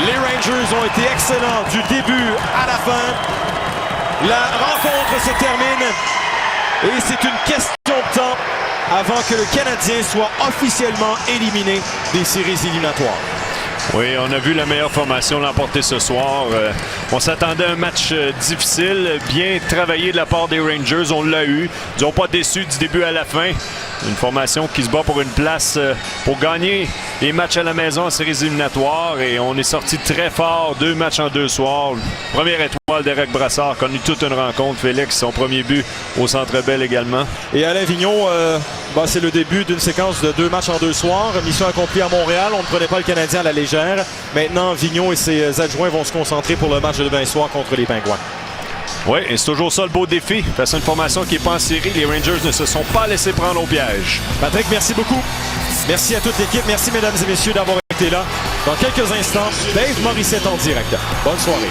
Les Rangers ont été excellents du début à la fin. La rencontre se termine. Et c'est une question de temps avant que le Canadien soit officiellement éliminé des séries éliminatoires. Oui, on a vu la meilleure formation l'emporter ce soir. On s'attendait à un match difficile, bien travaillé de la part des Rangers. On l'a eu. Ils n'ont pas déçu du début à la fin. Une formation qui se bat pour une place pour gagner les matchs à la maison en séries éliminatoires. Et on est sorti très fort. 2 matchs en 2 soirs. Première étoile d'Éric Brassard a connu toute une rencontre. Félix, son premier but au Centre Bell également. Et Alain Vigneault, c'est le début d'une séquence de 2 matchs en 2 soirs. Mission accomplie à Montréal. On ne prenait pas le Canadien à la légère. Maintenant, Vigneault et ses adjoints vont se concentrer pour le match de demain soir contre les Pingouins. Oui, et c'est toujours ça le beau défi. Face à une formation qui n'est pas en série, les Rangers ne se sont pas laissés prendre au piège. Patrick, merci beaucoup. Merci à toute l'équipe. Merci, mesdames et messieurs, d'avoir été là. Dans quelques instants, Dave Morissette en direct. Bonne soirée.